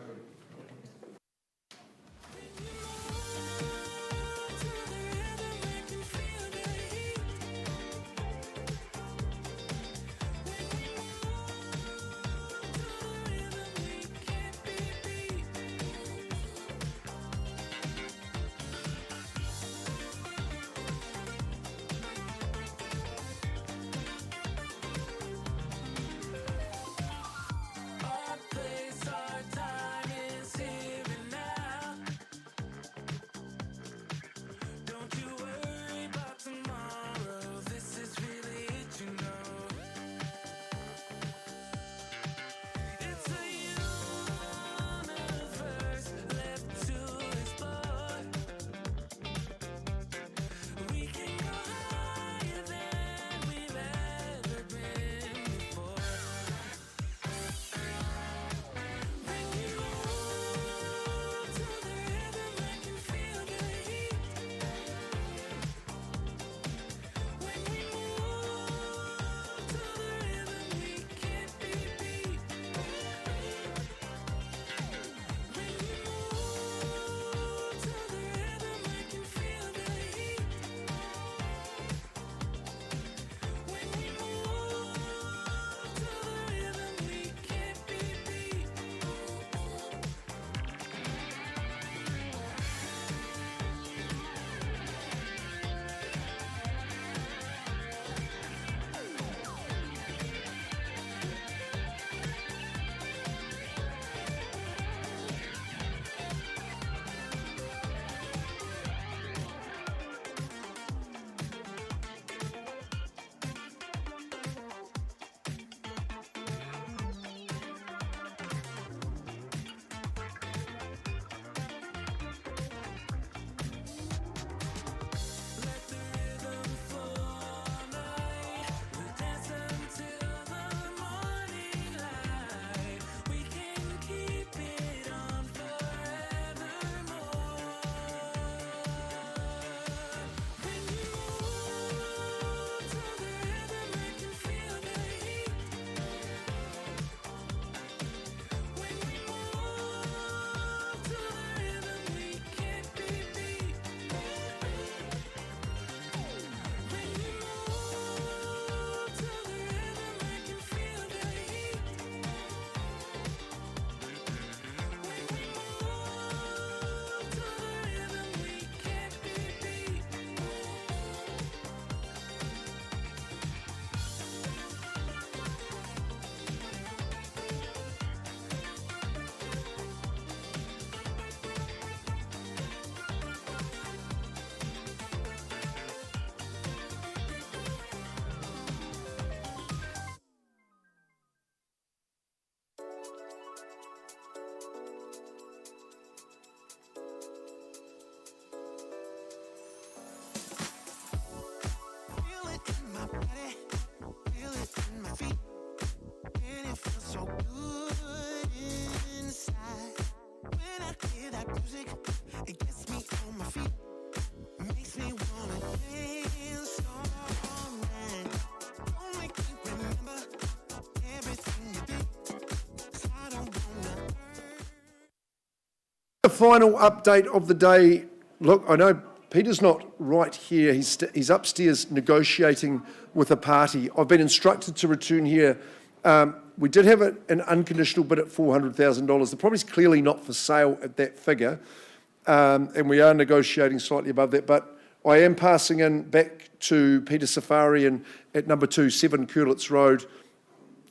final update of the day. Look, I know Peter's not right here. He's upstairs negotiating with a party. I've been instructed to return here. We did have an unconditional bid at $400,000. The property's clearly not for sale at that figure, and we are negotiating slightly above that. But I am passing in back to Peter Safari at number 27 Curletts Road.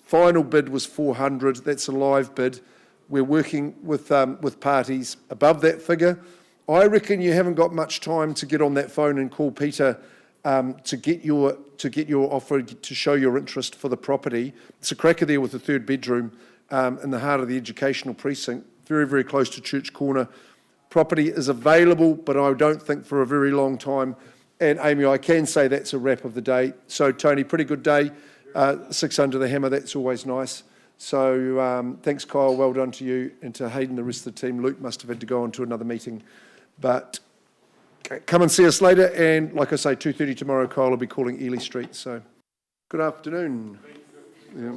Final bid was 400. That's a live bid. We're working with parties above that figure. I reckon you haven't got much time to get on that phone and call Peter to get your offer, to show your interest for the property. It's a cracker there with a third bedroom in the heart of the educational precinct, very, very close to Church Corner. Property is available, but I don't think for a very long time. And Amy, I can say that's a wrap of the day. So Tony, pretty good day. 6 under the hammer, that's always nice. So thanks, Kyle, well done to you, and to Hayden, the rest of the team. Luke must have had to go on to another meeting. But come and see us later, and like I say, 2:30 tomorrow, Kyle will be calling Ely Street. So good afternoon. Yeah.